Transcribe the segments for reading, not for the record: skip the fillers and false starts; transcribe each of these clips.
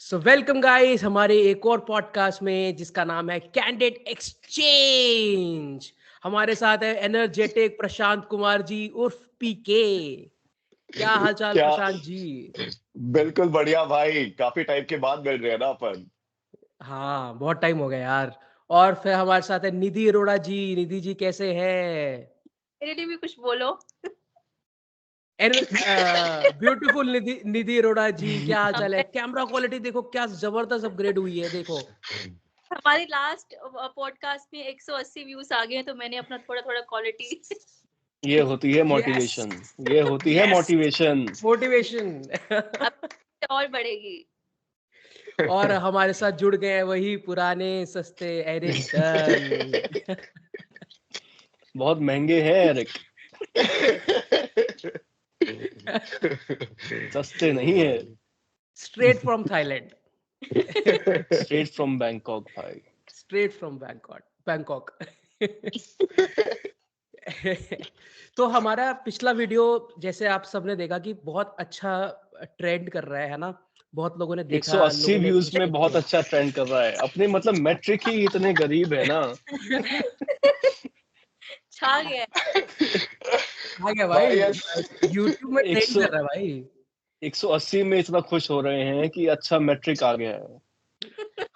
So welcome guys हमारे एक और पॉडकास्ट में जिसका नाम है कैंडिड एक्सचेंज। हमारे साथ है एनर्जेटिक प्रशांत कुमार जी उर्फ पीके। क्या हालचाल क्या। प्रशांत जी? बिल्कुल बढ़िया भाई, काफी टाइम के बाद मिल रहे हैं ना अपन। हाँ, बहुत टाइम हो गया यार। और फिर हमारे साथ है निधि अरोड़ा जी। निधि जी कैसे हैं? मेरे लिए भी कुछ बोलो। ब्यूटीफुल निधि निधि अरोड़ा जी, क्या हाल चाल है? हमें कैमरा क्वालिटी देखो क्या जबरदस्त अपग्रेड हुई है, देखो। हमारी लास्ट पॉडकास्ट में 180 व्यूज आ गए हैं, तो मैंने अपना थोड़ा थोड़ा क्वालिटी ये होती है यस मोटिवेशन। ये होती है यस मोटिवेशन। मोटिवेशन। अब और बढ़ेगी। और हमारे साथ जुड़ गए हैं वही पुराने सस्ते एरिक डन। बहुत महंगे हैं एरिक, सस्ते नहीं है। Straight from Thailand. Straight from Bangkok भाई। Straight from Bangkok Bangkok. तो हमारा पिछला वीडियो जैसे आप सबने देखा कि बहुत अच्छा ट्रेंड कर रहा है ना। बहुत लोगों ने देखा, 180 लोगों ने व्यूज में appreciate बहुत किया। अच्छा ट्रेंड कर रहा है। अपने मतलब मैट्रिक ही इतने गरीब है ना। छा गया है। आ गया भाई, भाई यस। यूट्यूब में ट्रेंड 100 कर रहा है भाई। 180 में इतना खुश हो रहे हैं कि अच्छा मैट्रिक आ गया है।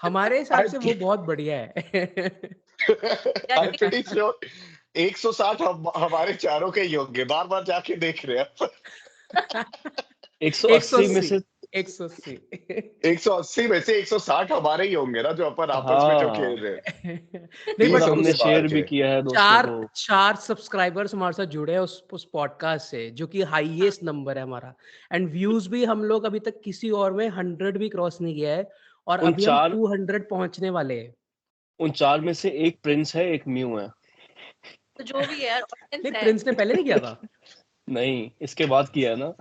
हमारे हिसाब से वो बहुत बढ़िया है। आई एम प्रीटी श्योर 160 हमारे चारों के ही होंगे, बार बार जाके देख रहे हैं। 180 में 180 से 180। 180 में से 160 हमारे ही होंगे ना, जो अपन आपस में जो खेल हाँ, रहे हैं। नहीं बट मतलब 30 हमने होंगे बाहर शेयर भी के। किया है दोस्तों चार को। चार सब्सक्राइबर्स हमारे साथ जुड़े हैं उस पॉडकास्ट से, जो कि हाईएस्ट नंबर है हमारा। एंड व्यूज भी हम लोग अभी तक किसी और में 100 भी क्रॉस नहीं किया है, और उन अभी हम चार 200 पहुंचने वाले हैं। उन चार में से एक प्रिंस है, एक म्यू है। तो जो भी है ऑडियंस नहीं, है। प्रिंस ने पहले नहीं किया था। नहीं, इसके बाद किया है ना।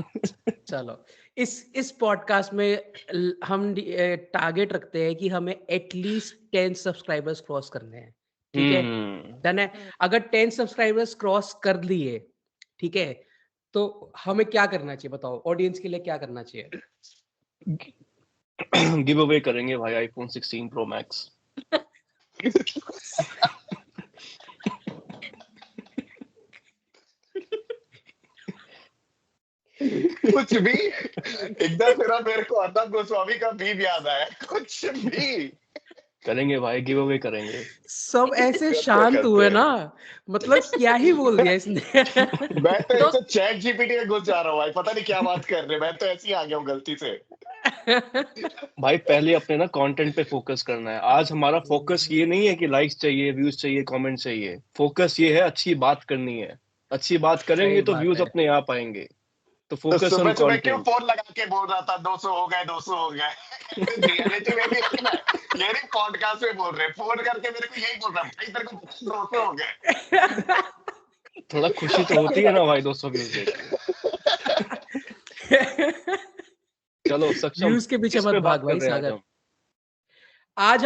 चलो, इस पॉडकास्ट में हम टारगेट रखते हैं कि हमें एटलीस्ट 10 सब्सक्राइबर्स क्रॉस करने हैं। ठीक है, डन है। अगर 10 सब्सक्राइबर्स क्रॉस कर लिए, ठीक है, तो हमें क्या करना चाहिए बताओ? ऑडियंस के लिए क्या करना चाहिए? गिव अवे करेंगे भाई आईफोन 16 प्रो मैक्स। कुछ भी एकदम मेरा मेरे को अर्नब गोस्वामी का बीव याद आया। कुछ भी करेंगे भाई, गिव अवे करेंगे। सब ऐसे करते शांत करते हुए हैं। ना, मतलब क्या ही बोल दिया इसने। मैं तो तो ऐसे चैट जीपीटी में घुस जा रहा हूँ भाई, पता नहीं क्या बात कर रहे हैं। मैं तो ऐसे ही आ गया हूँ गलती से। भाई पहले अपने ना कंटेंट पे फोकस करना है। आज हमारा फोकस ये नहीं है कि लाइक्स चाहिए, व्यूज चाहिए, कमेंट चाहिए। फोकस ये है अच्छी बात करनी है। अच्छी बात करेंगे सही तो बात व्यूज है। अपने आप आएंगे। तो तो फोकस ऑन सुबह सुबह क्यों कंटेंट। फोन लगा के बोल रहा था 200 हो गए 200 हो गए। रियलिटी में भी है ना, ये नहीं पॉडकास्ट में बोल रहे, फोन करके मेरे को यही बोल रहा भाई तेरे को 200 हो गए। थोड़ा खुशी तो होती है ना भाई 200 व्यूज देख के। चलो सक्षम, व्यूज के पीछे किस मत पे भाग बात कर भाई रहे हैं आज सागर। हम? आज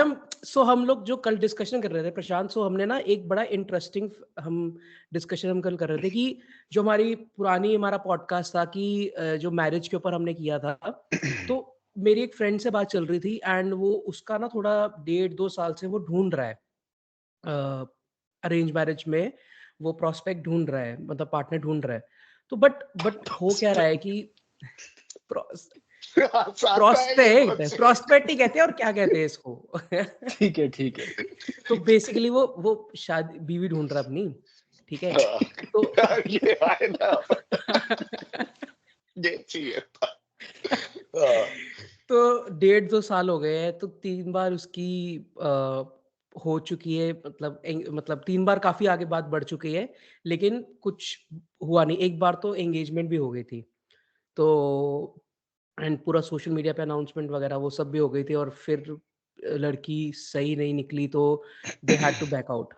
हम लोग जो कल डिस्कशन कर रहे थे प्रशांत, हमने ना एक बड़ा इंटरेस्टिंग हम डिस्कशन हम कल कर रहे थे कि जो हमारा पॉडकास्ट था कि जो मैरिज के ऊपर हमने किया था, तो मेरी एक फ्रेंड से बात चल रही थी एंड वो उसका ना थोड़ा 1.5-2 साल से वो ढूंढ रहा है अरेंज मैरिज में। वो प्रोस्पेक्ट ढूंढ रहा है, मतलब पार्टनर ढूंढ रहा है। तो बट हो क्या रहा है कि हंसाता है ये प्रोस्पेक्ट मुझे। प्रोस्पेक्ट ही कहते हैं, और क्या कहते हैं इसको? ठीक है, ठीक है। तो बेसिकली वो शादी बीवी ढूंढ रहा है अपनी, ठीक है। तो ये है ना, ये चाहिए था। हाँ। तो 1.5-2 साल हो गए हैं, तो 3 बार उसकी हो चुकी है, मतलब 3 बार काफी आगे बात बढ़ चुकी है, लेकिन कुछ हुआ नहीं। एक बार तो एंगेजमेंट भी हो गई थी, तो एंड पूरा सोशल मीडिया पे अनाउंसमेंट वगैरह वो सब भी हो गई थी, और फिर लड़की सही नहीं निकली, तो they had to back out.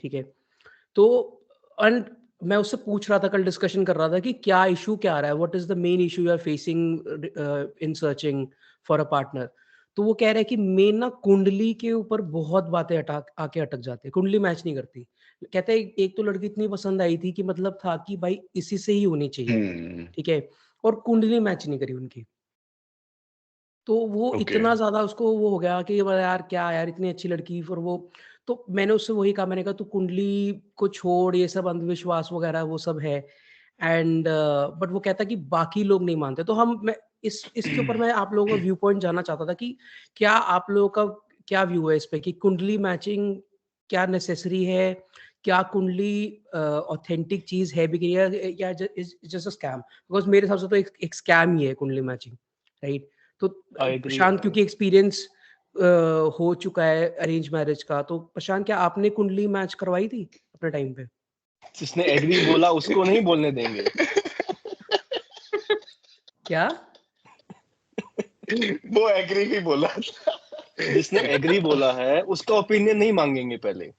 ठीक है, तो एंड मैं उससे पूछ रहा था, कल डिस्कशन कर रहा था कि क्या इशू क्या आ रहा है, what is the main issue you are facing in searching for a partner. तो वो कह रहा है कि मेन ना कुंडली के ऊपर बहुत बातें आके अटक जाते हैं, कुंडली मैच नहीं करती। कहते हैं एक तो लड़की इतनी पसंद आई थी कि मतलब था कि भाई इसी से ही होनी चाहिए, ठीक है, और कुंडली मैच नहीं करी उनकी। तो वो ओके इतना ज़्यादा उसको वो हो गया कि बोला यार क्या यार इतनी अच्छी लड़की फिर वो तो मैंने उससे वही कहा मैंने कहा तू कुंडली को छोड़ ये सब अंधविश्वास वगैरह वो सब है एंड बट वो कहता कि बाकी लोग नहीं मानते तो हम मैं इसके ऊपर मैं आप लोगों का व्यू पॉइंट जानना चाहता था कि क्या आप लोगों का क्या व्यू है इस पे कि कुंडली मैचिंग क्या नेसेसरी है क्या कुंडली ऑथेंटिक चीज है भी कि या जस्ट अ स्कैम बिकॉज मेरे हिसाब से तो एक स्कैम ही है कुंडली मैचिंग राइट तो आई एग्री प्रशांत भाई। क्योंकि एक्सपीरियंस हो चुका है अरेंज मैरिज का तो प्रशांत क्या आपने कुंडली मैच करवाई थी अपने टाइम पे जिसने एग्री बोला उसको नहीं बोलने देंगे। क्या वो एग्री ही बोला था। जिसने एग्री बोला है उसका ओपिनियन नहीं मांगेंगे पहले।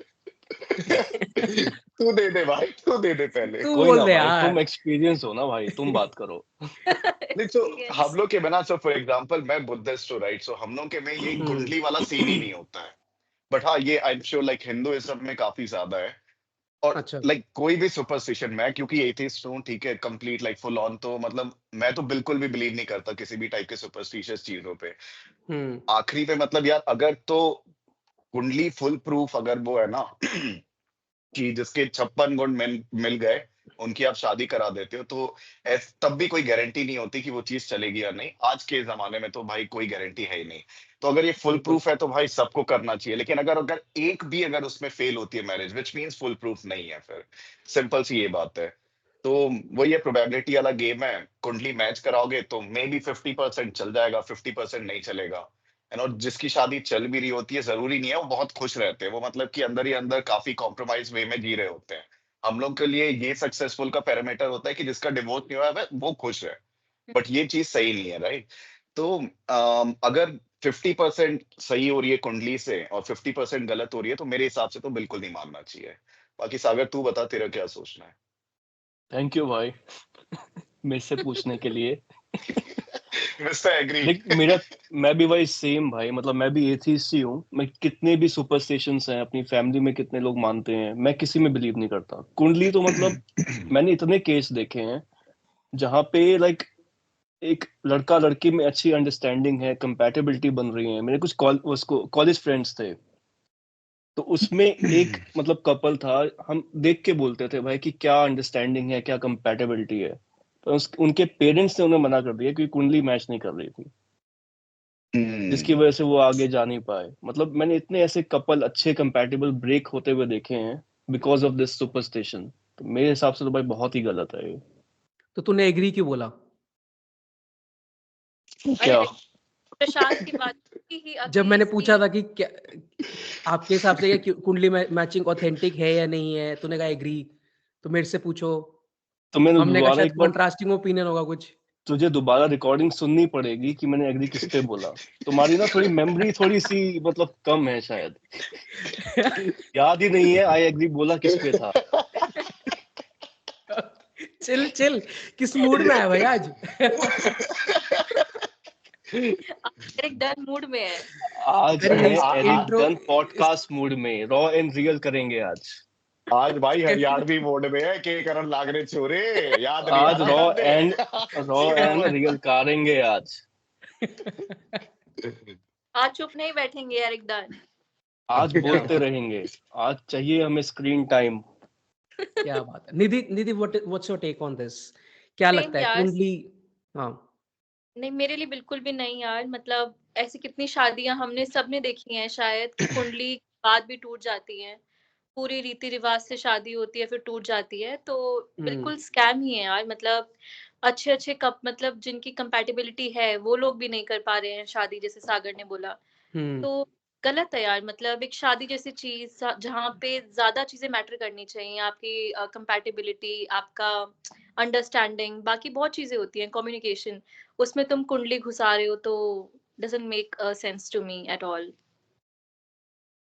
तू दे दे भाई, तू दे दे पहले। तू कोई बोल ना दे भाई, यार तुम एक्सपीरियंस हो ना भाई, तुम बात करो। नहीं तो हम Experience. लोग के बिना, सो फॉर एग्जांपल मैं बुद्धिस्ट हूँ राइट, सो हम लोग के में ये हम्म कुंडली वाला सीन ही नहीं होता है। बट हाँ, ये I am sure like Hinduism में काफी ज्यादा है। और अच्छा लाइक कोई भी सुपरस्टिशन, मैं क्योंकि एथिस्ट हूँ ठीक है, कंप्लीट लाइक फुल ऑन, तो मतलब मैं तो बिल्कुल भी बिलीव नहीं करता किसी भी टाइप के सुपरस्टिशियस चीजों पे। हम्म आखिरी पे मतलब यार, अगर तो कुंडली फुल प्रूफ अगर वो है ना कि जिसके 56 गुण मिल मिल गए, उनकी आप शादी करा देते हो, तो तब भी कोई गारंटी नहीं होती कि वो चीज चलेगी या नहीं। आज के जमाने में तो भाई कोई गारंटी है ही नहीं। तो अगर ये फुल बिल्कुल प्रूफ है तो भाई सबको करना चाहिए, लेकिन अगर अगर एक भी अगर उसमें फेल होती है marriage, which means full proof नहीं है फिर। सिंपल सी ये बात है। तो वो ये प्रोबेबिलिटी वाला गेम है। कुंडली मैच कराओगे तो मे बी 50% चल जाएगा, 50% नहीं चलेगा। और जिसकी शादी चल भी रही होती है, जरूरी नहीं है वो बहुत खुश रहते हैं, वो मतलब कि अंदर ही अंदर काफी कॉम्प्रोमाइज वे में जी रहे होते हैं। हम लोग के लिए ये सक्सेसफुल का पैरामीटर होता है कि जिसका डिवोर्स नहीं हुआ है वो खुश है। बट ये चीज सही नहीं है राइट। तो अगर 50% सही हो रही है कुंडली से और 50% गलत हो रही है, तो मेरे हिसाब से तो बिल्कुल नहीं मानना चाहिए। बाकी सागर तू बता, तेरा क्या सोचना है? थैंक यू भाई मेरे से पूछने के लिए। Mister agree. देख मेरा, मैं भी भाई सेम भाई, मतलब मैं भी एथीस्ट ही हूँ। मैं कितने भी सुपरस्टिशंस हैं अपनी फैमिली में, कितने लोग मानते हैं, मैं किसी में बिलीव नहीं करता। कुंडली तो मतलब मैंने इतने केस देखे हैं जहाँ पे लाइक एक लड़का लड़की में अच्छी अंडरस्टैंडिंग है, कंपैटिबिलिटी बन रही है। मेरे कुछ उसको कॉलेज फ्रेंड्स थे, तो उसमें एक मतलब कपल था, हम देख के बोलते थे भाई कि क्या अंडरस्टैंडिंग है, क्या कंपैटिबिलिटी है। तो उनके पेरेंट्स ने उन्हें मना कर दिया क्योंकि कुंडली मैच नहीं कर रही थी, जिसकी वजह से वो आगे जा नहीं पाए। मतलब मैंने इतने ऐसे कपल अच्छे कंपैटिबल ब्रेक होते हुए देखे हैं बिकॉज ऑफ दिस सुपरस्टिशन। तो मेरे हिसाब से तो भाई बहुत ही गलत है ये। तो तूने एग्री क्यों बोला अरे क्या? प्रशांत की बात ही जब अगली मैंने पूछा इसकी था कि क्या आपके हिसाब से क्या कुंडली मैचिंग ऑथेंटिक है या नहीं है तूने कहा एग्री तो मेरे से पूछो तो मैंने हमने कहा दोबारा शायद एक बार, कॉन्ट्रास्टिंग ओपिनियन होगा कुछ तुझे दोबारा रिकॉर्डिंग सुननी पड़ेगी कि मैंने एग्री किस पे बोला। तुम्हारी ना थोड़ी मेमोरी थोड़ी सी मतलब कम है शायद, याद ही नहीं है आई एग्री बोला किस पे था। चिल चिल किस मूड में है भाई आज एक डन मूड में है। आज अरे है Eric intro done podcast mood में, रॉ एंड रियल करेंगे आज। आज भाई हरियाणवी मोड में है, के करण लागरे छोरे। याद नहीं आ आज रहा रॉ एंड याद रियल करेंगे आज। आज चुप नहीं बैठेंगे यार एकदम। आज बोलते रहेंगे। आज चाहिए हमें स्क्रीन टाइम। क्या बात है Nidhi Nidhi what's your take on this क्या सेम लगता है यार। कुंडली हाँ नहीं मेरे लिए बिल्कुल भी नहीं यार, मतलब ऐसी कितनी शादियां हमने सबने देखी हैं शायद कि कुंडली के बाद भी टूट जाती हैं। पूरी रीति रिवाज से शादी होती है फिर टूट जाती है, तो हम्म बिल्कुल स्कैम ही है यार। मतलब अच्छे अच्छे कप मतलब जिनकी कंपैटिबिलिटी है वो लोग भी नहीं कर पा रहे हैं शादी, जैसे सागर ने बोला। हम्म तो गलत है यार। मतलब एक शादी जैसी चीज जहाँ पे ज्यादा चीजें मैटर करनी चाहिए, आपकी कंपैटिबिलिटी, आपका अंडरस्टैंडिंग, बाकी बहुत चीजें होती हैं, कम्युनिकेशन, उसमें तुम कुंडली घुसा रहे हो तो doesn't make sense to me at all.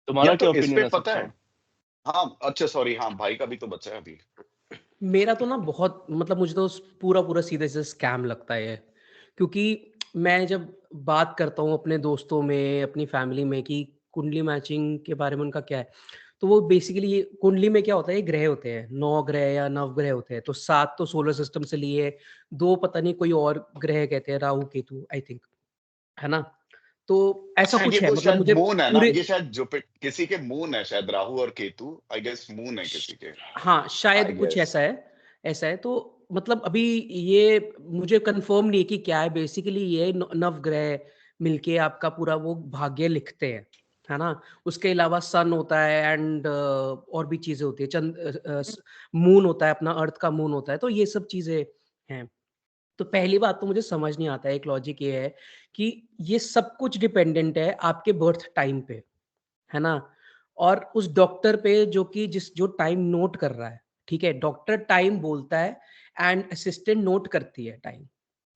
तुम्हारा यार तो क्या इस पे ओपिनियन है पता है। सच्चा? हाँ अच्छा सॉरी, हाँ भाई का भी तो बचा है अभी। मेरा तो ना बहुत मतलब मुझे तो पूरा पूरा सीधे से स्कैम लगता है क्योंकि मैं जब बात करता हूँ अपने दोस्तों में अपनी फैमिली में कि कुंडली मैचिंग के बारे में उनका क्या है तो वो बेसिकली ये कुंडली में क्या होता है ये ग्रह होते हैं 9 ग्रह या नवग्रह होते हैं तो 7 तो सोलर सिस्टम से लिए 2 पता नहीं कोई और ग्रह कहते हैं राहु केतु आई थिंक है ना? तो ऐसा अच्छा, कुछ ये है, वो मतलब शायद मुझे मून है ना, पूरे ये शायद किसी के मून है शायद, राहु और केतु, आई गेस मून है किसी के, हाँ, आई शायद कुछ गेस। ऐसा है। तो मतलब अभी ये मुझे कंफर्म नहीं है कि क्या है, बेसिकली ये नवग्रह मिलके आपका पूरा वो भाग्य लिखते हैं, है ना? उसके अलावा सन होता है एंड और भी चीज़ें होती है, मून होता है, अपना अर्थ का मून होता है, तो ये सब चीज़ें हैं। तो पहली बात तो मुझे समझ नहीं आता है, एक लॉजिक ये है कि ये सब कुछ डिपेंडेंट है आपके बर्थ टाइम पे, है ना? और उस डॉक्टर पे जो टाइम नोट कर रहा है, ठीक है? डॉक्टर टाइम बोलता है एंड असिस्टेंट नोट करती है टाइम,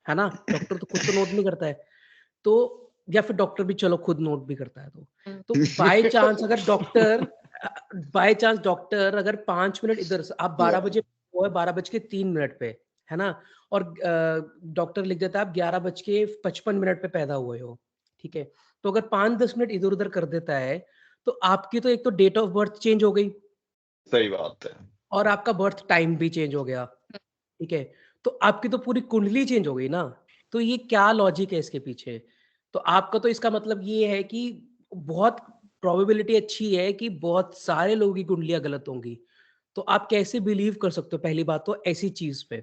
है ना? डॉक्टर तो खुद तो नोट नहीं करता है। तो या फिर डॉक्टर भी चलो खुद नोट भी करता है तो। तो बाय चांस डॉक्टर अगर 5 मिनट इधर से आप 12 बजे वो है 12 बज के 3 मिनट पे, है ना? और डॉक्टर लिख देता है आप 11 बज के 55 मिनट पे पैदा हुए हो, ठीक है? तो अगर 5-10 मिनट इधर-उधर कर देता है, तो आपकी तो एक तो डेट ऑफ बर्थ चेंज हो गई सही बात है। और आपका बर्थ टाइम भी चेंज हो गया, ठीक है? तो आपकी तो पूरी कुंडली चेंज हो गई ना, तो ये क्या लॉजिक है इसके पीछे? तो आपका तो इसका मतलब ये है कि बहुत प्रोबेबिलिटी अच्छी है कि बहुत सारे लोगों की कुंडलियाँ गलत होंगी। तो आप कैसे बिलीव कर सकते हो, पहली बात तो ऐसी चीज़ पे?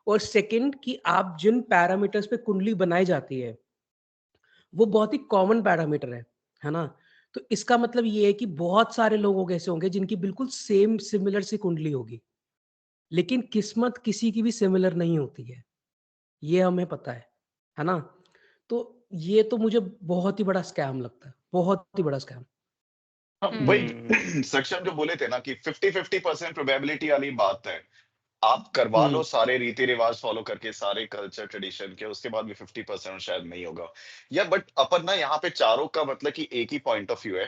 और सेकंड कि आप जिन पैरामीटर्स पे कुंडली बनाई जाती है, वो बहुत ही कॉमन पैरामीटर है ना? तो इसका मतलब ये है कि बहुत सारे लोग ऐसे होंगे जिनकी बिल्कुल सेम सिमिलर सी कुंडली होगी, लेकिन किस्मत किसी की भी सिमिलर नहीं होती है। ये हमें पता है ना? तो ये तो मुझे बहुत ही बड़ा स्कैम लगता है, बहुत ही बड़ा स्कैम। हाँ, वही हम्म सक्षम जो बोले थे ना कि 50-50% प्रोबेबिलिटी वाली बात है। आप करवा लो हुँ, सारे रीति रिवाज फॉलो करके, सारे कल्चर ट्रेडिशन के, उसके बाद भी 50% शायद नहीं होगा। या बट अपन ना यहाँ पे चारों का मतलब कि एक ही पॉइंट ऑफ व्यू है।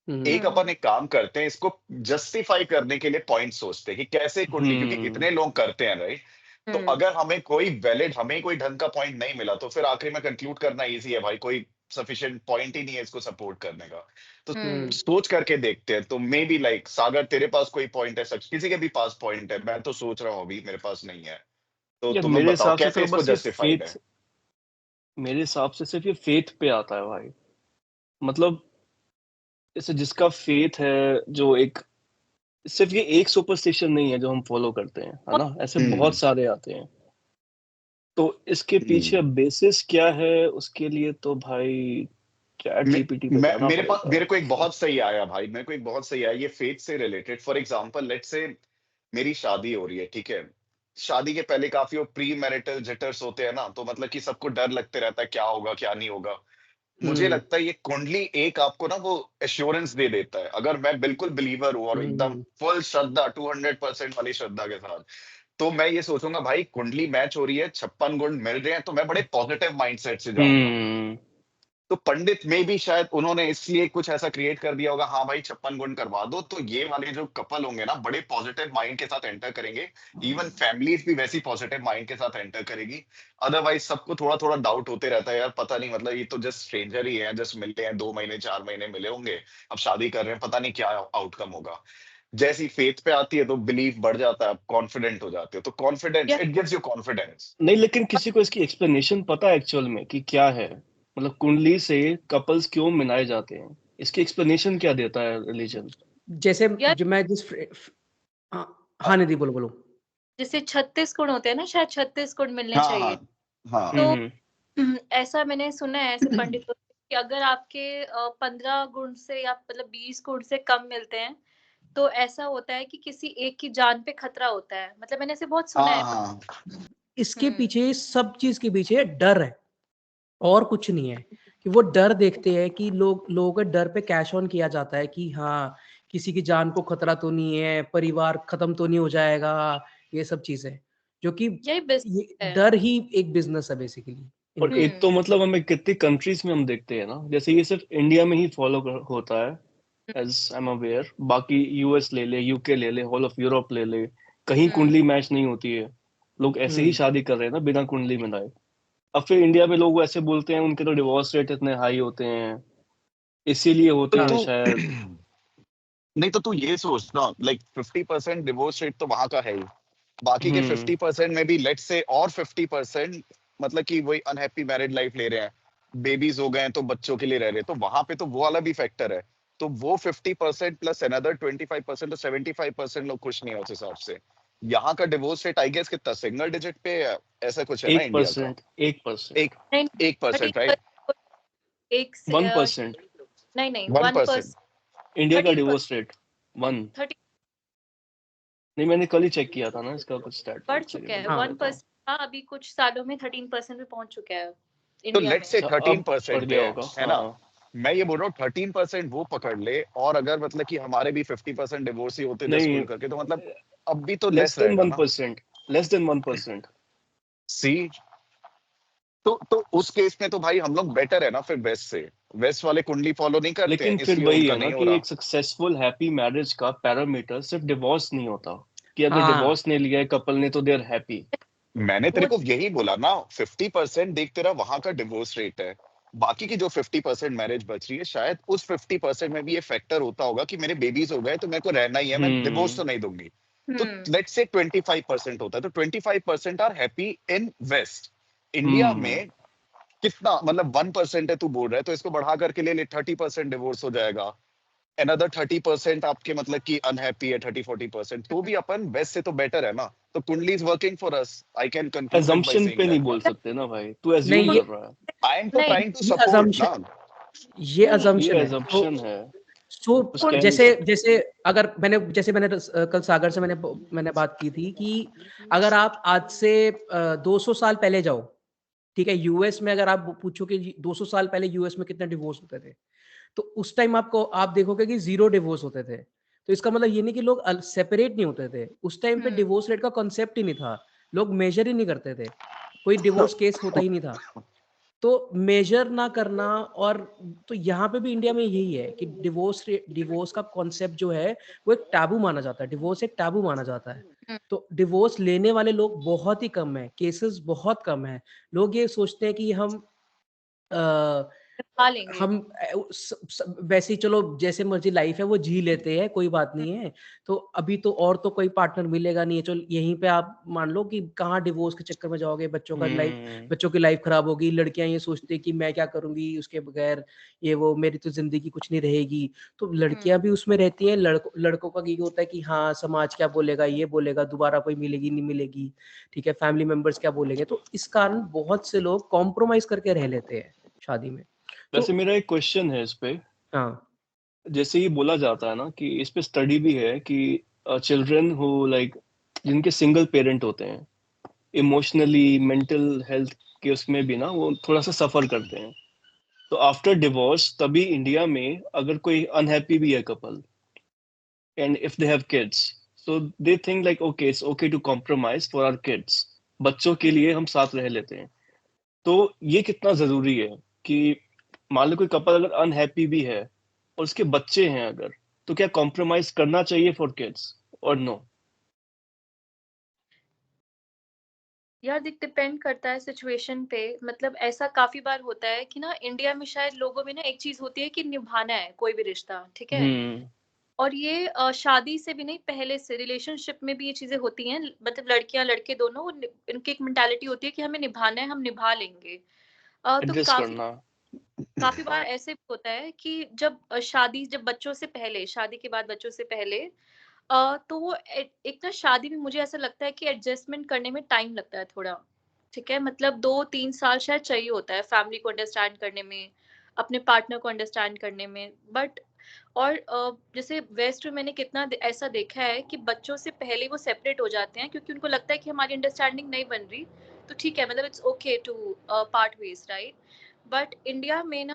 हुँ, एक अपन एक काम करते हैं, इसको जस्टिफाई करने के लिए पॉइंट सोचते हैं कि कैसे कुंडली, क्योंकि हम्म इतने लोग करते हैं, राइट? तो अगर हमें कोई ढंग का पॉइंट नहीं मिला, तो फिर आखिरी में कंक्लूड करना इजी है भाई, कोई सफिशिएंट पॉइंट ही नहीं है इसको सपोर्ट करने का। तो हुँ। सोच करके देखते हैं। तो मे बी लाइक सागर तेरे पास कोई पॉइंट है, सच किसी के भी पास पॉइंट है, मैं तो सोच रहा हूँ अभी मेरे पास नहीं है। तो यार तुम लोग मेरे बताओ हिसाब से कैसे तो इसको बस ये जस्टिफाइड है। फेथ मेरे हिसाब से सिर्फ ये फेथ पे आता है भाई। मतलब जैसे जिसका फेथ है, जो एक सिर्फ ये एक सुपरस्टिशन नहीं है जो हम फॉलो करते हैं, है ना? ऐसे बहुत हम्म सारे आते हैं। तो इसके पीछे हम्म बेसिस क्या है, उसके लिए तो भाई चैट मे, जीपीटी पे जाना पड़ेगा। मेरे को एक बहुत सही आया भाई, मेरे को एक बहुत सही आया ये फेथ से related. For example let's say मेरी शादी हो रही है, ठीक है? शादी के पहले काफी वो प्री मैरिटल जिटर्स होते हैं ना, तो मतलब कि सबको डर लगते रहता है क्या होगा क्या नहीं होगा। मुझे हुँ, लगता है ये कुंडली एक आपको ना वो एश्योरेंस दे देता है। अगर मैं बिल्कुल बिलीवर हूँ और एकदम हुँ, फुल श्रद्धा 200% वाली श्रद्धा के साथ, तो मैं ये सोचूंगा भाई कुंडली मैच हो रही है, 56 गुण मिल रहे हैं, तो मैं बड़े पॉजिटिव माइंडसेट से जाऊंगा। हम्म तो पंडित में भी शायद उन्होंने इसलिए कुछ ऐसा क्रिएट कर दिया होगा, हाँ भाई 56 गुण करवा दो, तो ये वाले जो कपल होंगे ना बड़े पॉजिटिव माइंड के साथ एंटर करेंगे। इवन फैमिलीज भी वैसी पॉजिटिव माइंड के साथ एंटर करेगी। अदरवाइज सबको थोड़ा थोड़ा डाउट होते रहता है, यार पता नहीं, मतलब ये तो जस्ट स्ट्रेंजर ही है, जस्ट मिलते हैं 2 महीने 4 महीने मिले होंगे, अब शादी कर रहे हैं, पता नहीं क्या आउटकम होगा। जैसी फेथ पे आती है तो बिलीव बढ़ जाता है, आप कॉन्फिडेंट हो जाते हो, तो confidence it gives you confidence. नहीं, लेकिन किसी को इसकी एक्सप्लेनेशन पता है एक्चुअल में कि क्या है? मतलब कुंडली से कपल्स क्यों मिलाए जाते हैं? इसकी एक्सप्लेनेशन क्या देता है रिलीजन? जैसे यार जो मैं जिस हाँ, निधि बोलो, बोलो। जैसे 36 गुण होते हैं ना, शायद 36 गुण मिलने हाँ हाँ चाहिए। हाँ। तो हम्म ऐसा मैंने सुना है ऐसे पंडितों से कि अगर आपके 15 गुण से या मतलब 20 गुण से कम मिलते हैं, तो ऐसा होता है कि किसी एक की जान पे खतरा होता है। मतलब मैंने ऐसे बहुत सुना हाँ है। हाँ। इसके हुँ, पीछे सब चीज़ के पीछे डर है और कुछ नहीं है, कि वो डर देखते हैं कि लोगों के डर पे कैश ऑन किया जाता है कि हाँ, किसी की जान को खतरा तो नहीं है, परिवार खत्म तो नहीं हो जाएगा, ये सब चीज़ें। जो कि यही बिज़नेस ये है। डर ही एक बिज़नेस है बेसिकली और इनका। एक हुँ, तो मतलब हमें कितनी कंट्रीज में हम देखते हैं ना, जैसे ये सिर्फ इंडिया में ही फॉलो होता है, हुँ, एज आई एम अवेयर। बाकी यूएस ले ले, यूके ले ले, होल ऑफ यूरोप ले ले, कहीं हुँ, कुंडली मैच नहीं होती है। लोग ऐसे ही हुँ। शादी कर रहे हैं ना बिना कुंडली मिलाए। अब फिर इंडिया में लोग ऐसे बोलते हैं उनके तो डिवोर्स रेट इतने हाई होते हैं, इसीलिए होते तो हाँ, हैं तू शायद। नहीं तो तू ये सोच ना, लाइक 50% डिवोर्स रेट तो वहां का है ही, बाकी के हम्म 50% में भी लेट्स से और 50% मतलब कि वही अनहैप्पी मैरिड लाइफ ले रहे हैं। बेबीज हो गए हैं तो बच्चों के लिए रह रहे हैं, तो वहां पे तो वो वाला भी फैक्टर है। तो वो 50% प्लस अनदर 25% तो 75% लोग खुश नहीं है उस हिसाब से। यहाँ का डिवोर्स रेट आई गेस कितना सिंगल डिजिट पे है, ऐसा कुछ है ना इंडिया का? 1%। एक नहीं 1% राइट? 1 से 1%। नहीं 1%। 1%। इंडिया का 13% डिवोर्स रेट 1। 30 नहीं, मैंने कल ही चेक किया था ना इसका कुछ स्टैट, बढ़ एक चुका सेकंड है। मैं हाँ। 1% था, अभी कुछ सालों में 13% पे पहुंच चुका है तो इंडिया लेट्स में। से अच्छा, अब 13% बढ़ पे गया होगा। है ना? हाँ, मैं ये बोल रहा हूँ 13% वो पकड़ ले, और अगर मतलब कि हमारे भी 50% डिवोर्स ही होते जस्ट नहीं, कुल करके, तो मतलब अब भी तो लेस लेस देन रहेगा ना। 1%, लेस देन 1%। सी, तो उस केस में तो भाई हम लोग बेटर है ना फिर वेस्ट से। वेस्ट वाले कुंडली फॉलो नहीं करते हैं लेकिन फिर इसलिए वही उनका है ना नहीं हो कि रहा। एक सक्सेसफुल हैप्पी मैरिज का पैरामीटर सिर्फ डिवोर्स नहीं होता, कि अगर हाँ डिवोर्स नहीं लिया है कपल ने तो दे आर हैप्पी। मैंने तेरे वो को यही बोला ना, 50% देख तेरा वहां का डिवोर्स रेट है, बाकी की जो 50% मैरिज बच रही है, शायद उस 50% में भी ये फैक्टर होता होगा कि मेरे बेबीज हो गए तो मेरे को रहना ही है, मैं डिवोर्स हम्म। तो नहीं दूंगी। तो हम्म लेट्स से 25% होता है, तो 25% are happy in west. India hmm. में कितना, मतलब 1% है तू बोल रहा है, तो इसको बढ़ा करके ले ले, 30% डिवोर्स हो जाएगा। अनदर 30% आपके मतलब कि अनहैप्पी है, 30-40%, तो भी अपन वेस्ट से तो बेटर है ना। तो कुंडली is working for us, I can conclude it by assumption saying पे नहीं दैट बोल वन। सकते ना भाई, तू नहीं, एज्यूम ये कर रहा है। आई एम तो नहीं ट्राइंग टू ये सपोर्ट ना। अजम्पशन ये नहीं ये अजम्पशन है। तो assumption है, सो कुछ कुंड कह नहीं जैसे सकते। जैसे अगर मैंने कल सागर से मैंने बात की थी कि अगर आप आज से 200 साल पहले जाओ, ठीक है, यूएस में अगर आप पूछो कि 200 साल पहले यूएस में कितने डिवोर्स होते थे, तो उस टाइम आप देखोगे कि 0 डिवोर्स होते थे। तो इसका मतलब ये नहीं कि लोग सेपरेट नहीं होते थे। उस टाइम पे डिवोर्स रेट का कॉन्सेप्ट ही नहीं था। लोग मेजर ही नहीं करते थे। कोई डिवोर्स केस होता ही नहीं था। तो मेजर ना करना, और तो यहाँ पे भी इंडिया में यही है कि डिवोर्स का कॉन्सेप्ट जो है वो एक टैबू माना जाता है। डिवोर्स एक टैबू माना जाता है। हम्म, तो डिवोर्स लेने वाले लोग बहुत ही कम है, केसेस बहुत कम है। लोग ये सोचते हैं कि अ, खा लेंगे। हम वैसे ही चलो जैसे मर्जी लाइफ है वो जी लेते हैं, कोई बात नहीं है। तो अभी तो और तो कोई पार्टनर मिलेगा नहीं है, चलो यहीं पे आप मान लो कि कहाँ डिवोर्स के चक्कर में जाओगे, हम्म। बच्चों की लाइफ खराब होगी, लड़कियां ये सोचती है कि मैं क्या करूंगी उसके बगैर, ये वो मेरी तो जिंदगी कुछ नहीं रहेगी। तो लड़कियां भी उसमें रहती हैं, लड़कों का ये होता है कि हाँ समाज क्या बोलेगा, ये बोलेगा दोबारा कोई मिलेगी नहीं मिलेगी, ठीक है, फैमिली मेंबर्स क्या बोलेंगे। तो इस कारण बहुत से लोग कॉम्प्रोमाइज करके रह लेते हैं शादी में। तो वैसे मेरा एक क्वेश्चन है इस पे, हाँ। जैसे ये बोला जाता है ना कि इस पे स्टडी भी है कि चिल्ड्रन हो लाइक जिनके सिंगल पेरेंट होते हैं, इमोशनली मेंटल हेल्थ के उसमें भी ना वो थोड़ा सा सफर करते हैं। तो आफ्टर डिवोर्स तभी इंडिया में अगर कोई अनहैप्पी भी है couple and if they have kids, so they think like okay it's okay to compromise for our kids, बच्चों के लिए हम साथ रह लेते हैं। तो ये कितना जरूरी है कि मान लो कोई कपल अगर अनहैप्पी भी है और उसके बच्चे हैं अगर, तो क्या कॉम्प्रोमाइज करना चाहिए फॉर किड्स और नो? यार देख डिपेंड करता है सिचुएशन पे। मतलब ऐसा काफी बार होता है कि ना इंडिया में शायद लोगों में ना एक चीज होती है कि निभाना है कोई भी रिश्ता, ठीक है। हम्म। और ये शादी से भी नहीं, पहले से रिलेशनशिप में भी ये चीजें होती हैं। मतलब लड़कियां लड़के दोनों इनकी एक मेंटालिटी होती है कि हमें निभाना है, हम निभा लेंगे। तो एडजस्ट काफी करना। काफी बार ऐसे भी होता है कि जब शादी, जब बच्चों से पहले, शादी के बाद बच्चों से पहले तो वो एक ना शादी में मुझे ऐसा लगता है कि एडजस्टमेंट करने में टाइम लगता है थोड़ा, ठीक है। मतलब 2-3 साल शायद चाहिए होता है फैमिली को अंडरस्टैंड करने में, अपने पार्टनर को अंडरस्टैंड करने में। बट और जैसे वेस्ट में मैंने कितना ऐसा देखा है कि बच्चों से पहले वो सेपरेट हो जाते हैं क्योंकि उनको लगता है कि हमारी अंडरस्टैंडिंग नहीं बन रही, तो ठीक है, मतलब it's okay to part ways, right. But India में ना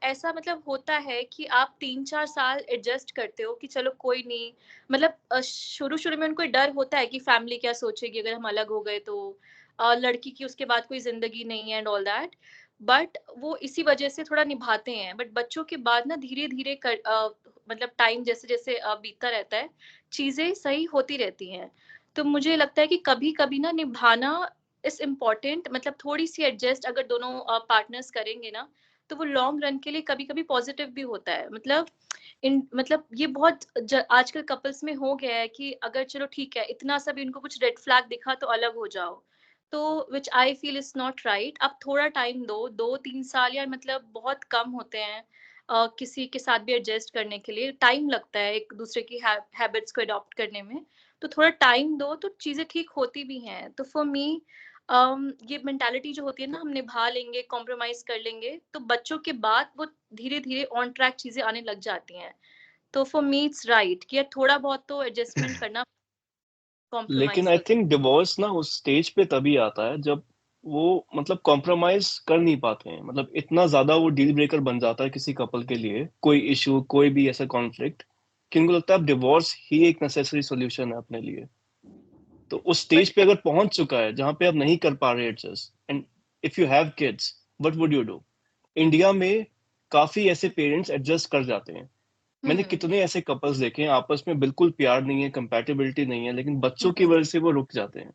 ऐसा मतलब होता है कि आप 3-4 साल एडजस्ट करते हो कि चलो कोई नहीं। मतलब शुरू शुरू में उनको डर होता है कि फैमिली क्या सोचेगी अगर हम अलग हो गए तो, लड़की की उसके बाद कोई जिंदगी नहीं है एंड ऑल दैट। बट वो इसी वजह से थोड़ा निभाते हैं। बट बच्चों के बाद ना धीरे धीरे मतलब टाइम जैसे जैसे बीतता रहता है, चीजें सही होती रहती हैं। तो मुझे लगता है कि कभी कभी ना निभाना इज इम्पोर्टेंट। मतलब थोड़ी सी एडजस्ट अगर दोनों पार्टनर्स करेंगे ना, तो वो लॉन्ग रन के लिए कभी कभी पॉजिटिव भी होता है। मतलब ये बहुत आजकल कपल्स में हो गया है कि अगर चलो ठीक है, इतना सा भी उनको कुछ रेड फ्लैग दिखा तो अलग हो जाओ। तो which I feel is not right. आप थोड़ा टाइम दो, 2-3 साल या मतलब बहुत कम होते हैं किसी के साथ भी एडजस्ट करने के लिए। टाइम लगता है एक दूसरे की हैबिट्स को अडॉप्ट करने में, तो थोड़ा टाइम दो तो चीजें ठीक होती भी हैं। तो फॉर मी ये मेंटालिटी जो होती है ना, हम निभा लेंगे, कॉम्प्रोमाइज कर लेंगे, तो बच्चों के बाद वो धीरे धीरे ऑन ट्रैक चीजें आने लग जाती हैं। तो फॉर मी इट्स राइट कि यार थोड़ा बहुत तो एडजस्टमेंट करना, लेकिन कॉम्प्रोमाइज आई वगैरह। थिंक डिवोर्स ना उस स्टेज पे तभी आता है जब वो मतलब कॉम्प्रोमाइज कर नहीं पाते हैं, मतलब इतना ज्यादा वो डील ब्रेकर बन जाता है किसी कपल के लिए, कोई इशू कोई भी ऐसा कॉन्फ्लिक्ट कि उनको लगता है अब डिवोर्स ही एक नेसेसरी सॉल्यूशन है अपने लिए। तो उस स्टेज बट पे अगर पहुंच चुका है जहां पे आप नहीं कर पा रहे adjust, and if you have kids what would you do? India में काफी ऐसे पेरेंट्स एडजस्ट कर जाते हैं। मैंने कितने ऐसे कपल्स देखे हैं आपस में बिल्कुल प्यार नहीं है, कंपैटिबिलिटी नहीं है, लेकिन बच्चों की वजह से वो रुक जाते हैं। और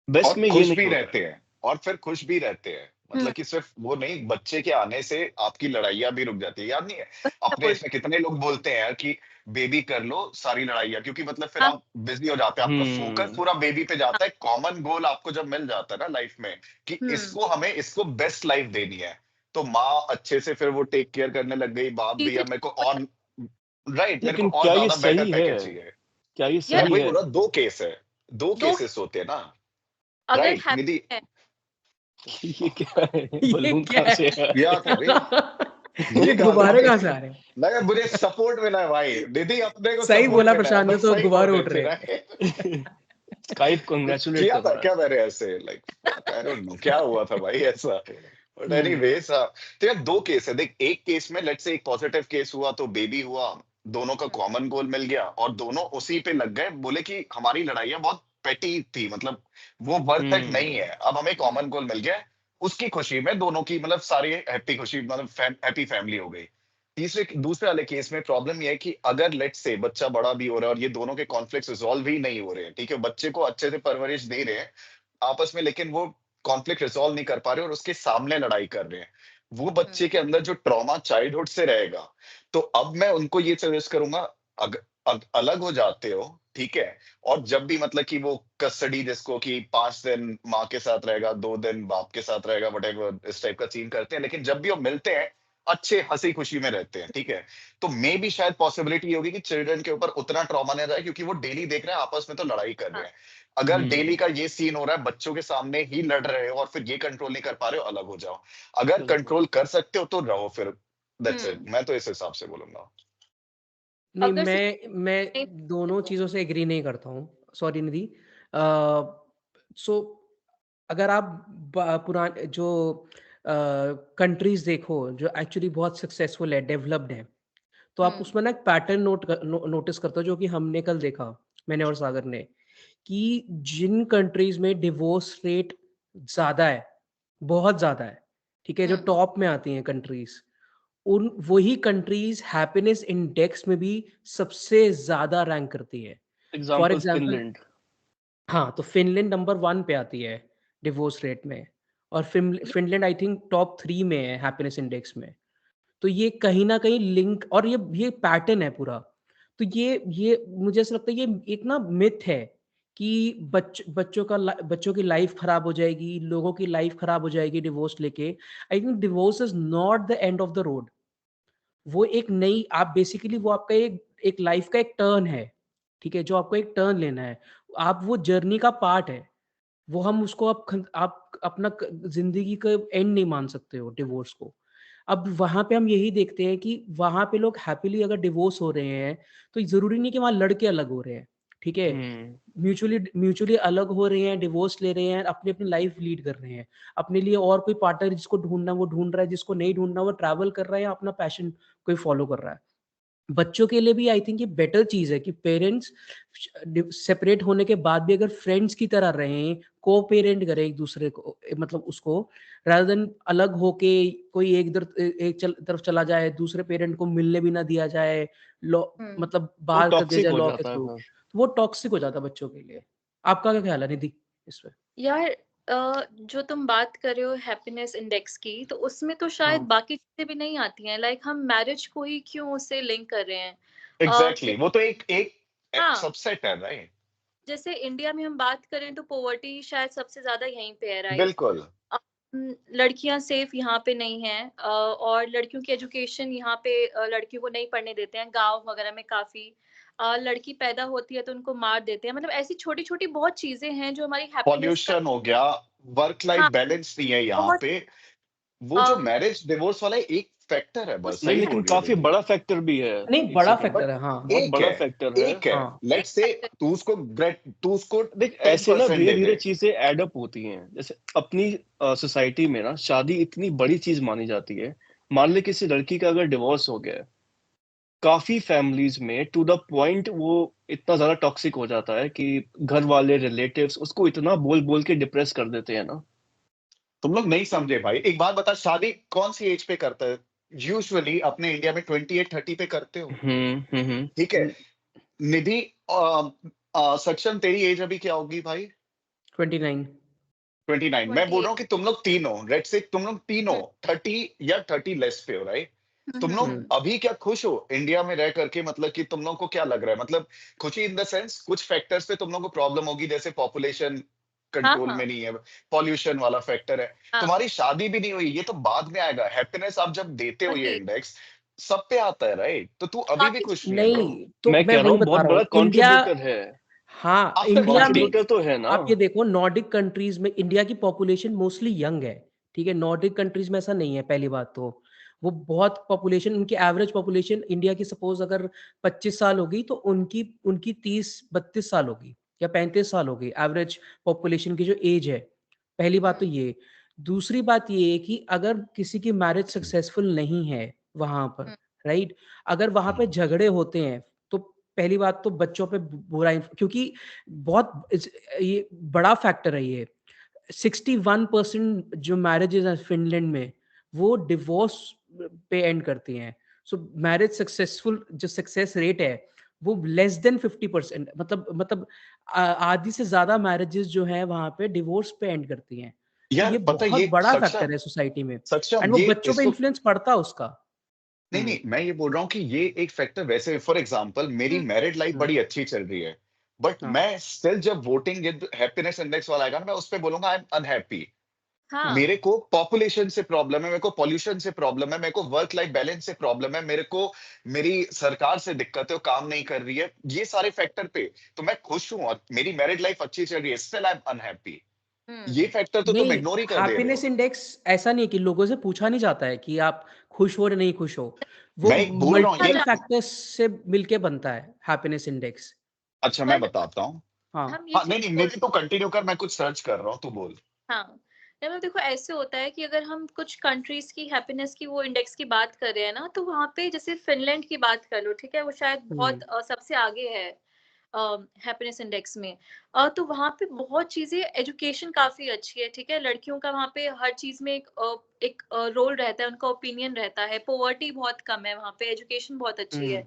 वेस्ट में ये खुश नहीं भी होता है। रहते हैं, और फिर खुश भी रहते हैं। मतलब कि सिर्फ वो नहीं, बच्चे के आने से आपकी लड़ाइयाँ भी रुक जाती है। याद नहीं है अपने इसमें कितने लोग बोलते हैं कि बेबी कर लो सारी लड़ाइयाँ, क्योंकि मतलब फिर हाँ, आप बिजी हो जाते हैं, आपका फोकस हम्म। पूरा बेबी पे जाता है। कॉमन गोल आपको जब मिल जाता है ना लाइफ में कि हम्म, इसको हमें इसको बेस्ट लाइफ देनी है, तो माँ अच्छे से फिर वो टेक केयर करने लग गई, बाप भी चीजें अब मेरे को और राइट, मेरे को लेकिन और क्या ये ज्यादा बेटर सही है? पैकेज चाहिए। क्या ये मैं यार सही वही है? बोल रहा, दो केस है, दो दो केसेस होते हैं ना। अगर राइट निधि, हैप्पी है। ये क्या है? ये बलून क्या कहाँ है? से आया? क्या था रे? ये ये कहा था गुब्बारे भाई। कहाँ से आ रहे हैं? लगा मुझे सपोर्ट मिला है भाई, दीदी अपने को सही सपोर्ट बोला मिला है, प्रशांत ने, बस तो सही गुब्बारे बोल रहे उठ थे रहे हैं। राइट। स्काइप कुछ कांग्रेचुलेट किया कर था रहा है। क्या मैंने ऐसे, लाइक आई डोंट नो क्या हुआ था भाई ऐसा। But hmm. एनीवेज, तो यार दो केस है देख। एक केस में लेट्स से एक पॉजिटिव केस हुआ तो बेबी हुआ, दोनों का कॉमन गोल मिल गया और दोनों उसी पे लग गए, बोले कि हमारी लड़ाइयाँ बहुत पेटी थी, मतलब वो वर्थ इट नहीं है, अब हमें कॉमन गोल मिल गया। उसकी खुशी में दोनों की मतलब सारी हैप्पी खुशी, मतलब हैप्पी फैमिली हो गई। दूसरे वाले केस में प्रॉब्लम ये है कि अगर लेट्स से बच्चा बड़ा भी हो रहा है और ये दोनों के कॉन्फ्लिक्ट रिजॉल्व ही नहीं हो रहे हैं, ठीक है, बच्चे को अच्छे से परवरिश दे रहे हैं आपस में, लेकिन वो कॉन्फ्लिक्ट रिजॉल्व नहीं कर पा रहे और उसके सामने लड़ाई कर रहे हैं, वो बच्चे के अंदर जो ट्रॉमा चाइल्डहुड से रहेगा। तो अब मैं उनको ये सजेस्ट करूंगा, अलग हो जाते हो, ठीक है, और जब भी मतलब कि वो कस्टडी जिसको कि 5 दिन माँ के साथ रहेगा, 2 दिन बाप के साथ रहेगा, वटेवर इस टाइप का सीन करते हैं, लेकिन जब भी वो मिलते हैं अच्छे हंसी खुशी में रहते हैं, ठीक है। तो मे भी शायद पॉसिबिलिटी होगी कि चिल्ड्रन के ऊपर उतना ट्रॉमा नहीं रहा, क्योंकि वो डेली देख रहे हैं आपस में तो लड़ाई कर रहे हाँ, हैं। अगर डेली हम्म। का ये सीन हो रहा है, बच्चों के सामने ही लड़ रहे हो और फिर ये कंट्रोल नहीं कर पा रहे हो, अलग हो जाओ। अगर बिल्कुल। कंट्रोल कर सकते हो तो रहो फिर, दैट्स इट, हम्म। मैं तो इस हिसाब से बोलूंगा। नहीं, अगर मैं सिचुएशन दोनों चीज़ों से एग्री नहीं करता हूँ। सॉरी निधि। अ, सो अगर आप जो कंट्रीज़ देखो जो एक्चुअली बहुत सक्सेसफुल है, डेवलप्ड है, तो आप हम्म, उसमें ना एक पैटर्न नोटिस करते हो जो कि हमने कल देखा, मैंने और सागर ने, कि जिन कंट्रीज़ में डिवोर्स रेट ज़्यादा है, बहुत ज़्यादा है, ठीक है? जो हम्म, टॉप में आती हैं कंट्रीज़, उन वही कंट्रीज़ हैप्पीनेस इंडेक्स में भी सबसे ज़्यादा रैंक करती है। For example example, Finland. हाँ, तो फ़िनलैंड नंबर 1 पे आती है डिवोर्स रेट में, और फ़िनलैंड आई थिंक टॉप 3 में है हैप्पीनेस इंडेक्स में। तो ये कहीं न कहीं लिंक, और ये पैटर्न है पूरा। तो ये मुझे ऐसा लगता है ये एक ना मिथ है कि बच्चों की लाइफ़ खराब हो जाएगी, लोगों की लाइफ़ खराब हो जाएगी डिवोर्स लेके। I think divorce is not the end of the road. वो एक नई, आप बेसिकली वो आपका एक एक लाइफ़ का एक टर्न है, ठीक है? जो आपको एक टर्न लेना है। आप वो जर्नी का पार्ट है। वो हम उसको आप अपना ज़िंदगी का एंड नहीं मान सकते हो डिवोर्स को। अब वहाँ पे हम यही देखते हैं कि वहाँ पे लोग हैपीली अगर डिवोर्स हो रहे हैं, तो ज़रूरी नहीं कि वहाँ लड़के अलग हो रहे हैं, ठीक है? हम्म। म्यूचुअली अलग हो रहे हैं, डिवोर्स ले रहे हैं, अपनी-अपनी लाइफ़ लीड कर रहे हैं। अपने लिए और कोई पार्टनर जिसको ढूँढना है वो ढूँढ रहा है, जिसको नहीं ढूँढना वो ट्रैवल कर रहा है या अपना पैशन कोई फ़ॉलो कर रहा है। बच्चों के लिए भी आई थिंक ये बेटर चीज़ है कि पेरेंट्स सेपरेट होने के बाद भी अगर फ्रेंड्स की तरह रहें, को-पेरेंट करें एक-दूसरे को, मतलब उसको, रादर देन अलग होके कोई एक तरफ चला जाए, दूसरे पेरेंट को मिलने भी ना दिया जाए, लॉ हम्म। मतलब वो बाहर कर दिया टॉक्सिक जाए हो लॉ के जाता है थ्रू, फिर। तो वो टॉक्सिक हो जाता है बच्चों के लिए। आपका क्या ख़्याल है निधि इस पे? यार जो तुम बात कर रहे हो हैप्पीनेस इंडेक्स की, तो उसमें तो शायद हाँ। बाकी चीजें भी नहीं आती हैं। लाइक हम मैरिज को ही क्यों उससे लिंक कर रहे हैं? एग्जैक्टली कि exactly. वो तो एक एक हाँ, सबसेट है राइट। जैसे इंडिया में हम बात करें तो पॉवर्टी शायद सबसे ज्यादा यहीं पे है, राइट? बिल्कुल। लड़कियां सेफ यहाँ पे नहीं हैं, और लड़कियों की एजुकेशन यहाँ पे लड़कियों को नहीं पढ़ने देते हैं। गांव वगैरह में काफी लड़की पैदा होती है तो उनको मार देते हैं। मतलब ऐसी छोटी छोटी बहुत चीजें हैं जो हमारी हैप्पीनेस का। पॉल्यूशन हो गया, वर्क लाइफ हाँ, बैलेंस नहीं है यहाँ बहुत। पे। वो जो अ, मैरिज डिवोर्स वाला एक फैक्टर है, बस उस नहीं, सही लेकिन बोल रही है काफी दीदी। बड़ा फैक्टर भी है। नहीं, एक बड़ा सेकंड, फैक्टर बट है, हाँ। बहुत एक बड़ा है, फैक्टर है। एक है। हाँ, लेट्स से फैक्टर। तू उसको देख, ऐसे ना 10% धीरे दे धीरे दे। चीजें एड अप होती हैं। जैसे अपनी सोसाइटी में ना शादी इतनी बड़ी चीज मानी जाती है। मान ले किसी लड़की का अगर डिवोर्स हो गया है, काफी फैमिलीज में टू द पॉइंट वो इतना ज्यादा टॉक्सिक हो जाता है कि घर वाले रिलेटिव्स उसको इतना बोल बोल के डिप्रेस कर देते हैं ना। तुम लोग नहीं समझे भाई, एक बात बता, शादी कौन सी एज पे करता है? यूजुअली अपने इंडिया में 28-30 पे करते हो, ठीक है? निधि, सक्षम, तेरी एज अभी क्या होगी भाई? 29। 29। मैं बोल 28। रहा हूँ कि तुम लोग तीनों, लेट्स से तुम लोग तीनों 30 या 30 लेस पे हो, राइट? तुम लोग हम्म। अभी क्या खुश हो इंडिया में रह करके? मतलब कि तुम लोग को क्या लग रहा है, मतलब खुशी इन द सेंस कुछ फैक्टर्स पे तुम लोग को प्रॉब्लम होगी, जैसे पॉपुलेशन हाँ कंट्रोल हाँ में नहीं है, पॉल्यूशन वाला फैक्टर है, हाँ, तुम्हारी शादी भी नहीं हुई, ये तो बाद में आएगा। हैप्पीनेस आप जब देते हो ये वही इंडेक्स, सब पे आता है, राइट? तो तू अभी भी बाकी खुश नहीं है ब्रो। नहीं, तो मैं मैं कह रहा वही हूँ बता बहुत रहा बड़ा हूँ, इंडिया। कंट्रीब्यूटर है। हाँ, आफ्टर इंडिया शादी। में कंट्रीब्यूटर तो है ना। आप ये देखो, नॉर्डिक कंट्रीज में इंडिया की पॉपुलेशन मोस्टली यंग है। ठीक है, नॉर्डिक कंट्रीज में ऐसा नहीं है। पहली बात तो वो बहुत पॉपुलेशन, उनकी एवरेज पॉपुलेशन इंडिया की सपोज अगर 25 साल होगी तो उनकी उनकी 30-32 साल होगी या 35 साल होगी, एवरेज पॉपुलेशन की जो एज है। पहली बात तो ये। दूसरी बात ये है कि अगर किसी की मैरिज सक्सेसफुल नहीं है वहां पर, राइट, अगर वहां पे झगड़े होते हैं, तो पहली बात तो बच्चों पे बुरा क्योंकि बहुत ये बड़ा फैक्टर है ये। 61% जो मैरिजेज हैं फिनलैंड में, वो डिवोर्स पे एंड करती हैं। सो मैरिज सक्सेसफुल जो सक्सेस रेट है वो लेस देन 50%, मतलब आधी से ज्यादा मैरिजेस जो है वहां पे डिवोर्स पे एंड करती हैं। तो यार ये पता है, बहुत ये बड़ा फैक्टर सक्षम, है सोसाइटी में, सक्षम एंड वो ये बच्चों पे इसको, इन्फ्लुएंस पड़ता है उसका। नहीं नहीं, मैं ये बोल रहा हूँ कि ये एक फैक्टर। वैसे फॉर एग्जांपल मेरी मैरिड लाइफ हम्म, बड़ी अच्छी चल रही है, बट हाँ, मैं स्टिल जब वोटिंग हैप्पीनेस इंडेक्स वाला आएगा ना, मैं उस पे बोलूंगा आई एम अनहैप्पी। हाँ मेरे को पॉपुलेशन से प्रॉब्लम है, मेरे को पॉल्यूशन से प्रॉब्लम है, मेरे को वर्क लाइफ बैलेंस से प्रॉब्लम है, मेरे को मेरी सरकार से दिक्कत है, वो काम नहीं कर रही है, ये सारे फैक्टर पे तो मैं खुश हूं और मेरी मैरिड लाइफ अच्छी चल रही है, स्टिल आई एम अनहैप्पी। ये फैक्टर तो तुम नहीं, इग्नोर ही कर दे रहे हैप्पीनेस हो। इंडेक्स ऐसा नहीं है कि लोगों से पूछा नहीं जाता है कि आप खुश हो या नहीं खुश हो। वो मैं बोल रहा हूँ मल्टीपल ये। फैक्टर्स से मिलके बनता है हैप्पीनेस इंडेक्स। अच्छा मैं पर बताता हूँ। हाँ, हम ये हाँ नहीं चीज नहीं, बोल निधि रहे तो कंटिन्यू कर, मैं कुछ सर्च कर रहा हूँ, तू बोल। हाँ, नहीं मतलब देखो ऐसे होता है कि अगर हम कुछ कंट्रीज की हैप्पीनेस की वो इंडेक्स की बात कर रहे हैं ना, तो वहाँ पे जैसे फिनलैंड की बात कर लो, ठीक है, वो शायद बहुत सबसे आगे है हैप्पीनेस इंडेक्स में। तो वहाँ पे बहुत चीजें, एजुकेशन काफी अच्छी है, ठीक है, लड़कियों का वहाँ पे हर चीज में एक रोल रहता है, उनका ओपिनियन रहता है, पोवर्टी बहुत कम है वहाँ पे, एजुकेशन बहुत अच्छी है।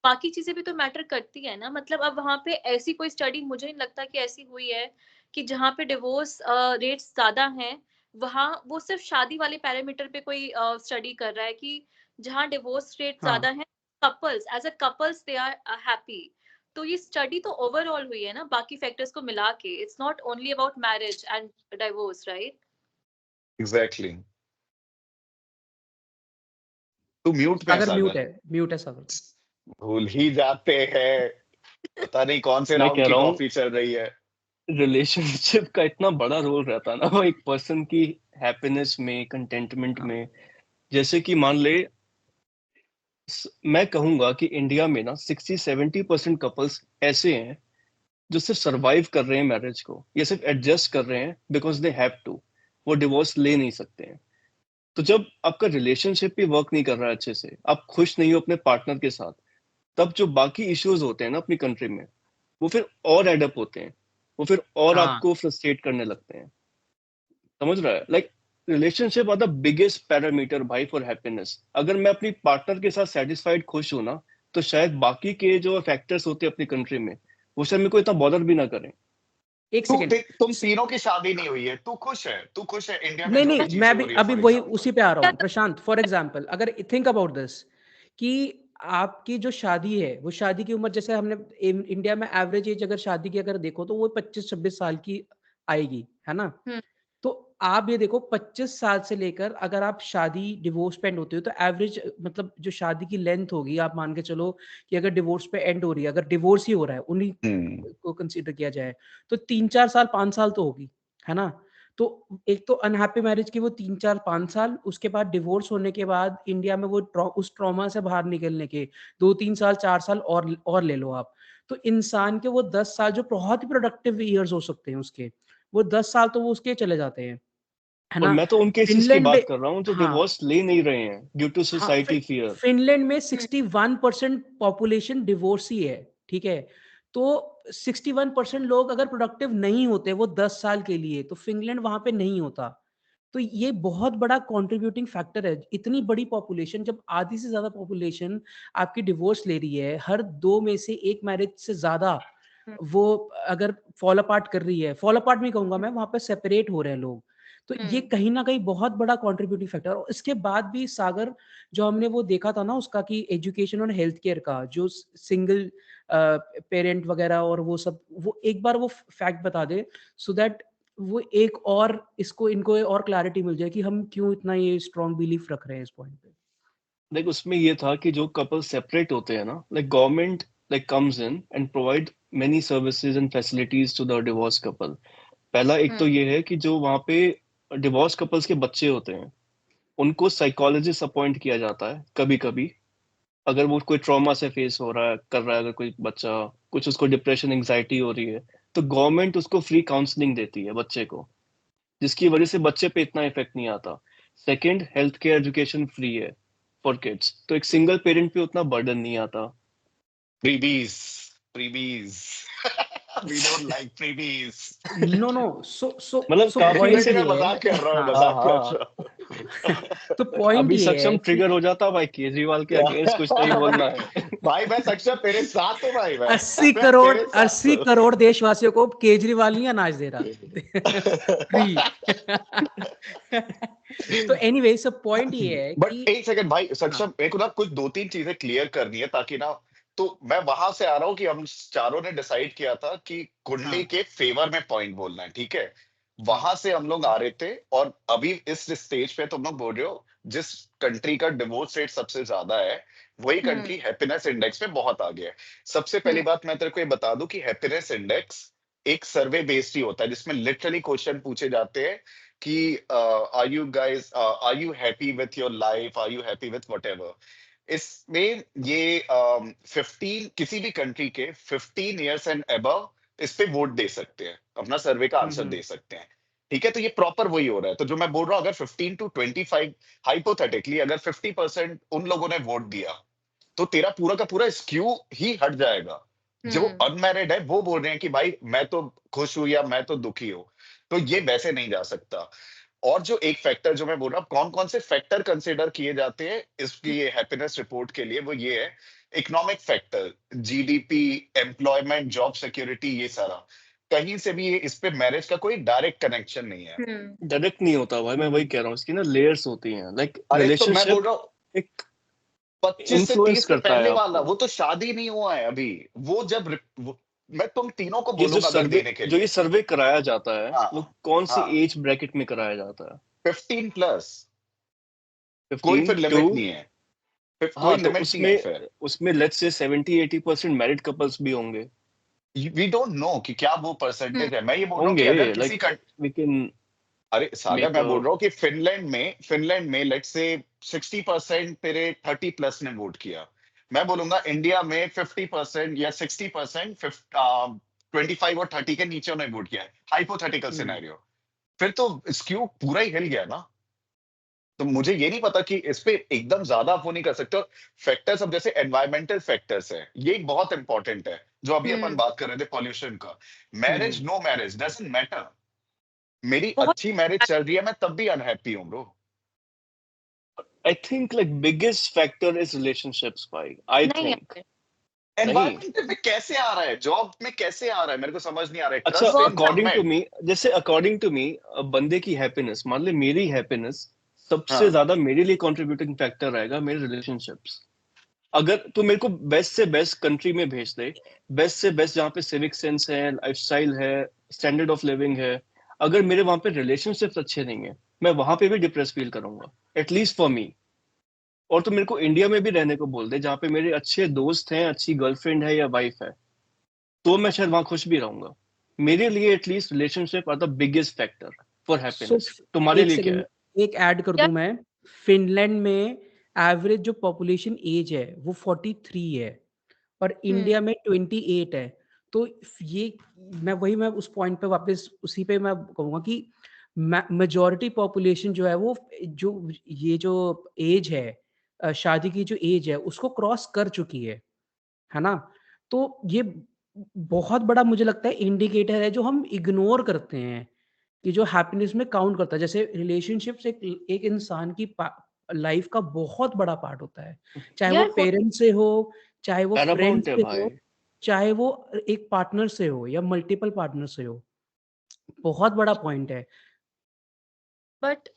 बाकी चीजें भी तो मैटर करती है ना। मतलब अब वहाँ पे ऐसी कोई स्टडी मुझे नहीं लगता कि ऐसी हुई है कि जहाँ पे डिवोर्स रेट्स ज्यादा हैं, वहाँ वो सिर्फ शादी वाले पैरामीटर पे कोई स्टडी कर रहा है कि जहाँ डिवोर्स रेट ज्यादा हाँ, है, couples as a couples they are happy. तो ये स्टडी तो ओवरऑल हुई है ना, बाकी फैक्टर्स को मिला के। It's not only about marriage and divorce, right? Exactly. तू म्यूट पे है सागर सागर। म्यूट है सागर। भूल ही जाते हैं, पता नहीं कौन से मैं राउंड कह की रहा हूँ कॉफी चल रही है। रिलेशनशिप का इतना बड़ा रोल रहता है ना वो एक पर्सन की हैप्पीनेस में, कंटेंटमेंट हाँ, में। जैसे कि मान ले, मैं कहूंगा कि इंडिया में ना 60-70% कपल्स ऐसे हैं जो सिर्फ सरवाइव कर रहे हैं मैरिज को, ये सिर्फ एडजस्ट कर रहे हैं बिकॉज दे हैव टू। वो डिवोर्स ले नहीं सकते हैं। तो जब आपका रिलेशनशिप भी वर्क नहीं कर रहा है अच्छे से, आप खुश नहीं हो अपने पार्टनर के साथ, तब जो बाकी इश्यूज होते हैं ना अपनी कंट्री में, वो फिर और एडअप होते हैं। वो फिर और हाँ, आपको फ्रस्ट्रेट करने लगते हैं। समझ रहा है? Like relationship are the biggest parameter भाई फॉर हैप्पीनेस। अगर मैं अपनी पार्टनर के साथ सेटिस्फाइड, खुश हूं ना, तो शायद बाकी के जो फैक्टर्स होते हैं अपनी कंट्री में, वो शायद मेरे को इतना बॉदर भी ना करें। एक तू सेकेंड। देख, तुम तीनों की शादी नहीं हुई है, तू खुश है, तू खुश है इंडिया में नहीं जो भी नहीं, चीजें मैं हो भी रही है अभी फॉर वही एग्जाम्पल। उसी पे आ रहा हूँ प्रशांत। फॉर एग्जाम्पल, अगर थिंक अबाउट दिस कि आपकी जो शादी है, वो शादी की उम्र जैसे हमने इंडिया में एवरेज एज अगर शादी की अगर देखो तो वो 25-26 साल की आएगी, है ना? हुँ। तो आप ये देखो 25 साल से लेकर अगर आप शादी डिवोर्स पे एंड होती हो तो एवरेज मतलब जो शादी की लेंथ होगी आप मान के चलो कि अगर डिवोर्स पे एंड हो रही है, अगर डिवोर्स ही हो रहा है, उन्हीं हम्म को कंसीडर किया जाए, तो 3-4 साल, 5 साल तो होगी, है ना? तो एक तो अनहैप्पी मैरिज की वो 3-4, 5 साल, उसके बाद डिवोर्स होने के बाद इंडिया में वो उस ट्रॉमा से बाहर निकलने के 2-3 साल, 4 साल और ले लो आप। तो इंसान के वो 10 साल जो बहुत ही प्रोडक्टिव ईयर्स हो सकते हैं उसके, वो 10 साल तो वो उसके चले जाते हैं, है और ना? मैं तो उन केसेस की फ़िनलैंड में बात कर रहा हूँ जो हाँ, डिवोर्स ले नहीं रहे हैं ड्यू टू हाँ, सोसाइटी फियर। फ़िनलैंड में हुँ। 61% पॉपुलेशन डिवोर्सी है, ठीक है? तो 61% लोग अगर प्रोडक्टिव नहीं होते वो 10 साल के लिए, तो फ़िनलैंड वहाँ पे नहीं होता। तो ये बहुत बड़ा कंट्रीब्यूटिंग फैक्टर है। इतनी बड़ी पॉपुलेशन जब आधी से ज़्यादा पॉपुलेशन आपकी डिवोर्स ले रही है, हर 2 में से 1 मैरिज से ज़्यादा हुँ, वो अगर फॉल अपार्ट कर रही है, फॉल अपार्ट नहीं कहूँगा मैं, वहाँ पे सेपरेट हो रहे हैं लोग। तो ये हुँ, कहीं न कहीं बहुत बड़ा कंट्रीब्यूटिंग फैक्टर है और इसके बाद भी सागर जो हमने वो देखा था ना उसका कि एजुकेशन और हेल्थ केयर का जो सिंगल पेरेंट वगैरह और वो सब वो एक बार वो फैक्ट बता दे सो दैट वो एक और इसको इनको और क्लैरिटी मिल जाए कि हम क्यों इतना ये स्ट्रॉन्ग बिलीफ रख रहे हैं इस पॉइंट पे। लाइक उसमें ये था कि जो कपल सेपरेट होते हैं ना, like government like comes in and provide many services and facilities to the divorce couple. पहला एक हुँ, तो ये है कि जो वहाँ पे डिवोर्स कपल्स के बच्चे होते हैं उनको साइकोलॉजिस्ट अपॉइंट किया जाता है कभी कभी। अगर वो कोई ट्रॉमा से फेस हो रहा है कर रहा है, अगर कोई बच्चा कुछ उसको डिप्रेशन एंग्जाइटी हो रही है, तो गवर्नमेंट उसको फ्री काउंसलिंग देती है बच्चे को, जिसकी वजह से बच्चे पे इतना इफेक्ट नहीं आता। Second, health care education free है फॉर किड्स, तो एक सिंगल पेरेंट पे उतना बर्डन नहीं आता। freebies freebies we don't like freebies no, no so so मतलब सो काफी नहीं पॉइंट ऐसे। नहीं मैं ये है मजाक कर रहा हूँ हाँ, हाँ मजाक कर हाँ। रहा हूँ तो पॉइंट अभी ये है सक्षम कि ट्रिगर हो जाता भाई, केजरीवाल के अगेंस्ट कुछ नहीं बोलना है। भाई मैं सक्षम तेरे साथ हूँ भाई 80 मैं करोड़ तेरे साथ 80 हूँ करोड़ देशवासियों को केजरीवाल नहीं अनाज दे रहा फ्री तो एनीवे सब पॉइंट ये है बट कि एक सेकंड भाई हाँ, सक्षम मेरे को ना कुछ 2-3 चीजें क्लियर करनी है ताकि ना तो मैं वहां से आ रहा हूँ कि हम चारों ने डिसाइड किया था कि हाँ, कुंडली के फेवर में पॉइंट बोलना है ठीक है हाँ, वहां से हम लोग आ रहे थे और अभी इस स्टेज पे तुम लोग बोल रहे हो जिस कंट्री का डिवोर्स रेट सबसे ज्यादा है वही हुँ, कंट्री हैप्पीनेस इंडेक्स में बहुत आगे है सबसे हुँ, पहली बात मैं तेरे को ये बता दूं कि हैप्पीनेस इंडेक्स एक सर्वे बेस्ड ही होता है जिसमें लिटरली क्वेश्चन पूछे जाते हैं कि are you guys are you happy with your life are you happy with whatever इसमें ये 15 किसी भी कंट्री के 15 इयर्स एंड अबव इस पे वोट दे सकते हैं अपना सर्वे का आंसर हम्म, दे सकते हैं ठीक है तो ये प्रॉपर वही हो रहा है तो जो मैं बोल रहा हूँ अगर 15 टू 25 हाइपोथेटिकली अगर 50% उन लोगों ने वोट दिया तो तेरा पूरा का पूरा स्क्यू ही हट जाएगा जो हुँ, अनमैरिड है वो बोल रहे हैं कि भाई मैं तो खुश हूं या मैं तो दुखी हूं तो ये वैसे नहीं जा सकता और जो एक फैक्टर जो मैं बोल रहा हूँ कौन कौन से फैक्टर कंसिडर किए जाते हैं इसकी ये हैप्पीनेस रिपोर्ट के लिए वो ये है economic factor GDP employment job security ये सारा कहीं से भी इस पे मैरिज का कोई डायरेक्ट कनेक्शन नहीं है हुँ, डायरेक्ट नहीं होता भाई, मैं वही हम्म, कह रहा हूँ, इसकी ना लेयर्स होती हैं, लाइक अरे तो मैं बोल रिलेशनशिप रहा हूँ एक 25 से इन्फ्लुएंस 30 के करता है पहले वाला आपको। वो तो शादी नहीं हुआ है अभी वो जब मैं तुम तीनों को ये जो बोलूंगा अगर सर्वे देने के जो ये लिए सर्वे कराया जाता है हाँ वो कौन सी हाँ एज ब्रैकेट में कराया जाता है? 15 प्लस कोई 15 फिर टू। लिमिट नहीं है फिर कोई हाँ तो लिमिट नहीं है उसमें फिर उसमें लेट्स से 70-80% मैरिड कपल्स भी होंगे। वी डोंट नो कि क्या वो हुँ, परसेंटेज है मैं ये बोल रहा हूँ कि होंगे अगर किसी लाइक का वी कैन अरे सागर मेक मैं अ। बोल रहा हूँ कि फिनलैंड में लेट्स से 60% तेरे 30 प्लस ने वोट किया मैं बोलूंगा इंडिया में 50% या 60% 25 और 30 के नीचे उन्होंने वोट किया है हाइपोथेटिकल हम्म, सिनेरियो फिर तो स्क्यू पूरा ही हिल गया ना तो मुझे ये नहीं पता कि इस पे एकदम ज्यादा आप वो नहीं कर सकते फैक्टर्स अब जैसे एनवायरमेंटल फैक्टर्स है ये एक बहुत इंपॉर्टेंट है जो अभी अपन हुँ, बात कर रहे थे पॉल्यूशन का marriage hmm, no marriage doesn't matter मेरी बहुत अच्छी मैरिज चल रही है मैं तब भी अनहैप्पी हूँ bro I think like biggest factor is relationships भाई, आई नहीं थिंक। यार, नहीं। एनवायरमेंट में कैसे आ रहा है जॉब में कैसे आ रहा है मेरे को समझ नहीं आ रहा है अच्छा, trust work in according to government me, जैसे अकॉर्डिंग टू मी बंदे की हैप्पीनेस, मान ले मेरी हैप्पीनेस सबसे हाँ ज्यादा मेरे लिए कंट्रीब्यूटिंग फैक्टर रहेगा मेरे रिलेशनशिप्स। अगर तू मेरे को बेस्ट से बेस्ट कंट्री में भेज दे, बेस्ट से बेस्ट जहाँ पे सिविक सेंस है, लाइफस्टाइल है, स्टैंडर्ड ऑफ लिविंग है, अगर मेरे वहां पे रिलेशनशिप्स अच्छे नहीं है, मैं वहां पे भी डिप्रेस फील करूंगा, एटलीस्ट फॉर मी। और तो मेरे को इंडिया में भी रहने को बोल दे जहाँ पे मेरे अच्छे दोस्त हैं, अच्छी गर्लफ्रेंड है या वाइफ है, तो मैं शायद वहां खुश भी रहूंगा। मेरे लिए at least relationship are the biggest factor for so happiness. तुम्हारे एक लिए क्या है? सेकंड एक ऐड कर या दूं मैं। फिनलैंड में एवरेज जो पॉपुलेशन एज है वो 43 है और इंडिया में 28 है। तो ये मैं उस पॉइंट पे वापस उसी पे मैं कहूंगा कि मेजॉरिटी पॉपुलेशन जो है वो जो ये जो एज है शादी की जो एज है उसको क्रॉस कर चुकी है ना? तो ये बहुत बड़ा मुझे लगता है इंडिकेटर है जो हम इग्नोर करते हैं कि जो हैप्पीनेस में काउंट करता है। जैसे रिलेशनशिप्स एक एक इंसान की लाइफ का बहुत बड़ा पार्ट होता है, चाहे वो यार पेरेंट्स से हो, चाहे वो फ्रेंड पैरामाउंट है से भाई। हो, चाहे वो एक पार्टनर से हो या मल्टीपल पार्टनर से हो, बहुत बड़ा पॉइंट है। बट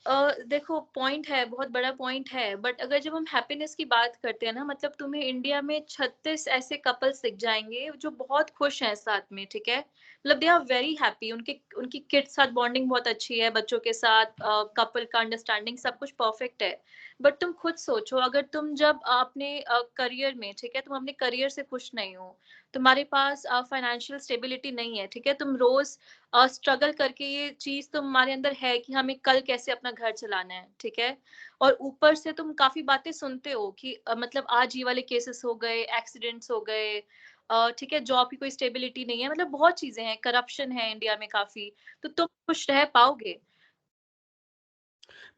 देखो पॉइंट है, बहुत बड़ा पॉइंट है, बट अगर जब हम हैप्पीनेस की बात करते हैं ना, मतलब तुम्हें इंडिया में 36 ऐसे कपल्स दिख जाएंगे जो बहुत खुश हैं साथ में, ठीक है, मतलब दे आर वेरी हैप्पी, उनके उनकी किड्स साथ बॉन्डिंग बहुत अच्छी है, बच्चों के साथ कपल का अंडरस्टैंडिंग सब कुछ परफेक्ट है। बट तुम खुद सोचो, अगर तुम जब अपने करियर में, ठीक है, तुम अपने करियर से खुश नहीं हो, तुम्हारे पास फाइनेंशियल स्टेबिलिटी नहीं है, ठीक है, तुम रोज स्ट्रगल करके ये चीज तुम्हारे अंदर है कि हमें कल कैसे अपना घर चलाना है, ठीक है, और ऊपर से तुम काफी बातें सुनते हो कि मतलब आज ये वाले केसेस हो गए, एक्सीडेंट्स हो गए, ठीक है, जॉब की कोई स्टेबिलिटी नहीं है, मतलब बहुत चीजें हैं, करप्शन है इंडिया में काफी, तो तुम खुश रह पाओगे?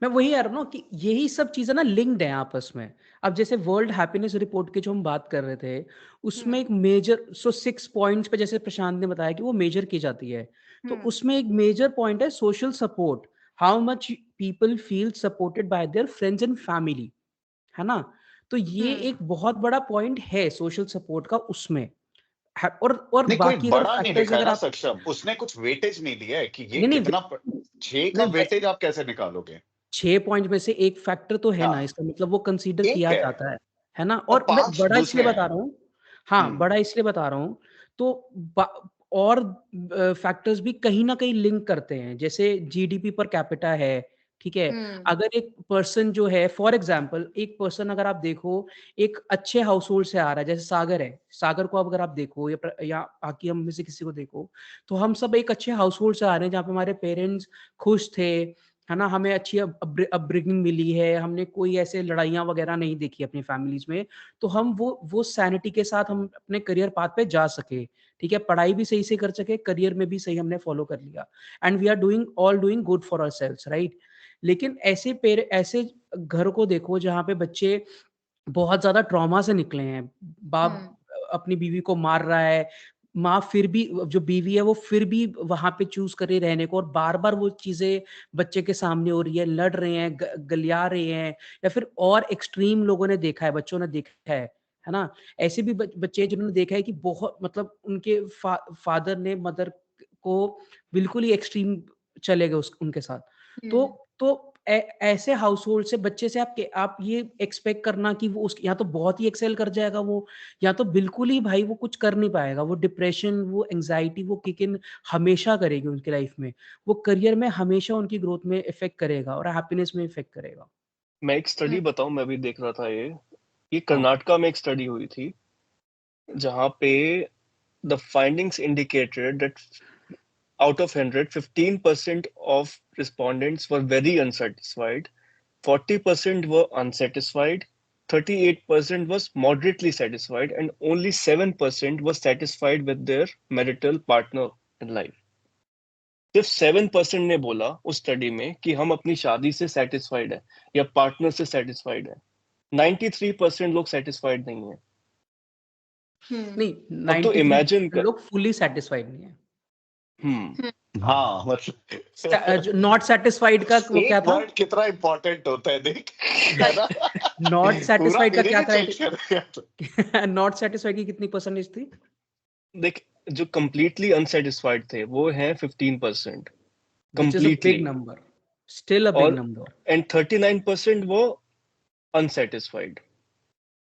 मैं वही कह रहा हूँ ना कि यही सब चीजें ना लिंक्ड हैं आपस में। अब जैसे वर्ल्ड हैप्पीनेस रिपोर्ट की जो हम बात कर रहे थे, उसमें एक मेजर 6 पॉइंट्स पे जैसे प्रशांत ने बताया कि वो मेजर की जाती है। तो उसमें एक मेजर पॉइंट है social support, how much people feel supported by their friends and family, है ना? तो ये एक बहुत बड़ा पॉइंट है सोशल सपोर्ट का उसमें। और नहीं, कोई बाकी अगर बड़ा नहीं फैक्टर्स दिखा है अगर ना आप सक्षम, उसने कुछ वेटेज नहीं दिया है कि ये नहीं, नहीं, कितना 6 का नहीं, वेटेज आप कैसे निकालोगे? 6 पॉइंट में से एक फैक्टर तो है ना, हाँ, इसका मतलब वो कंसीडर एक किया जाता है ना? और और मैं 5 बड़ा इसलिए दूसरे बता हैं। रहा हूँ हाँ, हुँ, बड़ा इसलिए बता रहा हूँ, तो बा और फैक्टर्स भी कहीं न कहीं लिंक करते हैं, जैसे जीडीपी पर कैपिटा है, ठीक है? अगर एक पर्सन जो है फॉर एग्ज़ाम्पल एक पर्सन अगर आप देखो, एक अच्छे हाउसहोल्ड से आ रहा है, जैसे सागर है, सागर को अब अगर आप देखो या बाकी हम में से किसी को देखो, तो हम सब एक अच्छे हाउसहोल्ड से आ रहे हैं, जहाँ पे हमारे पेरेंट्स खुश थे, है ना? हमें अच्छी अपब्रिंगिंग मिली है, हमने कोई ऐसे लड़ाइयाँ वगैरह नहीं देखी अपनी फैमिलीज़ में, तो हम वो सैनिटी के साथ हम अपने करियर पाथ पे जा सके, ठीक है? पढ़ाई भी सही से कर सके, करियर में भी सही हमने फॉलो कर लिया and we are doing good for ourselves, right? लेकिन ऐसे घर को देखो जहाँ पे बच्चे बहुत ज़्यादा ट्रॉमा से निकले हैं, बाप अपनी बीवी को मार रहा है, माँ फिर भी जो बीवी है वो फिर भी वहाँ पे चूज़ कर रही है रहने को और बार-बार वो चीज़ें बच्चे के सामने हो रही है, लड़ रहे हैं, गलिया रहे हैं या फिर और एक्सट्रीम लोगों ने देखा है, बच्चों ने देखा है ना? ऐसे भी बच्चे हैं जिन्होंने देखा है कि बहुत मतलब उनके फादर ने मदर को बिल्कुल ही एक्सट्रीम चले गए उस उनके साथ। तो ऐसे हाउसहोल्ड से बच्चे से आप ये एक्सपेक्ट करना कि वो उस या तो बहुत ही एक्सेल कर जाएगा वो या तो बिल्कुल ही भाई वो कुछ कर नहीं पाएगा। वो डिप्रेशन, वो एंग्ज़ायटी वो किक इन हमेशा करेगी उनकी लाइफ़ में। वो करियर में हमेशा उनकी ग्रोथ में इफ़ेक्ट करेगा और हैप्पीनेस में इफ़ेक्ट करेगा। मैं एक स्टडी बताऊं, मैं भी देख रहा था ये ओके। कर्नाटका में एक स्टडी हुई थी जहाँ पे the findings indicated that out of 100, 15% of respondents were very unsatisfied, 40% were unsatisfied, 38% was moderately satisfied, and only 7% was satisfied with their marital partner in life. सिर्फ 7% ने बोला उस स्टडी में कि हम अपनी शादी से सेटिस्फाइड है या पार्टनर से सेटिस्फाइड है। 93% लोग सेटिस्फाइड नहीं है। नहीं, अब तो इमेजिन 93% कर। लोग फुली सैटिस्फाइड नहीं है। हम्म। हाँ, मतलब जो नॉट सैटिस्फाइड का वो क्या एक था? वर्ड कितना इम्पोर्टेंट होता है देख, है ना? नॉट पूरा सैटिस्फाइड का क्या मीनिंग ही चेंज कर दिया। क्राइटेरिया नॉट सैटिस्फाइड की कितनी परसेंटेज थी? देख, जो कंप्लीटली अनसेटिस्फाइड थे वो हैं 15%, which is a big completely. Number, still a big और नंबर। एंड 39% वो अनसेटिस्फाइड।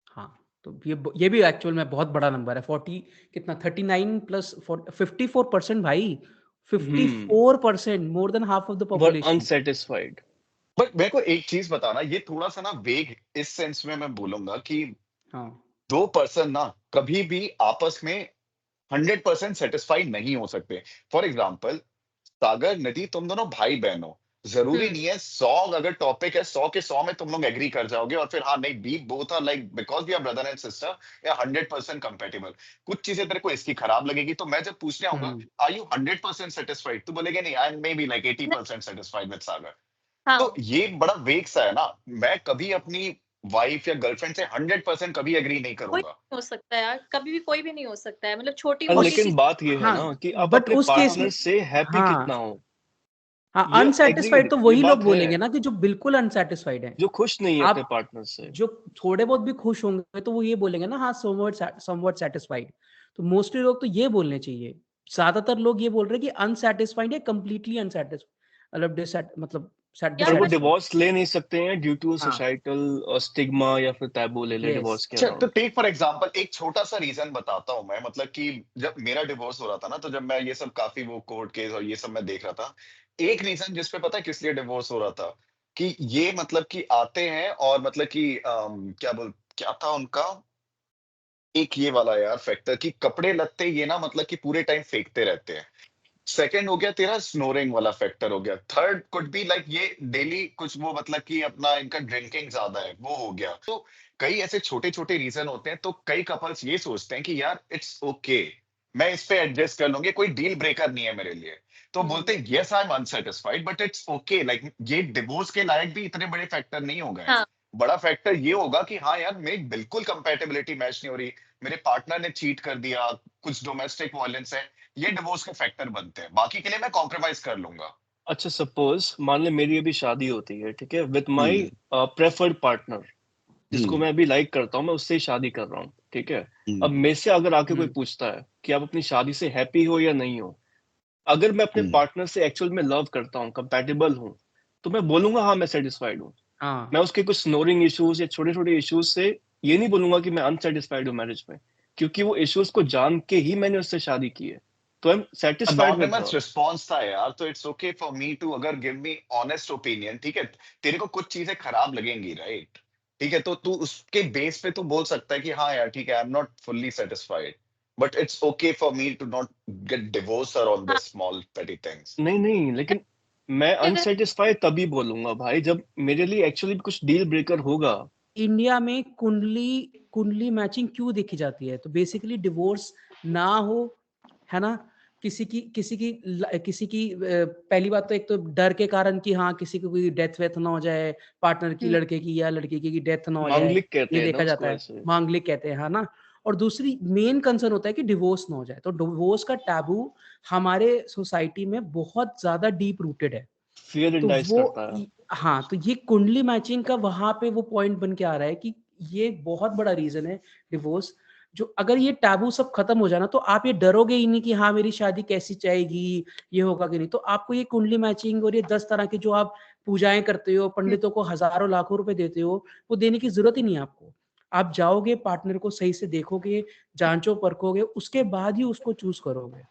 हाँ। तो ये भी एक्चुअल में बहुत बड़ा नंबर है। 40 कितना 39 प्लस 54% भाई, 54%, more than half of the were population. Unsatisfied. But मेरे को एक चीज बताना, ये थोड़ा सा ना वेग इस सेंस में मैं बोलूंगा कि हाँ, दो पर्सन ना कभी भी आपस में 100% सेटिस्फाइड नहीं हो सकते। फॉर एग्जाम्पल, सागर, निधि, तुम दोनों भाई बहन हो, जरूरी नहीं है 100 अगर टॉपिक है 100 के 100 में तुम लोग एग्री कर जाओगे और फिर हाँ नहीं be both are like because we are brother and sister या 100% कंपेटेबल। कुछ चीजें तेरे को इसकी खराब लगेगी तो मैं जब पूछने आऊंगा आर यू 100% सेटिस्फाइड, तो बोलेगे नहीं, I am maybe like 80% satisfied with Sagar. तो हाँ, ये बड़ा वेग सा है ना। मैं कभी अपनी वाइफ या गर्लफ्रेंड से 100% कभी एग्री नहीं कोई करूंगा। नहीं हो सकता है यार, कभी भी कोई भी नहीं हो सकता है, मतलब छोटी पर मोटी उस लेकिन चीज। बात ये है हाँ, ना कि आप बट अपने उस केस पार्टनर में से हैप्पी कितना हाँ, हो। हाँ, ये अनसैटिस्फाइड एग्रीड, तो ये वही लोग बात है। बोलेंगे ना कि जो बिल्कुल अनसैटिस्फाइड है। जो खुश नहीं है अपने आप पार्टनर से। जो थोड़े बहुत भी खुश होंगे तो वो ये बोलेंगे ना, हाँ, समवट सैटिस्फाइड। तो मोस्टली लोग तो ये बोलने चाहिए। ज्यादातर लोग ये बोल रहे हैं कि अनसैटिस्फाइड है, कंप्लीटली अनसैटिस्फाइड, मतलब मतलब पर यार वो बट डिससैटिस्फाइड। डिवोर्स ले नहीं सकते हैं ड्यू टू हाँ, सोसाइटल स्टिग्मा या फिर टैबू ले ले यस। डिवोर्स के अच्छा, तो अराउंड। टेक फॉर एग्जांपल एक छोटा सा रीजन बताता हूं मैं, मतलब कि जब मेरा डिवोर्स हो रहा था ना, तो जब मैं ये सब काफी वो कोर्ट केस और ये सब मैं देख रहा था, एक रीजन जिसपे पता है किस लिए डिवोर्स हो रहा था, कि ये मतलब कि आते हैं और मतलब कि क्या था उनका, एक ये वाला यार फैक्टर कि कपड़े लत्ते ये ना मतलब कि पूरे टाइम फेंकते रहते हैं। सेकंड हो गया तेरा स्नोरिंग वाला फैक्टर हो गया। थर्ड कुड बी लाइक ये डेली कुछ वो मतलब कि अपना इनका ड्रिंकिंग ज्यादा है वो हो गया। तो कई ऐसे छोटे छोटे रीजन होते हैं, तो कई कपल्स ये सोचते हैं कि यार इट्स ओके, मैं इस पे एडजस्ट कर लूंगी, कोई डील ब्रेकर नहीं है मेरे लिए। तो बोलते हैं yes I am unsatisfied but it's okay, like ये डिवोर्स के लायक भी इतने बड़े फैक्टर नहीं हो गए। हाँ, बड़ा फैक्टर ये होगा कि हाँ यार मेरी बिल्कुल कंपेटेबिलिटी मैच नहीं हो रही, मेरे पार्टनर ने चीट कर दिया, कुछ डोमेस्टिक वायलेंस है, ये डिवोर्स के फैक्टर बनते हैं। बाकी के लिए मैं कॉम्प्रोमाइज कर लूंगा। अच्छा सपोज मान ले मेरी अभी शादी होती है, ठीक है, with my hmm. Preferred partner, जिसको हम्म। मैं अभी लाइक करता हूँ, मैं उससे ही शादी कर रहा हूँ, ठीक है। अब हम्म। मेरे से अगर आके कोई हम्म, पूछता है कि आप अपनी शादी से हैप्पी हो या नहीं हो, अगर मैं अपने हम्म। पार्टनर से एक्चुअल में लव करता हूँ, कंपैटिबल हूँ, तो मैं बोलूंगा हाँ मैं सेटिस्फाइड हूँ। हाँ। मैं उसके कुछ स्नोरिंग इश्यूज या छोटे छोटे इश्यूज से ये नहीं बोलूंगा कि मैं अनसेटिस्फाइड हूँ मैरिज में, क्योंकि वो इश्यूज को जान के ही मैंने उससे शादी की है, तो I am satisfied with anonymous her. Response था यार, तो it's okay for me to अगर गिव मी ऑनेस्ट ओपिनियन, ठीक है। तेरे को कुछ चीजें खराब लगेंगी, राइट, ठीक है, तो तू उसके बेस पे तू बोल सकता है कि हाँ यार ठीक है, I am not fully satisfied, but it's okay for me to not get divorce और ऑन हाँ, दिस स्मॉल पेटी थिंग्स। नहीं नहीं, लेकिन मैं अगर अनसेटिस्फाइड तभी बोलूंगा भाई जब मेरे लिए एक्चुअली कुछ डील ब्रेकर होगा। इंडिया में कुंडली कुंडली मैचिंग क्यों देखी जाती है? तो बेसिकली डिवोर्स ना हो, है ना? किसी की पहली बात तो एक तो डर के कारण कि हाँ किसी को कोई डेथ वेथ ना हो जाए, पार्टनर की, हम्म, लड़के की या लड़की की डेथ ना हो जाए, मांगलिक कहते ये हैं ना देखा जाता उसको है, ऐसे। मांगलिक कहते हैं, है ना? और दूसरी मेन कंसर्न होता है कि डिवोर्स ना हो जाए। तो डिवोर्स का टैबू हमारे सोसाइटी में बहुत ज्यादा डीप रूटेड है। फियर तो इंडाइस वो करता है। हाँ, तो ये कुंडली मैचिंग का वहां पे वो पॉइंट बन के आ रहा है कि ये बहुत बड़ा रीजन है डिवोर्स। जो अगर ये टैबू सब खत्म हो जाए ना, तो आप ये डरोगे ही नहीं कि हाँ मेरी शादी कैसी जाएगी, ये होगा कि नहीं। तो आपको ये कुंडली मैचिंग और ये 10 तरह की जो आप पूजाएं करते हो, हम्म, पंडितों को हजारों लाखों रुपए देते हो, वो देने की जरूरत ही नहीं है आपको। आप जाओगे, पार्टनर को सही से देखोगे, जांचो परखोगे, उसके बाद ही उसको चूज करोगे।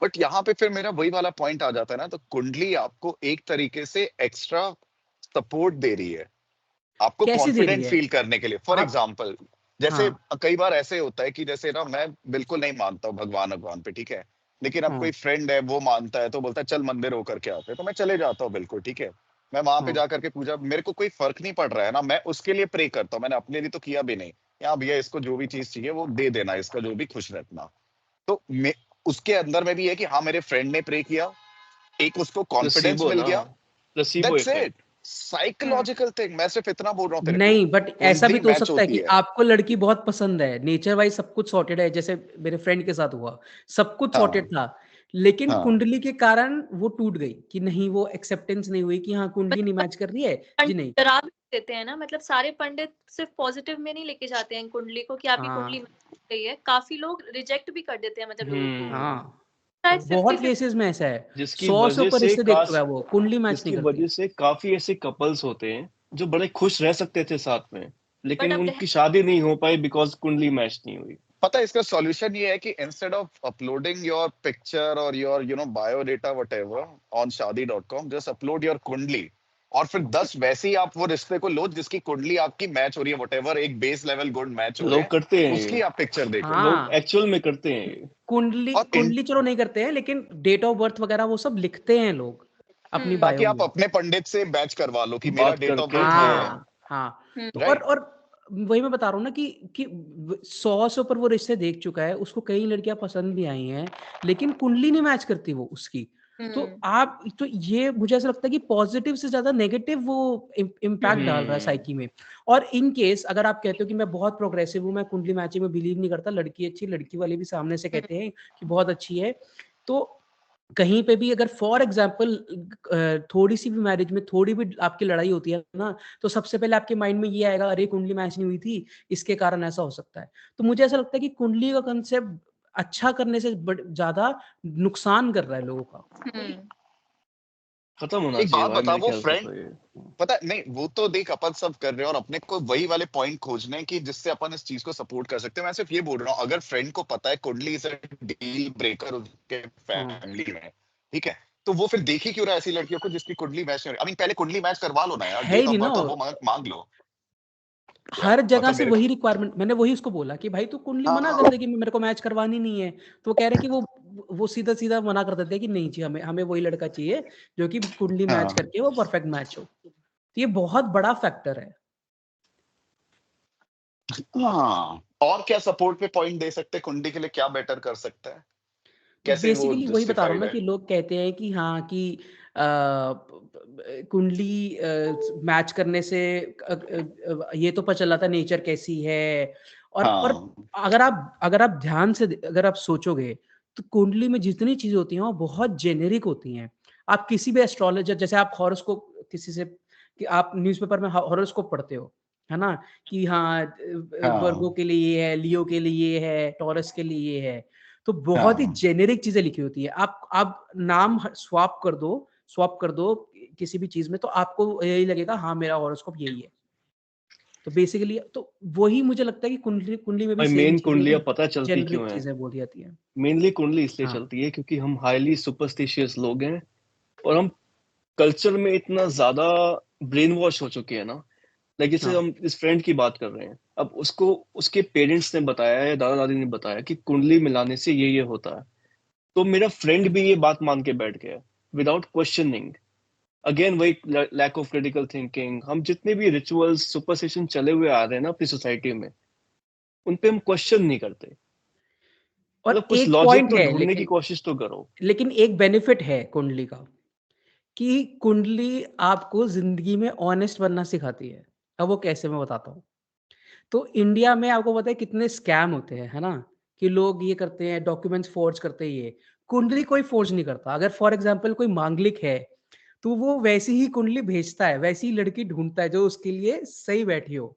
बट यहाँ पे फिर मेरा वही वाला पॉइंट आ जाता है ना, तो कुंडली आपको एक तरीके से एक्स्ट्रा सपोर्ट दे रही है आपको कैसे दे रही कॉन्फिडेंट है? फील करने के लिए। फॉर आप एग्जाम्पल, जैसे हाँ, कई बार ऐसे होता है कि जैसे ना मैं बिल्कुल नहीं मानता हूँ भगवान पे, ठीक है, लेकिन अब हाँ, कोई फ्रेंड है वो मानता है तो बोलता है चल मंदिर होकर के आते हैं, तो मैं चले जाता हूँ बिल्कुल, ठीक है। मैं वहां पे हाँ। जाकर के पूजा, मेरे को कोई फर्क नहीं पड़ रहा है ना, मैं उसके लिए प्रे करता हूँ, मैंने अपने लिए तो किया भी नहीं। यहाँ भैया इसको जो भी चीज चाहिए वो दे देना, इसका जो भी खुश रहना। तो उसके अंदर में भी है कि हाँ मेरे फ्रेंड ने प्रे किया, एक उसको कॉन्फिडेंस प्लेसिबो मिल ना, गया। Placebo that's effect. It, hmm, psychological thing. मैं सिर्फ इतना बोल रहा हूँ तेरे को, नहीं, बट ऐसा भी कुंडली तो हो मैच सकता है होती कि है। आपको लड़की बहुत पसंद है, नेचर वाइज सब कुछ सॉर्टेड है, जैसे मेरे फ्रेंड के साथ हुआ, सब कुछ सॉर्टेड हाँ। था, लेकिन हाँ। कुंडली के कारण वो टूट गई कि नहीं, वो एक्सेप्टेंस नहीं हुई कि हाँ कुंडली नहीं मैच कर रही है जी, पंडित नहीं। डरा भी देते हैं ना, मतलब सारे पंडित सिर्फ पॉजिटिव में नहीं लेके जाते हैं कुंडली को कि आपकी कुंडली हाँ, सही है, काफी लोग रिजेक्ट भी कर देते हैं मतलब लोगों को, हाँ, शायद बहुत 50-50। केसेस में ऐसा है। जिसकी 100 से वजह ऊपर से रिश्ते देख चुका काश है वो, कुंडली मैच नहीं जिसकी करती। वजह से काफी ऐसे कपल्स होते हैं जो बड़े खुश रह सकते थे साथ में, लेकिन अब उनकी शादी नहीं हो पाई बिकॉज कुंडली मैच नहीं हुई। पता है इसका सॉल्यूशन ये है कि instead of uploading your picture और your bio data whatever on shaadi.com, just upload your kundli और फिर 10 वैसे ही आप वो रिश्ते को लो जिसकी कुंडली आपकी मैच हो रही है, व्हाटएवर एक बेस लेवल गुड मैच हो रहे लोग करते हैं, हैं उसकी ये, आप पिक्चर देखो। लोग हाँ एक्चुअल में करते हैं ये। कुंडली और कुंडली चलो नहीं करते हैं, लेकिन डेट ऑफ बर्थ वगैरह वो सब लिखते हैं लोग अपनी ताकि बायो आप में। अपने पंडित से मैच करवा लो कि मेरा बात डेट ऑफ करके बर्थ ये हाँ, है, हाँ तो राइट? और वही मैं बता रहा हूँ ना कि 100 से ऊपर वो रिश्ते देख चुका है, उसको कई लड़कियां पसंद भी आई हैं, लेकिन कुंडली नहीं मैच करती वो उसकी। तो आप तो ये मुझे ऐसा लगता है कि पॉजिटिव से ज्यादा नेगेटिव वो इम्पैक्ट डाल रहा है साइकी में। और इन केस अगर आप कहते हो कि मैं बहुत प्रोग्रेसिव हूँ, मैं कुंडली मैचिंग में बिलीव नहीं करता, लड़की अच्छी, लड़की वाले भी सामने से कहते हैं कि बहुत अच्छी है, तो कहीं पे भी अगर फॉर एग्जाम्पल थोड़ी सी भी मैरिज में थोड़ी भी आपकी लड़ाई होती है ना, तो सबसे पहले आपके माइंड में ये आएगा, अरे कुंडली मैच नहीं हुई थी, इसके कारण ऐसा हो सकता है। तो मुझे ऐसा लगता है कि कुंडली का कंसेप्ट अच्छा करने से ज्यादा नुकसान कर रहा है लोगों का। खत्म होना एक चाहिए बात भाई बता, मेरे वो ख्याल से फ्रेंड तो ये। पता नहीं, वो तो देख अपन सब कर रहे हैं और अपने को वही वाले पॉइंट खोजने हैं कि जिससे अपन इस चीज को सपोर्ट कर सकते हैं। मैं सिर्फ ये बोल रहा हूँ, अगर फ्रेंड को पता है कुंडली इज अ डील ब्रेकर उसके फैमिली में, ठीक है, तो वो फिर देख ही क्यों रहा है ऐसी लड़कियों को जिसकी कुंडली मैच नहीं हो रही? पहले कुंडली मैच करवा लो ना यार, है ही डेट ऑफ नहीं ना, बर्थ वो मांग लो। हर जगह मतलब से मेरे वही रिक्वायरमेंट। मैंने वही उसको बोला कि भाई तू कुंडली मना कर हाँ दे कि मेरे को मैच करवानी नहीं है, तो वो कह रहे कि वो सीधा सीधा मना कर देते हैं कि नहीं जी, हमें हमें वही लड़का चाहिए जो कि कुंडली मैच हाँ करके वो परफेक्ट मैच हो। तो ये बहुत बड़ा फैक्टर है। हाँ। और क्या सपोर्ट पे पॉइंट दे सकते हैं, कुंडली के लिए क्या बेटर कर सकता है, तो कैसे वो बेसिकली वही बता रहा हूँ जस्टिफाइड ना है? कि लोग कहते हैं कि हाँ कि कुंडली मैच करने से ये तो पता चला था नेचर कैसी है। और पर हाँ अगर आप ध्यान से अगर आप सोचोगे तो कुंडली में जितनी चीजें होती हैं वो बहुत जेनेरिक होती हैं। आप किसी भी एस्ट्रोलॉजर, जैसे आप हॉरोस्कोप किसी से, कि आप न्यूज़पेपर में हॉरोस्कोप पढ़ते हो, है ना, कि हाँ वर्गो हाँ के लिए ये है, लियो के लिए ये है, टॉरस के लिए ये है। तो बहुत ही हाँ जेनेरिक चीजें लिखी होती है। आप नाम स्वैप कर दो किसी भी चीज में, तो आपको यही लगेगा हाँ मेरा हॉरोस्कोप यही है। तो बेसिकली तो वही मुझे लगता है कि कुंडली कुंडली में भी भाई सेम मेन चीजें कुंडलियां वो पता चलती जेनेरिक क्यों है? चीजें बोली जाती हैं। मेनली कुंडली इसलिए हाँ चलती है क्योंकि हम हाईली सुपरस्टिशियस लोग हैं और हम कल्चर में इतना ज्यादा ब्रेन वॉश हो चुके हैं ना। लाइक जैसे हाँ हम इस फ्रेंड की बात कर रहे हैं, अब उसको उसके पेरेंट्स ने बताया या दादा दादी ने बताया कि कुंडली मिलाने से ये होता है, तो मेरा फ्रेंड भी ये बात मान के बैठ गया विदाउट क्वेश्चनिंग। अगेन वही लैक ऑफ क्रिटिकल थिंकिंग। हम जितने भी रिचुअल्स सुपरस्टिशन चले हुए आ रहे हैं ना अपनी सोसाइटी में, उन पे हम क्वेश्चन नहीं करते। मतलब और कुछ एक लॉजिक पॉइंट तो है, ढूंढने की कोशिश तो करो। लेकिन एक बेनिफिट है कुंडली का, कि कुंडली आपको जिंदगी में ऑनेस्ट बनना सिखाती है। अब वो कैसे, मैं बताता हूँ। तो इंडिया में आपको पता है कितने स्कैम होते हैं, है ना, कि लोग ये करते हैं, डॉक्यूमेंट्स फोर्ज करते हैं। ये कुंडली कोई फोर्ज नहीं करता। अगर फॉर एग्जांपल कोई मांगलिक है, तो वो वैसी ही कुंडली भेजता है, वैसी ही लड़की ढूंढता है जो उसके लिए सही बैठी हो।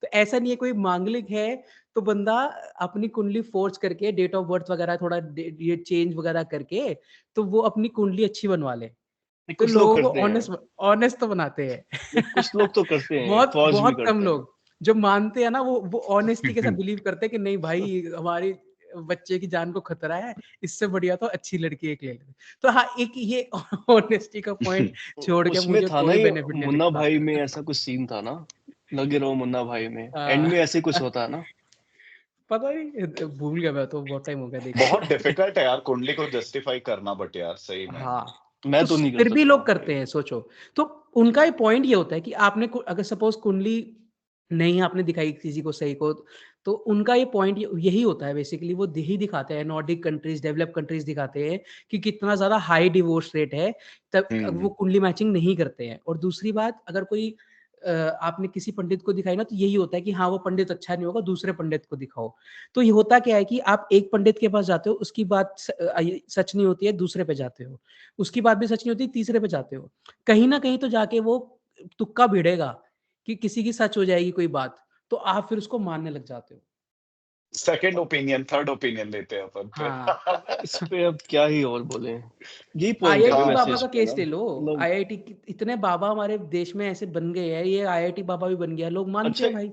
तो ऐसा नहीं है कोई मांगलिक है तो बंदा अपनी कुंडली फोर्ज करके डेट ऑफ बर्थ वगैरह थोड़ा ये चेंज वगैरह करके तो वो अपनी कुंडली अच्छी बनवा ले। तो कुछ लोग लोगों को करते हैं, ऑनेस्ट ऑनेस्ट तो बनाते हैं। कुछ लोग तो करते हैं, बहुत फौज भी बहुत कम करते हैं। लोग जो मानते हैं ना, वो ऑनेस्टी के साथ बिलीव करते हैं कि नहीं भाई, हमारी बच्चे की जान को खतरा है, इससे बढ़िया तो अच्छी लड़की एक ले ले। तो हाँ, एक ये ऑनेस्टी का पॉइंट छोड़ के उसमें मुझे था ना कोई ये बेनिफिट नहीं मुन्ना दिखता। भाई में ऐसा कुछ सीन था ना, लगे रहो मुन्ना भाई में, एंड हाँ, में ऐसे कुछ होता है ना। पता नहीं, भूल गया, मैं तो बहुत टाइम हो गया देखे। बहुत डिफिकल्ट है यार कुंडली को जस्टिफाई करना, बट यार सही में। हाँ, मैं तो तो नहीं कर फिर भी सकता लोग हूँ भाई। करते हैं, सोचो। तो उनका ये पॉइंट ये होता है कि आपने अगर सपोज कुंडली नहीं आपने दिखाई किसी को सही को, तो उनका ये पॉइंट यही होता है बेसिकली। वो यही दिखाते हैं, नॉर्डिक कंट्रीज, डेवलप कंट्रीज दिखाते हैं कि कितना ज्यादा हाई डिवोर्स रेट है, तब वो कुंडली मैचिंग नहीं करते हैं। और दूसरी बात, अगर कोई आपने किसी पंडित को दिखाई ना, तो यही होता है कि हाँ वो पंडित अच्छा नहीं होगा, दूसरे पंडित को दिखाओ। तो ये होता क्या है कि आप एक पंडित के पास जाते हो, उसकी बात सच नहीं होती है, दूसरे पे जाते हो, उसकी बात भी सच नहीं होती, तीसरे पे जाते हो। कहीं ना कहीं तो जाके वो तुक्का भिड़ेगा कि किसी की सच हो जाएगी कोई बात, तो आप फिर उसको मानने लग जाते हो। सेकंड ओपिनियन, थर्ड ओपिनियन लेते हैं अपन हाँ, इस पे अब क्या ही और बोले, यही पॉइंट है आईआईटी हाँ वैसे बाबा इस का पे केस ना, ले लो। मतलब। आईआईटी इतने बाबा हमारे देश में ऐसे बन गए हैं, ये आईआईटी बाबा भी बन गया, लोग मानते अच्छा, हैं भाई।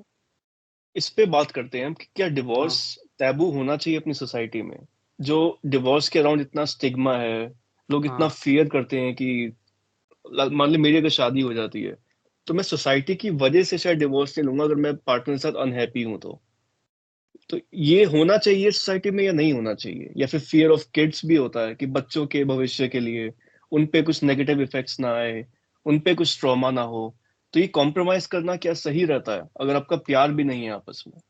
इस पे बात करते हैं हम कि क्या डिवोर्स टैबू होना चाहिए अपनी सोसाइटी में? जो डिवोर्स के अराउंड इतना स्टिग्मा है, लोग इतना हाँ फियर करते हैं कि मान ली मेरी अगर शादी हो जाती है तो मैं सोसाइटी की वजह से शायद डिवोर्स ले लूंगा अगर मैं पार्टनर के साथ अनहैप्पी हूं तो ये होना चाहिए सोसाइटी में या नहीं होना चाहिए? या फिर फियर ऑफ किड्स भी होता है कि बच्चों के भविष्य के लिए उन पे कुछ नेगेटिव इफेक्ट्स ना आए, उन पे कुछ ट्रॉमा ना हो, तो ये कॉम्प्रोमाइज करना क्या सही रहता है अगर आपका प्यार भी नहीं है आपस में?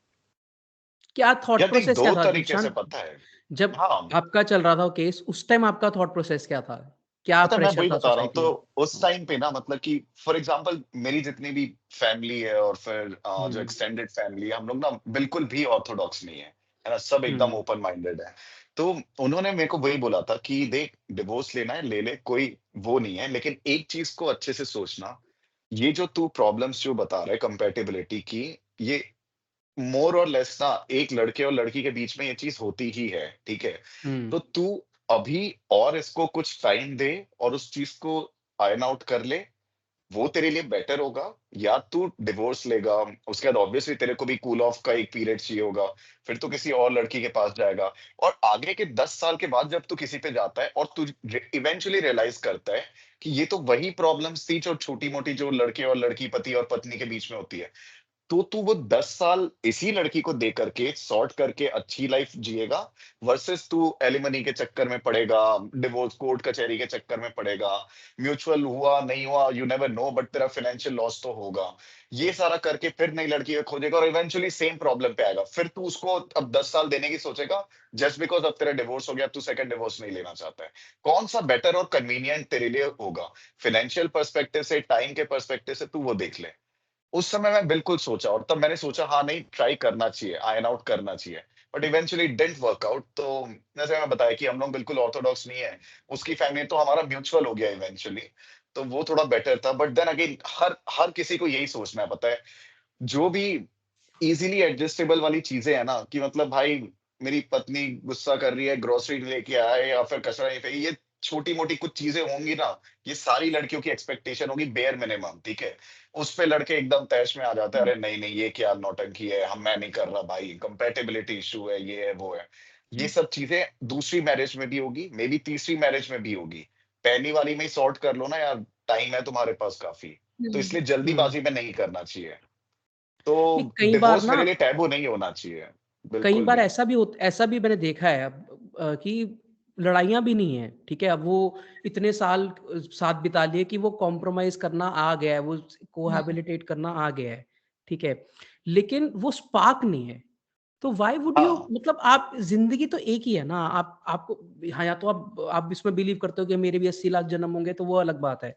क्या थॉट यार देख, प्रोसेस क्या दो था तरीके से दीक्षांत? पता है। जब हाँ, आपका चल रहा था वो केस, उस टाइम आपका थॉट प्रोसेस क्या था? क्या पता है, मैं प्रेशर वही था बता रहा हूँ। सोसाइटी तो का? उस टाइम पे ना, मतलब कि फॉर एग्जांपल मेरी जितनी भी फैमिली है और फिर जो हुँ, एक्सटेंडेड फैमिली है, हम लोग ना बिल्कुल भी ऑर्थोडॉक्स नहीं है ना, सब एकदम हुँ। ओपन माइंडेड है। तो उन्होंने मेरे को वही बोला था कि देख, डिवोर्स लेना है ले ले, कोई वो नहीं है, लेकिन एक चीज को अच्छे से सोचना, ये जो तू प्रॉब्लम्स जो बता रहा है कंपैटिबिलिटी की, ये मोर और लेस ना एक लड़के और लड़की के बीच में ये चीज होती ही है, ठीक है? हुँ। तो तू अभी और इसको कुछ टाइम दे और उस चीज को आयरन आउट कर ले, वो तेरे लिए बेटर होगा। या तू डिवोर्स लेगा, उसके बाद ऑब्वियसली तेरे को भी कूल ऑफ का एक पीरियड चाहिए होगा, फिर तू किसी और लड़की के पास जाएगा, और आगे के 10 साल के बाद जब तू किसी पे जाता है और तू इवेंचुअली रियलाइज करता है कि ये तो वही प्रॉब्लम्स थी जो छोटी मोटी जो लड़के और लड़की, पति और पत्नी के बीच में होती है, तो तू वो 10 साल इसी लड़की को दे करके सॉर्ट करके अच्छी लाइफ जिएगा, वर्सेस तू एलिमनी के चक्कर में पड़ेगा, डिवोर्स कोर्ट कचहरी के चक्कर में पड़ेगा, म्यूचुअल हुआ नहीं हुआ यू नेवर नो, बट तेरा फाइनेंशियल लॉस तो होगा। ये सारा करके फिर नई लड़की को खोजेगा और इवेंचुअली सेम प्रॉब्लम पे आएगा, फिर तू उसको अब 10 साल देने की सोचेगा, जस्ट बिकॉज अब तेरा डिवोर्स हो गया, तू सेकंड डिवोर्स नहीं लेना चाहता है। कौन सा बेटर और कन्वीनियंट तेरे लिए होगा, फाइनेंशियल पर्सपेक्टिव से, टाइम के पर्सपेक्टिव से, तू वो देख ले। उस समय मैं बिल्कुल सोचा, और तब मैंने सोचा हाँ नहीं, ट्राई करना चाहिए, आयन आउट करना चाहिए, but eventually didn't work out. तो जैसे मैं बताया कि हम लोग बिल्कुल ऑर्थोडॉक्स नहीं है, उसकी फैमिली तो हमारा म्यूचुअल हो गया इवेंचुअली, तो वो थोड़ा बेटर था। बट देन अगेन हर हर किसी को यही सोचना है, पता है, जो भी इजीली एडजस्टेबल वाली चीजें है ना, कि मतलब भाई मेरी पत्नी गुस्सा कर रही है, ग्रोसरी लेके आए या फिर कचरा नहीं फेंके, ये छोटी मोटी कुछ चीजें होंगी ना, ये सारी लड़कियों की एक्सपेक्टेशन होगी बेयर मिनिमम, ठीक है? उस पे लड़के एकदम तैश में आ जाते हैं, अरे नहीं नहीं ये क्या नौटंकी है, हम मैं नहीं कर रहा भाई, कंपेटेबिलिटी इशू है, ये है वो है। ये सब चीजें दूसरी मैरिज में भी होगी, मे बी तीसरी मैरिज में भी होगी। पहली वाली में ही सॉर्ट कर लो ना यार, टाइम है तुम्हारे पास काफी। तो हुँ। इसलिए हुँ। जल्दीबाजी में नहीं करना चाहिए। तो नहीं, कई बार डिवोर्स ना मेरे लिए टैबू नहीं होना चाहिए, कई बिल्कुल बार भी। ऐसा भी मैंने देखा है कि लड़ाइयाँ भी नहीं हैं, ठीक है? अब वो इतने साल साथ बिता लिए कि वो कॉम्प्रोमाइज़ करना आ गया है, वो हुँ। कोहैबिलिटेट करना आ गया है, ठीक है? लेकिन वो स्पार्क नहीं है। तो व्हाई वुड यू हाँ, मतलब आप ज़िंदगी तो एक ही है ना, आपको हाँ, या तो आप इसमें बिलीव करते हो कि मेरे भी 80 लाख जन्म होंगे तो वो अलग बात है,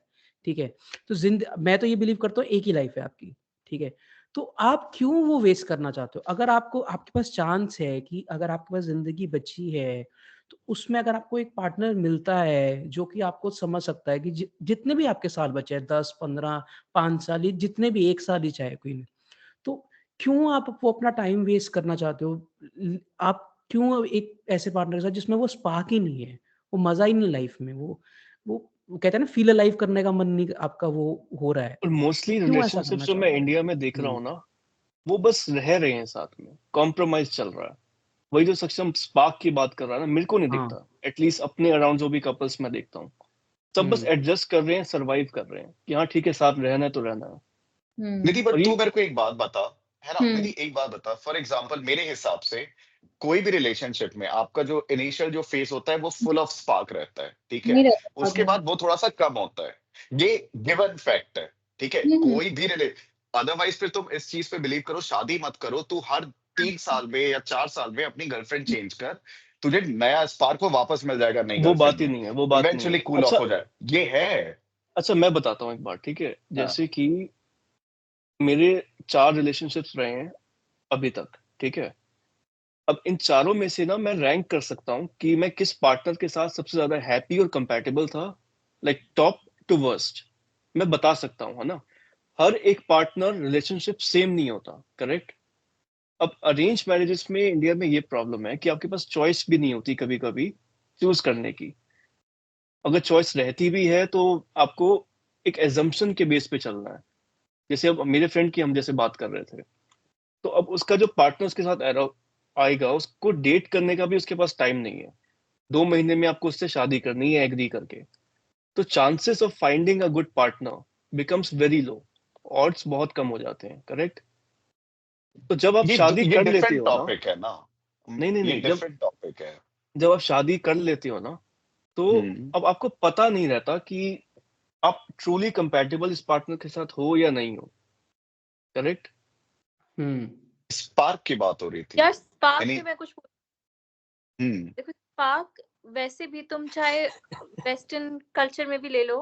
ठीक है? तो मैं तो ये बिलीव करता हूँ एक ही लाइफ़ है आपकी, ठीक है? तो आप क्यों वो वेस्ट करना चाहते हो? अगर आपको आपके पास चांस है कि अगर आपके पास ज़िंदगी बची है, तो उसमें अगर आपको एक पार्टनर मिलता है जो कि आपको समझ सकता है कि जितने भी आपके साल बचे हैं 10, 15, 5 साल, ये जितने भी 1 साल ही चाहे कोई नहीं, तो क्यों आप वो अपना टाइम वेस्ट करना चाहते हो? आप क्यों एक ऐसे पार्टनर के साथ जिसमें वो स्पार्क ही नहीं है, वो मज़ा ही नहीं लाइफ में, वो कहते हैं ना फ़ील अलाइव करने का मन नहीं आपका वो हो रहा है, और मोस्टली क्यों ऐसा रिलेशनशिप्स करना जो मैं चाहते हो? इंडिया में देख रहा हुँ, हूँ ना, वो बस रह रहे हैं साथ में, कॉम्प्रोमाइज चल रहा है। वही जो सक्षम स्पार्क की बात कर रहा है ना, मेरे को नहीं हाँ, दिखता। एटलीस्ट अपने अराउंड जो भी कपल्स मैं देखता हूँ, सब बस हुँ, एडजस्ट कर रहे हैं, सरवाइव कर रहे हैं कि हाँ ठीक है, साथ रहना है तो रहना है। निधि, हुँ। बट और तू ये मेरे को एक बात बता, है ना हुँ। निधि, एक बात बता, फॉर एग्जाम्पल मेरे हिसाब से कोई भी रिलेशनशिप में आपका जो इनिशियल जो फेज होता है वो फुल ऑफ स्पार्क रहता है, ठीक है? नहीं रहता बाद उसके में। बाद वो थोड़ा सा कम होता है, ये गिवन फैक्ट है, ठीक है? हुँ, हुँ। कोई भी रिले अदरवाइज फिर तुम इस चीज पे बिलीव करो, शादी मत करो, तू हर 3 साल में या 4 साल में अपनी गर्लफ्रेंड चेंज कर, तुझे नया स्पार्क को वापस मिल जाएगा नई वो गर्लफ्रेंड बात ही में, नहीं है, वो बात नहीं इवेंचुअली है। कूल अच्छा, ऑफ हो जाए, ये है। अच्छा मैं बताता हूँ एक बात, ठीक है? हाँ, जैसे कि मेरे 4 रिलेशनशिप्स रहे हैं अभी तक, ठीक है? अब इन चारों में से ना मैं रैंक कर सकता हूँ कि मैं किस पार्टनर के साथ सबसे ज्यादा हैप्पी और कंपैटिबल था, लाइक टॉप टू वर्स्ट। मैं बता सकता हूँ, है ना? हर एक पार्टनर रिलेशनशिप सेम नहीं होता, करेक्ट? अब अरेंज मैरिजेस में इंडिया में ये प्रॉब्लम है कि आपके पास चॉइस भी नहीं होती कभी कभी चूज करने की। अगर चॉइस रहती भी है तो आपको एक एजम्पशन के बेस पे चलना है। जैसे अब मेरे फ्रेंड की हम जैसे बात कर रहे थे, तो अब उसका जो पार्टनर उसके साथ आएगा, उसको डेट करने का भी उसके पास टाइम नहीं है। 2 महीने में आपको उससे शादी करनी है एग्री करके, तो chances of finding a good partner becomes very low, odds बहुत कम हो जाते हैं, करेक्ट? तो जब आप शादी ये कर लेते डिफरेंट हो ना, टॉपिक है ना। नहीं नहीं ये नहीं, जब डिफरेंट टॉपिक है। जब आप शादी कर लेते हो ना, तो हम्म। अब आपको पता नहीं रहता कि आप ट्रूली कंपैटिबल इस पार्टनर के साथ हो या नहीं हो, करेक्ट? हम्म। स्पार्क की बात हो रही थी यार स्पार्क यानी। पे मैं कुछ हम्म। देखो, स्पार्क वैसे भी तुम चाहे वेस्टर्न कल्चर में भी ले लो,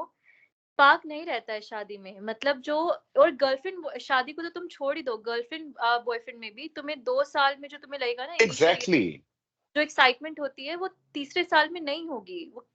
स्पार्क नहीं रहता है शादी में। मतलब जो, और गर्लफ्रेंड, शादी को तो तुम छोड़ ही दो, गर्लफ्रेंड बॉयफ्रेंड में भी तुम्हें 2 साल में जो तुम्हें लगेगा ना इनिशियली, एग्जैक्टली। जो एक्साइटमेंट होती है वो तीसरे साल में नहीं होगी, वो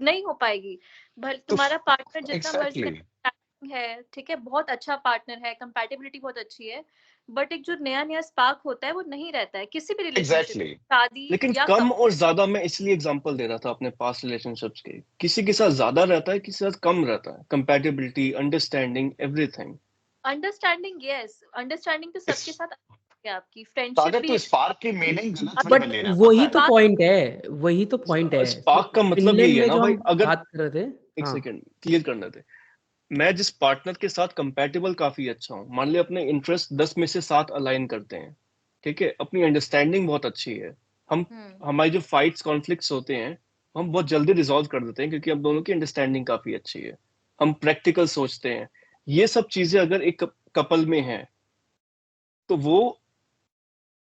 नहीं हो पाएगी। भले तो तुम्हारा पार्टनर जितना मर्जी एग्जैक्टली है, ठीक है, बहुत अच्छा पार्टनर है, कंपैटिबिलिटी बहुत अच्छी है, बट एक जो नया नया स्पार्क होता है वो नहीं रहता है किसी भी रिलेशनशिप, एग्जैक्टली। शादी लेकिन या कम और ज्यादा, मैं इसलिए एग्जांपल दे रहा था अपने पास्ट रिलेशनशिप्स के। किसी के साथ ज्यादा रहता है, किसी के साथ कम रहता है, compatibility, understanding, everything. Understanding. Yes, understanding तो इस सबके साथ है, आपकी फ्रेंडशिप सागर भी। तो स्पार्क की मीनिंग गलत वे अभी में बट ले रहा है, पता वही है। तो स्पार्क, पॉइंट है, वही तो पॉइंट है। स्पार्क का मतलब फिनलैंड यही है में ना जो भाई, हम अगर बात कर रहे थे। एक हाँ। सेकेंड क्लियर करने थे। मैं जिस पार्टनर के साथ कंपैटिबल काफी अच्छा हूँ, मान लिया अपने इंटरेस्ट 10 में से 7 अलाइन करते हैं, ठीक है, अपनी अंडरस्टैंडिंग बहुत अच्छी है, हम हमारी जो फाइट्स कॉन्फ्लिक्ट्स होते हैं हम बहुत जल्दी रिजॉल्व कर देते हैं, क्योंकि हम दोनों की अंडरस्टैंडिंग काफी अच्छी है, हम प्रैक्टिकल सोचते हैं। ये सब चीजें अगर एक कपल में है, तो वो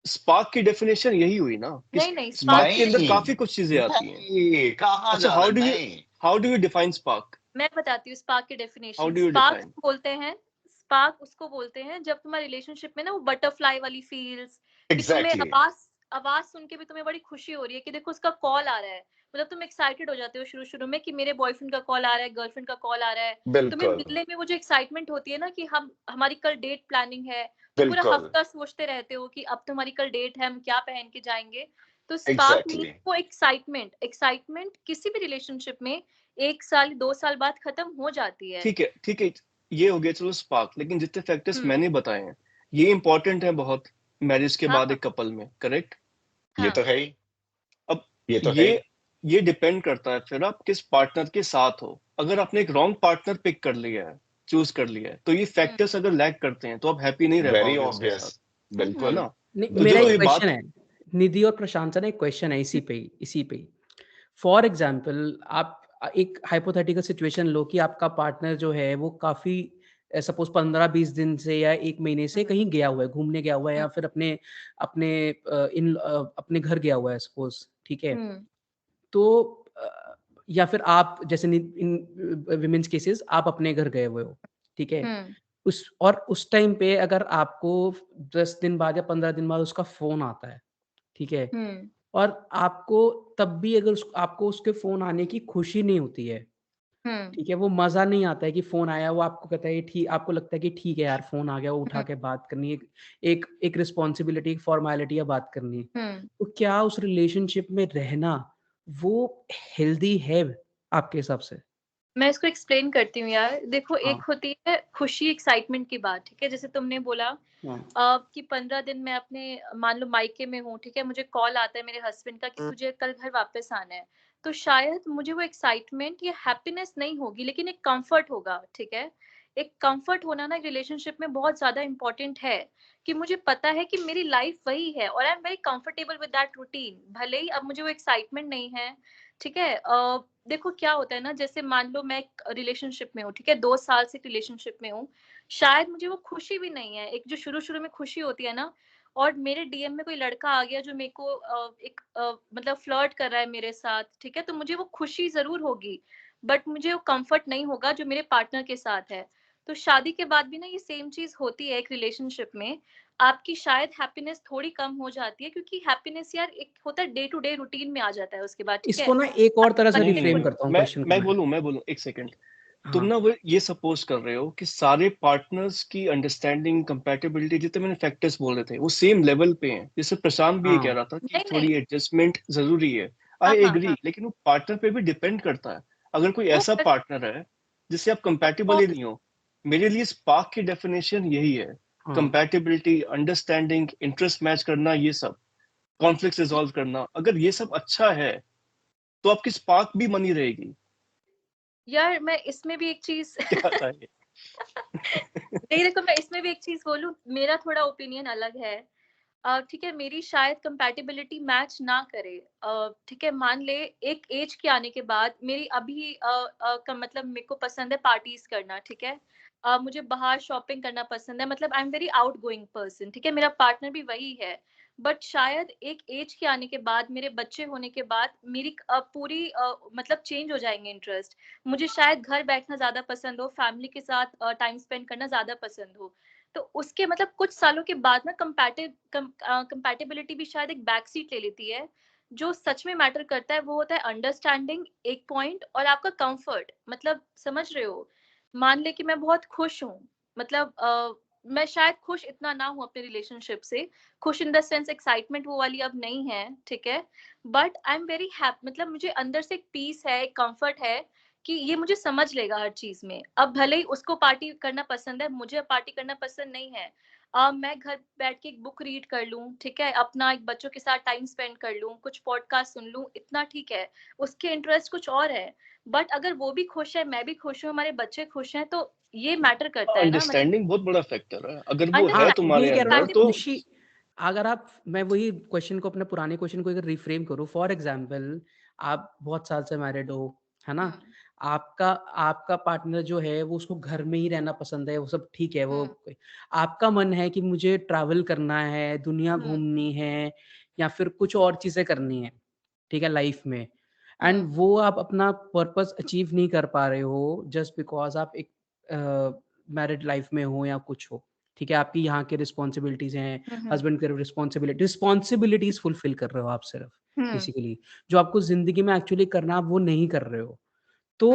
स्पार्क की डेफिनेशन यही हुई ना कि नहीं नहीं, स्पार्क स्पार्क की के अंदर नहीं काफी कुछ चीजें आती हैं। नहीं, कहाँ अच्छा, जा रहा है, नहीं। How do you define spark? मैं बताती हूँ स्पार्क की how definition. Do you spark define? बोलते हैं, स्पार्क उसको बोलते हैं जब तुम्हारे रिलेशनशिप में ना वो बटरफ्लाई वाली फील्स, कि तुम्हें एग्जैक्टली। आवाज आवाज सुन के भी तुम्हें बड़ी खुशी हो रही है कि देखो उसका कॉल आ रहा है। मतलब तुम एक्साइटेड हो जाते हो शुरू शुरू में कि मेरे बॉयफ्रेंड का कॉल आ रहा है, गर्लफ्रेंड का कॉल आ रहा है। तुम्हें बिल्कुल मिलने में वो जो एक्साइटमेंट होती है ना कि हम हमारी कल डेट प्लानिंग है, तुम पूरा बिल्कुल। हफ्ता सोचते रहते हो कि अब तुम्हारी कल डेट है, हम क्या पहन के जाएंगे। तो स्पार्क मीन एग्जैक्टली। वो एक्साइटमेंट, एक्साइटमेंट किसी भी रिलेशनशिप में 1 साल 2 साल बाद खत्म हो जाती है। ठीक है ठीक है, ये हो गया चलो स्पार्क, लेकिन जितने फैक्टर्स हम्म। मैंने बताए हैं ये इंपॉर्टेंट है बहुत मैरिज के बाद हाँ एक कपल में, करेक्ट? ये हाँ। तो है ही। अब ये तो है ये ही। ये डिपेंड करता है फिर आप किस पार्टनर के साथ हो। अगर आपने एक रॉन्ग पार्टनर पिक कर लिया है, चूज कर लिया है, तो ये हम्म फैक्टर्स अगर लैग करते हैं तो आप हैप्पी नहीं रह वेरी पाओगे उसके ऑब्वियस। साथ, है बिल्कुल। ना? नहीं, तो मेरा जो एक ये क्वेश्चन बात, है, निधि और प्रशांत सर, एक क्वेश्चन है फॉर एग्जाम्पल, आप एक हाइपोथेटिकल सिचुएशन लो कि आपका पार्टनर जो है वो काफी सपोज 15-20 दिन से या 1 महीने से कहीं गया हुआ है, घूमने गया हुआ है, या फिर अपने अपने अपने घर गया हुआ है सपोज, ठीक है? हम्म तो या फिर आप जैसे इन विमेन्स केसेस आप अपने घर गए हुए हो, ठीक है? हम्म उस टाइम पे अगर आपको 10 दिन बाद या 15 दिन बाद उसका फ़ोन आता है, ठीक है? हम्म और आपको तब भी अगर आपको उसके फ़ोन आने की खुशी नहीं होती है, हम्म ठीक है? वो मज़ा नहीं आता है कि फ़ोन आया, वो आपको कहता है ये ठीक, आपको लगता है कि ठीक है यार फ़ोन आ गया, वो उठा हम्म के बात करनी है, एक एक रिस्पॉन्सिबिलिटी, एक फ़ॉर्मेलिटी है, बात करनी है। हम्म। तो क्या उस रिलेशनशिप में रहना वो हेल्दी है आपके हिसाब से? मैं इसको एक्सप्लेन करती हूँ यार। देखो, एक हाँ, होती है खुशी, एक्साइटमेंट की बात, ठीक है, जैसे तुमने बोला हाँ। कि 15 दिन मैं अपने, मान लो मायके में हूँ, ठीक है, मुझे कॉल आता है मेरे हस्बैंड का कि तुझे कल घर वापस आना है। तो शायद मुझे वो एक्साइटमेंट या हैप्पीनेस नहीं होगी, लेकिन एक कंफर्ट होगा, ठीक है। एक कंफर्ट होना ना रिलेशनशिप में बहुत ज्यादा इंपॉर्टेंट है, कि मुझे पता है कि मेरी लाइफ वही है और I am very comfortable with that routine, भले ही अब मुझे वो एक्साइटमेंट नहीं है, ठीक है। देखो क्या होता है ना, जैसे मान लो मैं एक रिलेशनशिप में हूँ, ठीक है, 2 साल से रिलेशनशिप में हूँ, शायद मुझे वो खुशी भी नहीं है, एक जो शुरू शुरू में खुशी होती है ना, और मेरे डीएम में कोई लड़का आ गया जो मेरे को मतलब फ्लर्ट कर रहा है मेरे साथ, ठीक है, तो मुझे वो खुशी जरूर होगी, बट मुझे वो कंफर्ट नहीं होगा जो मेरे पार्टनर के साथ है। तो शादी के बाद भी ना ये सेम चीज होती है एक रिलेशनशिप में, आपकी शायद हैप्पीनेस थोड़ी कम हो जाती है, क्योंकि हैप्पीनेस यार एक होता है डे टू डे रूटीन में आ जाता है उसके बाद, ठीक है। इसको ना एक और तरह से नहीं नहीं नहीं रिफ्रेम नहीं, करता हूँ मैं क्वेश्चन को मैं मैं। बोलूं मैं बोलूं एक सेकंड। तुम हाँ, ना वो ये सपोज कर रहे हो कि सारे पार्टनर्स की अंडरस्टैंडिंग, कंपैटिबिलिटी, जितने मैंने फैक्टर्स बोले थे वो सेम लेवल पे हैं। जैसे प्रशांत भी ये कह हाँ, रहा था कि नहीं नहीं। थोड़ी एडजस्टमेंट जरूरी है, हाँ आई हाँ एग्री, हाँ। लेकिन वो पार्टनर पे भी डिपेंड करता है। अगर कोई वो ऐसा पार्टनर है जिससे आप कंपैटिबल ही नहीं हो, मेरे लिए स्पार्क की डेफिनेशन यही है हाँ। कंपैटिबिलिटी, अंडरस्टैंडिंग, इंटरेस्ट मैच करना, ये सब कॉन्फ्लिक्ट रिजॉल्व करना, अगर ये सब अच्छा है तो आपकी स्पार्क भी बनी रहेगी। यार मैं इसमें भी एक चीज क्या था ये? नहीं देखो, मैं इसमें भी एक चीज बोलूं, मेरा थोड़ा ओपिनियन अलग है। ठीक है, मेरी शायद कंपैटिबिलिटी मैच ना करे। ठीक है, मान ले एक एज के आने के बाद मेरी अभी मतलब मेरे को पसंद है पार्टीज करना, ठीक है। मुझे बाहर शॉपिंग करना पसंद है, मतलब I am very out going person, ठीक है, मेरा पार्टनर भी वही है। बट शायद एक एज के आने के बाद, मेरे बच्चे होने के बाद मेरी पूरी मतलब चेंज हो जाएंगे इंटरेस्ट। मुझे शायद घर बैठना ज्यादा पसंद हो, फैमिली के साथ टाइम स्पेंड करना ज्यादा पसंद हो। तो उसके मतलब कुछ सालों के बाद ना कंपैटिबिलिटी भी शायद एक बैक सीट ले लेती है। जो सच में मैटर करता है वो होता है अंडरस्टैंडिंग, एक पॉइंट, और आपका कंफर्ट। मतलब समझ रहे हो, मान ले कि मैं बहुत खुश हूँ, मतलब मैं शायद खुश इतना ना हूँ अपने रिलेशनशिप से, खुश इन द सेंस एक्साइटमेंट वो वाली अब नहीं है, ठीक है। But I am very happy, मतलब मुझे अंदर से एक पीस है, एक कंफर्ट है कि ये मुझे समझ लेगा हर चीज में। अब भले ही उसको पार्टी करना पसंद है, मुझे पार्टी करना पसंद नहीं है। मैं घर बैठ के एक बुक रीड कर लूं, ठीक है, अपना एक बच्चों के साथ टाइम स्पेंड कर लूं, कुछ पॉडकास्ट सुन लूं, इतना ठीक है। उसके इंटरेस्ट कुछ और है। बट अगर वो भी खुश है, मैं भी खुश हूँ, हमारे बच्चे खुश हैं, तो ये मैटर करता है ना, मतलब अंडरस्टैंडिंग बहुत बड़ा फैक्टर है, अगर वो है हाँ, अंडरस्टैंडिंग, तुम्हारे यही कह रहा अंदर हूँ तो। निशी, अगर आप, मैं वही क्वेश्चन को, अपने पुराने क्वेश्चन को अगर रिफ्रेम करूँ, फॉर एग्जांपल आप बहुत साल से मैरिड हो, है ना? आपका आपका पार्टनर जो है वो, उसको घर में ही रहना पसंद है, वो सब ठीक है, वो आपका मन है कि मुझे ट्रैवल करना है, दुनिया घूमनी है, या फिर कुछ और चीजें करनी है, ठीक है, लाइफ में, एंड वो आप अपना पर्पस अचीव नहीं कर पा रहे हो जस्ट बिकॉज आप एक मैरिड लाइफ में हो या कुछ हो, ठीक है, आपकी यहाँ की रिस्पॉन्सिबिलिटीज हैं, हस्बैंड के रिस्पॉन्सिबिलिटीज फुलफिल कर रहे हो आप सिर्फ, बेसिकली जो आपको जिंदगी में एक्चुअली करना, आप वो नहीं कर रहे हो। तो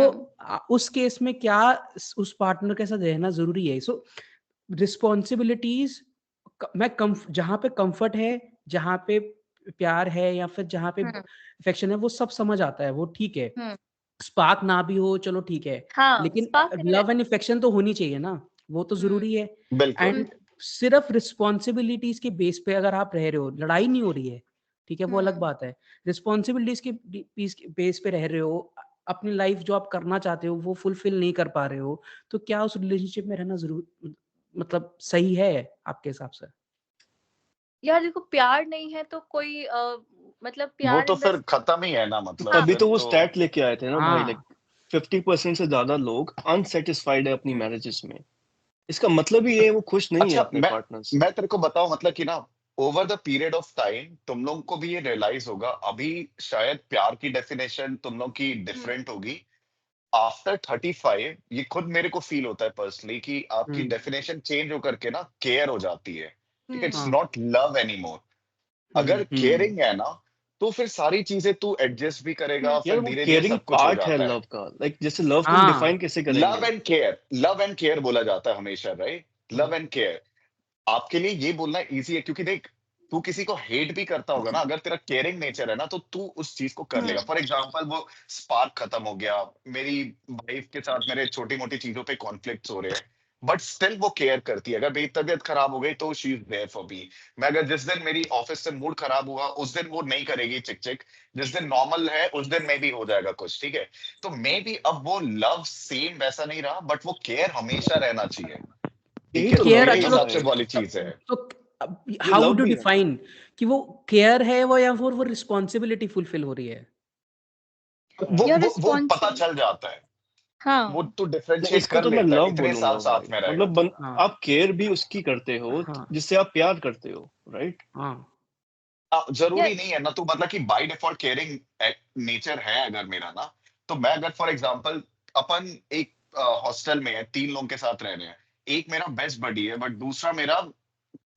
उस केस में क्या उस पार्टनर के साथ रहना जरूरी है? सो रिस्पॉन्सिबिलिटीज, मैं जहाँ पे कंफर्ट है, जहाँ पे प्यार है, या फिर जहाँ पे अफेक्शन है, वो सब समझ आता है, वो ठीक है। स्पार्क ना भी हो, चलो ठीक है, हाँ, लेकिन स्पार्क नहीं लव रहता। एंड अफेक्शन तो होनी चाहिए ना, वो तो जरूरी है। बिल्कुल। एंड सिर्फ रिस्पॉन्सिबिलिटीज के बेस पे अगर आप रह रहे हो, लड़ाई नहीं हो रही है, ठीक है, वो अलग बात है। रिस्पॉन्सिबिलिटीज के बेस पे रह रहे हो, अपनी लाइफ जो आप करना चाहते हो वो फुलफिल नहीं कर पा रहे हो, तो क्या उस रिलेशनशिप में रहना जरूर, मतलब सही है आपके हिसाब से? यार देखो, प्यार नहीं है तो कोई मतलब वो प्यार तो इन द, फिर खत्म ही है ना, तो मतलब हाँ, तभी फिर तो वो तो। स्टैट लेके आए थे ना भाई, लाइक हाँ 50% से ज्यादा लोग अनसेटिस्फाइड है अपनी मैरिजेस में। इसका मतलब ही ये है वो खुश नहीं है अच्छा, अपने पार्टनर से। मैं तेरे को बताऊं, मतलब कि ना, over the period of time तुम लोगों को भी ये रियलाइज होगा, अभी शायद प्यार की डेफिनेशन तुम लोग की डिफरेंट होगी। आफ्टर 35 ये खुद मेरे को फील होता है पर्सनली कि आपकी हम्म डेफिनेशन चेंज होकर के ना केयर हो जाती है। ठीक है, इट्स हाँ नॉट लव एनीमोर। अगर हम्म केयरिंग है ना, तो फिर सारी चीजें तू एडजस्ट भी करेगा, यार फिर वो धीरे धीरे केयरिंग सब कुछ हो पार्ट है जाता है। लव का, लाइक जैसे लव को हम हाँ डिफाइन कैसे करेंगे? लव एंड केयर बोला जाता है हमेशा, राइट? हाँ लव एंड केयर आपके लिए ये बोलना इजी है, क्योंकि देख, तू किसी को हेट भी करता होगा ना, अगर तेरा केयरिंग नेचर है ना, तो तू उस चीज को कर लेगा। फॉर एग्जाम्पल, वो स्पार्क खत्म हो गया, मेरी वाइफ के साथ मेरे छोटी मोटी चीजों पे कॉन्फ्लिक्ट हो रहे हैं, बट स्टिल वो केयर करती है। अगर मेरी तबीयत खराब हो गई तो she is there for me. मैं अगर जिस दिन मेरी ऑफिस से मूड खराब हुआ, उस दिन वो नहीं करेगी चिक चिक। जिस दिन नॉर्मल है उस दिन में भी हो जाएगा कुछ, ठीक है। तो मे बी अब वो लव सेम वैसा नहीं रहा, बट वो केयर हमेशा रहना चाहिए। ठीक यही है, तो तो केयर, लव मेरे है अच्छा ना तो हिसाब से भाई, वाली चीज है। तो ये हाउ लव वुड यू भी है ना। डिफाइन कि वो केयर है, वो या फिर वो रिस्पॉन्सिबिलिटी फुलफिल हो रही है? या वो पता रिस्पॉन्सिबल, चल जाता है। वो हाँ। तू नहीं, डिफरेंशिएट इसको कर तो मैं लेता है, लव इतने बोलूंगा साल भाई, साथ में रहेगा मतलब तो। हाँ आप केयर भी उसकी करते हो हाँ जिससे आप प्यार करते हो, राइट? हाँ या जरूरी नहीं है ना, तू मतलब कि बाय डिफॉल्ट केयरिंग नेचर है अगर मेरा ना, तो मैं अगर फॉर एग्जांपल, अपन एक हॉस्टल में है, 3 लोगों के साथ रह रहे हैं। एक मेरा बेस्ट बडी है, बट दूसरा मेरा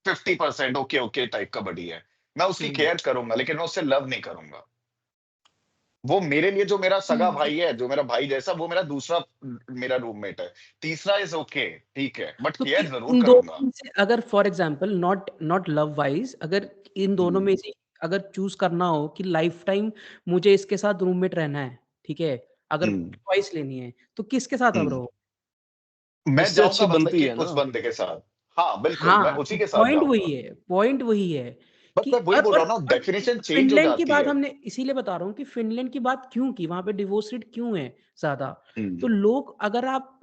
50% ओके ओके टाइप का बडी है। मैं उसकी हम्म केयर करूंगा, लेकिन मैं उससे लव नहीं करूंगा। वो मेरे लिए जो मेरा सगा भाई है, जो मेरा भाई जैसा, वो मेरा दूसरा मेरा रूममेट है। तीसरा इज ओके, ठीक है, बट तो केयर जरूर इन दोनों करूंगा। में से अगर for example, not not love wise, अगर इन दोनों में हम्म, से अगर चूज करना हो कि लाइफ टाइम मुझे इसके साथ रूममेट रहना है, ठीक है, अगर हम्म, चॉइस लेनी है तो किसके साथ आप हम्म। रहो? मैं जिससे अच्छी जाऊंगा मतलब बनती कि है ना। उस बंदे के साथ। हाँ बिल्कुल, मैं हाँ, उसी तो के साथ जाऊंगा। पॉइंट वही है बट कि मैं वही बोल रहा हूँ ना, और डेफिनेशन चेंज हो फ़िनलैंड की जाती बात है। हमने इसीलिए बता रहा हूँ कि फ़िनलैंड की बात क्यों की, वहाँ पे डिवोर्स रेट क्यों है ज़्यादा? तो हम्म,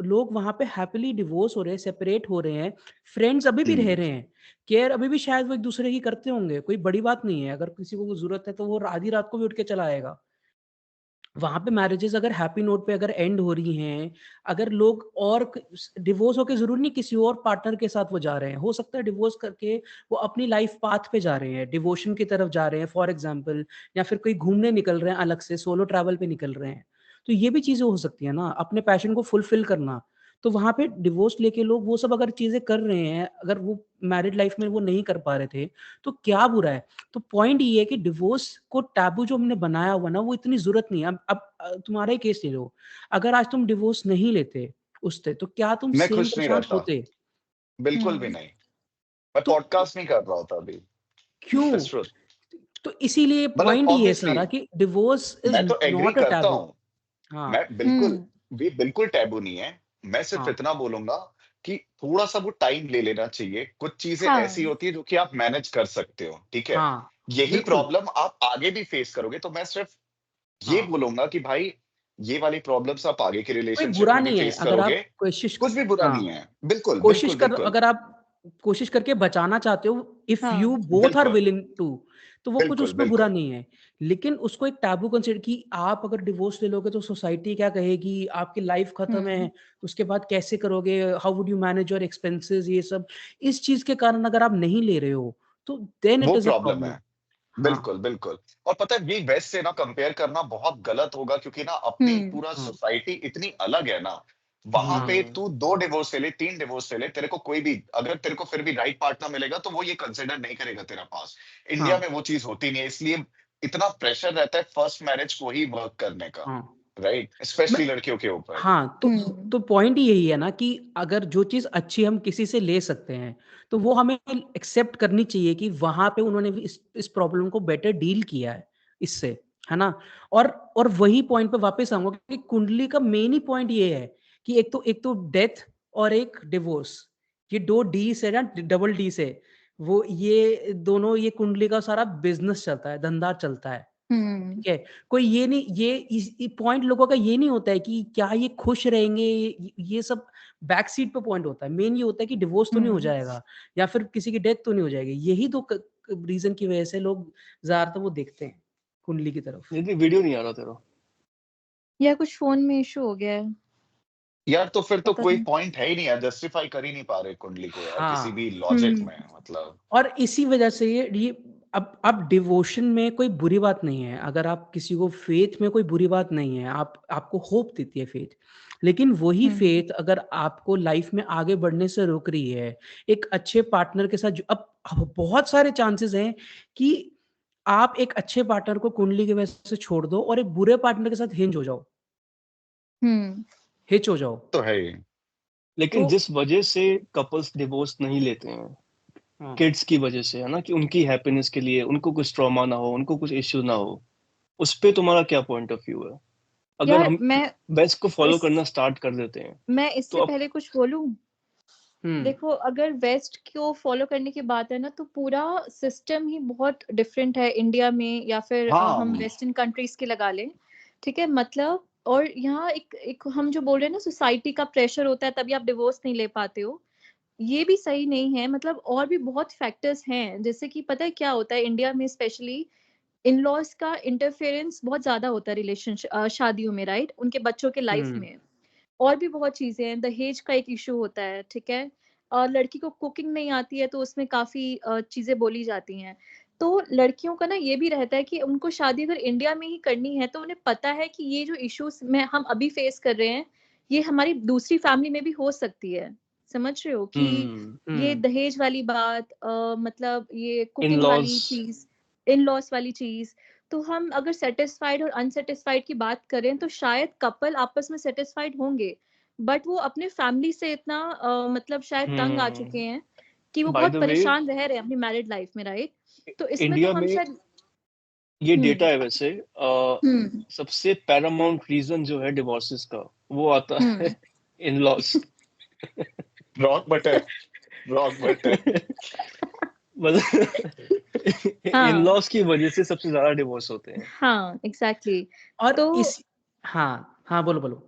लोग वहाँ पे हैपीली डिवोर्स हो रहे हैं, सेपरेट हो रहे हैं, फ्रेंड्स अभी भी रह हम्म, रहे हैं, केयर अभी भी शायद वो एक-दूसरे की करते होंगे, कोई बड़ी बात नहीं है, अगर किसी को ज़रूरत है तो वो आधी रात को भी उठ के चला आएगा। वहाँ पे मैरिजेज़ अगर हैप्पी नोट पे अगर एंड हो रही हैं, अगर लोग और क स डिवोर्स होके ज़रूरी नहीं किसी और पार्टनर के साथ वो जा रहे हैं। हो सकता है डिवोर्स करके वो अपनी लाइफ़ पाथ पे जा रहे हैं, डिवोशन की तरफ जा रहे हैं फॉर एग्ज़ाम्पल या फिर कोई घूमने निकल रहे हैं अलग से, सोलो ट्रैवल पे निकल रहे हैं। तो ये भी चीज़ें हो सकती हैं ना, अपने पैशन को फुलफ़िल करना। तो वहाँ पे डिवोर्स लेके लोग वो सब अगर चीज़ें कर रहे हैं, अगर वो मैरिड लाइफ़ में वो नहीं कर पा रहे थे, तो क्या बुरा है? तो पॉइंट ये है कि डिवोर्स को टैबू जो हमने बनाया हुआ ना वो इतनी ज़रूरत नहीं है। अब तुम्हारा ही केस ले लो, अगर आज तुम डिवोर्स नहीं लेते उससे तो क्या तुम मैं सेम खुश नहीं प्रशांत रहता, होते? बिल्कुल भी हम्म। नहीं। मैं तो पॉडकास्ट नहीं कर रहा होता अभी। क्यों? That's truth। तो इसीलिए मतलब पॉइंट ये है ऑब्वियसली सारा कि डिवोर्स इज़ मैं तो एग्री नॉट अ करता टैबू। हूँ, हाँ, मैं बिल्कुल, हम्म। ये बिल्कुल टैबू नहीं है। मैं सिर्फ हाँ, इतना बोलूंगा कि थोड़ा सा वो टाइम ले लेना चाहिए। कुछ चीजें ऐसी हाँ। होती है जो कि आप मैनेज कर सकते हो, ठीक है? हाँ, यही बिल्कुल, प्रॉब्लम आप आगे भी फेस करोगे, तो मैं सिर्फ ये हाँ। बोलूंगा कि भाई ये वाली प्रॉब्लम्स आप आगे के कोई रिलेशनशिप बुरा में भी नहीं है फेस अगर करोगे। आप कोशिश कुछ भी बुरा हाँ। नहीं है, बिल्कुल कोशिश बिल्कुल कर बिल्कुल अगर आप कोशिश करके बचाना चाहते हो इफ हाँ। यू बोथ आर बिल्कुल विलिंग टू तो वो कुछ बिल्कुल उसमें बुरा बिल्कुल। नहीं है। लेकिन उसको एक टैबू कंसीडर कि आप अगर डिवोर्स ले लोगे तो सोसाइटी क्या कहेगी, आपकी लाइफ खत्म है, हम्म। उसके बाद कैसे करोगे, how would you manage your expenses ये सब। इस चीज़ के कारण अगर आप नहीं ले रहे हो, तो देन इट वो इज़ अ प्रॉब्लम प्रॉब्लम। है। हाँ, बिल्कुल, बिल्कुल। और पता है ये वेस्ट से ना कंपेयर करना बहुत गलत होगा, क्योंकि ना अपनी हम्म। पूरा हाँ, सोसाइटी इतनी अलग है ना, वहाँ हाँ, पे हम्म। तू 2 डिवोर्स ले ले, 3 डिवोर्स ले ले, तेरे को कोई भी अगर तेरे को फिर भी राइट पार्टनर मिलेगा तो वो ये कंसिडर नहीं करेगा तेरा पास। इंडिया हाँ, में वो चीज़ होती नहीं है, इसलिए इतना प्रेशर रहता है फर्स्ट मैरिज को ही वर्क करने का, हाँ। राइट? मैं स्पेशली लड़कियों के ऊपर। हाँ, हम्म। तो पॉइंट ही यही है ना कि अगर जो चीज़ अच्छी हम किसी से ले सकते हैं, तो वो हमें एक्सेप्ट करनी चाहिए कि वहाँ पे उन्होंने भी इस प्रॉब्लम को बेटर डील किया है इससे, है ना? और वही पॉइंट पे वापस आऊँगा कि कुंडली का मेन ही पॉइंट ये है कि एक तो डेथ और एक डिवोर्स, ये 2 डी से ना डबल डी से, वो ये दोनों ये कुंडली का सारा बिज़नेस चलता है, धंधा चलता है। हम्म। ठीक है, कोई ये नहीं ये पॉइंट लोगों का ये नहीं होता है कि क्या ये खुश रहेंगे, ये सब बैक सीट पे पॉइंट होता है। मेन ये होता है कि डिवोर्स तो नहीं हो हम्म। जाएगा या फिर किसी की डेथ तो नहीं हो जाएगी। यही 2 क रीज़न की वजह से लोग ज़्यादातर वो देखते हैं, कुंडली की तरफ। यदि वीडियो नहीं आ रहा तेरा। या कुछ फोन में इशू हो गया है, यार तो फिर तो पता कोई नहीं। पॉइंट है ही नहीं यार, जस्टिफाई कर ही नहीं पा रहे कुंडली को यार किसी हाँ। भी लॉजिक हम्म। में, मतलब। और इसी वजह से ये अब डिवोशन में कोई बुरी बात नहीं है, अगर आप किसी को फेथ में कोई बुरी बात नहीं है, आपको होप देती है फेथ। लेकिन वही हम्म। फेथ अगर आपको लाइफ में आगे बढ़ने से रोक रही है, एक अच्छे पार्टनर के साथ अब बहुत सारे चांसेस हैं कि आप एक अच्छे पार्टनर को कुंडली की वजह से छोड़ दो और एक बुरे पार्टनर के साथ हिंज हो जाओ, हम्म। हिच हो जाओ। तो है ही। तो लेकिन जिस वजह से कपल्स डिवोर्स नहीं लेते हैं, हाँ, किड्स की वजह से, है ना, कि उनकी हैप्पीनेस के लिए उनको कुछ ट्रॉमा ना हो, उनको कुछ इश्यू ना हो, उस पे तुम्हारा क्या पॉइंट ऑफ व्यू है? अगर यार हम मैं बेस्ट को फॉलो इस करना स्टार्ट कर देते हैं मैं तो इससे अब पहले कुछ बोलूं। हुँ, देखो, अगर वेस्ट को फॉलो करने की बात है ना, तो पूरा सिस्टम ही बहुत डिफरेंट है इंडिया में, या फिर हम हाँ, वेस्टर्न कंट्रीज के लगा लें। ठीक है, मतलब और यहाँ एक हम जो बोल रहे हैं ना, सोसाइटी का प्रेशर होता है तभी आप डिवोर्स नहीं ले पाते हो, ये भी सही नहीं है। मतलब और भी बहुत फैक्टर्स हैं, जैसे कि पता है क्या होता है इंडिया में स्पेशली, इन लॉज का इंटरफेरेंस बहुत ज्यादा होता है रिलेशनशिप शादियों में, राइट, उनके बच्चों के लाइफ हुँ, में। और भी बहुत चीजें हैं, दहेज का एक इशू होता है, ठीक है। लड़की को कुकिंग नहीं आती है तो उसमें काफी चीजें बोली जाती हैं। तो लड़कियों का ना ये भी रहता है कि उनको शादी अगर इंडिया में ही करनी है तो उन्हें पता है कि ये जो इश्यूज में हम अभी फेस कर रहे हैं, ये हमारी दूसरी फैमिली में भी हो सकती है। समझ रहे हो कि ये हुँ, दहेज वाली बात, मतलब ये इन कुकिंग लॉज। वाली चीज, इन लॉस वाली चीज। तो हम अगर सेटिस्फाइड और अनसेटिस्फाइड की बात करें तो शायद कपल आपस में सेटिस्फाइड होंगे, बट वो अपने फैमिली से इतना मतलब शायद तंग आ चुके हैं कि वो बाय द बहुत वे, परेशान रह रहे हैं अपनी मैरिड लाइफ में, राइट। तो इसमें तो इंडिया हम में शायद। ये डेटा हम्म। है वैसे, हम्म। सबसे पैरामाउंट रीजन जो है डिवोर्सेस का, वो आता है हम्म। In-laws. Wrong button. Rock button. मतलब हाँ इन-लॉज की वजह से सबसे ज्यादा डिवोर्स होते हैं। हाँ एग्जैक्टली। और तो इस हाँ, हाँ, बोलो, बोलो।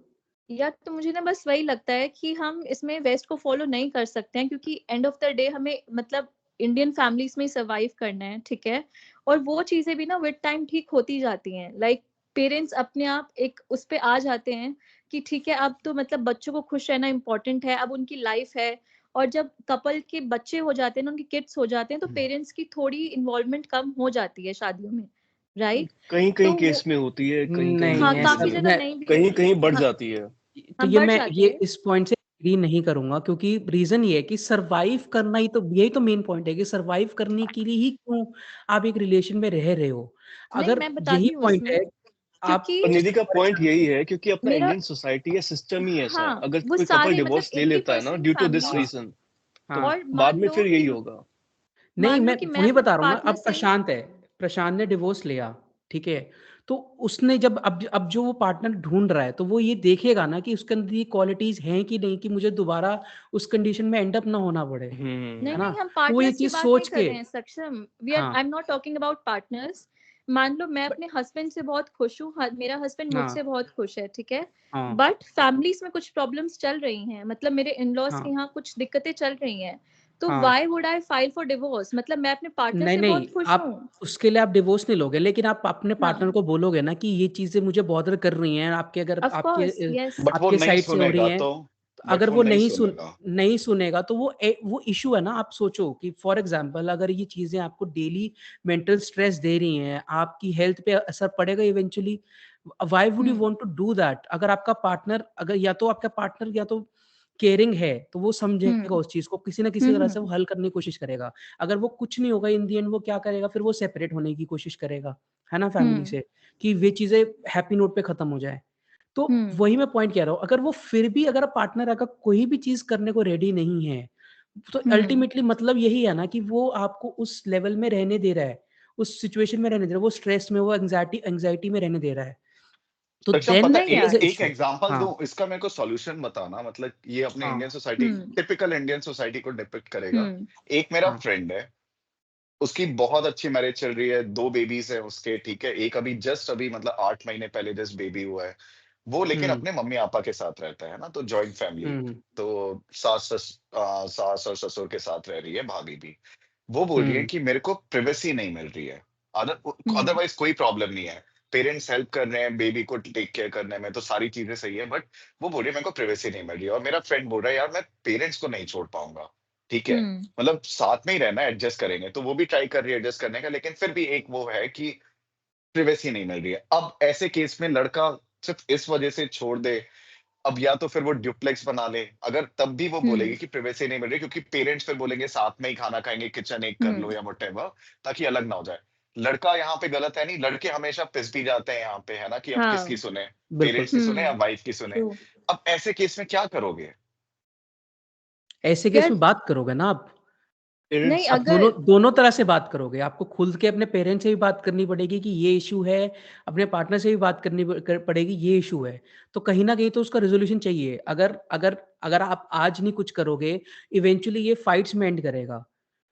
या तो मुझे ना बस वही लगता है कि हम इसमें वेस्ट को फॉलो नहीं कर सकते हैं, क्योंकि एंड ऑफ द डे हमें मतलब इंडियन फैमिलीज में सर्वाइव करना है, ठीक है। और वो चीजें भी ना विद टाइम ठीक होती जाती हैं, लाइक पेरेंट्स अपने आप एक उस पे आ जाते हैं कि ठीक है अब तो मतलब बच्चों को खुश रहना इम्पोर्टेंट है, अब उनकी लाइफ है। और जब कपल के बच्चे हो जाते हैं ना, उनके किड्स हो जाते हैं, तो पेरेंट्स की थोड़ी इन्वॉल्वमेंट कम हो जाती है शादियों में, राइट। कहीं-कहीं तो केस में होती है, कहीं-कहीं हाँ नहीं, नहीं ऐसा काफी होती है। जगह मैं नहीं भी होती। कहीं-कहीं बढ़ हाँ जाती है। तो हाँ ये बढ़ मैं जाती ये है। इस पॉइंट से एग्री नहीं करूँगा, क्योंकि रीज़न ये है कि सर्वाइव करना ही तो यही तो मेन पॉइंट है कि सर्वाइव करने के लिए ही क्यों आप एक रिलेशन में रह रहे हो। नहीं अगर मैं यही बताती हूँ पॉइंट इसमें, है, आप क्योंकि और निधि का फॉर पॉइंट यही एग्ज़ाम्पल है क्योंकि अपना मेरा इंडियन सोसाइटी या सिस्टम ही ऐसा है। हाँ अगर वो कोई कपल सारे मतलब डिवोर्स ले लेता है ना 80% ड्यू टू दिस फैमिलीज। हाँ, रीजन, तो हाँ। और बाद मान में लो फिर कि यही होगा। नहीं, मैं मैं वही अपने बता रहा हूँ ना, पार्टनर अब से ही प्रशांत ने डिवोर्स लिया, ठीक है? तो उसने जब अब जो वो पार्टनर ढूँढ रहा है, तो वो ये देखेगा ना कि उसके अंदर ये क्वालिटीज़ हैं कि नहीं, कि मुझे दोबारा उस कंडीशन में एंड अप ना होना पड़े, नहीं है ना? हम्म। नहीं हम तो वो ये पार्टनर्स की चीज़ बात नहीं सोच कर के रहे हैं सक्षम, वी आर हाँ, आई am not talking about partners. मान लो मैं ब अपने हस्बैंड से बहुत खुश हूँ, मेरा हस्बैंड हाँ, मुझसे बहुत खुश है, ठीक है। हाँ, बट फैमिलीज में कुछ प्रॉब्लम्स चल रही हैं, मतलब मेरे इन लॉज हाँ, के यहाँ कुछ दिक्कतें चल रही हैं। तो हाँ। Why would I file for divorce, मतलब मैं अपने पार्टनर नहीं, से नहीं, बहुत खुश आप हूँ। उसके लिए आप डिवोर्स नहीं लोगे, लेकिन आप अपने पार्टनर हाँ को बोलोगे ना कि ये चीज़ें मुझे बॉदर कर रही हैं, आपके अगर ऑफ कोर्स यस। बट वो आपके नहीं साइड से हो रही सुनेगा हैं, तो, तो बट अगर वो वो नहीं सुनेगा। नहीं सुनेगा तो वो इश्यू है ना। आप सोचो कि फॉर एग्ज़ाम्पल अगर ये चीज़ें आपको डेली मेंटल स्ट्रेस दे रही हैं, आपकी हेल्थ पे असर पड़ेगा eventually, why would you hmm want to do that? अगर आपका पार्टनर अगर या तो आपका पार्टनर या तो केयरिंग है, तो वो समझेगा हम्म उस चीज़ को, किसी न किसी तरह से वो हम्म हल करने की कोशिश करेगा। अगर वो कुछ नहीं होगा इन द एंड, वो क्या करेगा, फिर वो सेपरेट होने की कोशिश करेगा, है ना फैमिली हम्म से, कि वे चीज़ें हैप्पी नोट पे खत्म हो जाए। तो हम्म वही मैं पॉइंट कह रहा हूँ, अगर वो फिर भी अगर पार्टनर अगर कोई भी चीज़ करने को रेडी नहीं है, तो हम्म अल्टीमेटली मतलब यही है ना कि वो आपको उस लेवल में रहने दे रहा है, उस सिचुएशन में रहने दे रहा है, वो स्ट्रेस में, वो एंग्ज़ायटी में रहने दे रहा है। तो सक्षम, देन पता है, नहीं देयर इज़ यार। अ एक इश्यू। एग्जांपल दूं हाँ, इसका, मेरे को सॉल्यूशन बताना, मतलब ये अपने हाँ, इंडियन सोसाइटी, हम्म टिपिकल इंडियन सोसाइटी को डिपिक्ट करेगा। हम्म एक मेरा हाँ, फ्रेंड है, उसकी बहुत अच्छी मैरिज चल रही है, 2 बेबीज़ हैं उसके, ठीक है? एक अभी जस्ट अभी मतलब 8 महीने पहले जस्ट बेबी हुआ है। वो लेकिन हुँ, अपने मम्मी-पापा के साथ रहता है ना, तो जॉइंट फैमिली। हुँ, तो सास और ससुर के साथ रह रही है भाभी भी। वो बोल रही है हुँ, कि मेरे को प्राइवेसी नहीं मिल रही है। हम्म अदरवाइज़ कोई प्रॉब्लम नहीं है। पेरेंट्स हेल्प कर रहे हैं बेबी को टेक केयर करने में, तो सारी चीज़ें सही है, बट वो बोल रही है मेरे को प्राइवेसी नहीं मिल रही है, और मेरा फ्रेंड बोल रहा है यार मैं पेरेंट्स को नहीं छोड़ पाऊँगा, ठीक है? हम्म मतलब साथ में ही रहना है, एडजस्ट करेंगे, तो वो भी ट्राई कर रही है एडजस्ट करने का, लेकिन फिर भी एक वो है कि प्राइवेसी नहीं मिल रही है। अब ऐसे केस में लड़का सिर्फ़ इस वजह से छोड़ दे, अब या तो फिर वो ड्यूप्लेक्स बना ले, अगर तब भी वो बोलेगी हम्म कि प्राइवेसी नहीं मिल रही, क्योंकि पेरेंट्स फिर बोलेंगे साथ में ही खाना खाएँगे, किचन एक कर लो हम्म या व्हाटएवर, ताकि अलग ना हो जाए। लड़का यहाँ पे गलत है नहीं, लड़के हमेशा पिस भी जाते हैं यहाँ पे, है ना? कि अब किसकी हाँ सुने, बिल्कुल। पेरेंट्स की सुने या वाइफ की सुने। ट्रू। अब ऐसे केस में क्या करोगे? ऐसे केस यार में बात करोगे ना आप। नहीं पेरेंट्स आप दोनों अगर दोनों तरह से बात करोगे। आपको खुल के अपने पेरेंट्स से भी बात करनी पड़ेगी कि ये इश्यू है, अपने पार्टनर से भी बात करनी पड़ेगी, ये इश्यू है। तो कहीं न कहीं तो उसका रिज़ॉल्यूशन चाहिए। अगर अगर अगर आप आज नहीं कुछ करोगे, इवेंचुअली ये फाइट्स में एंड करेगा,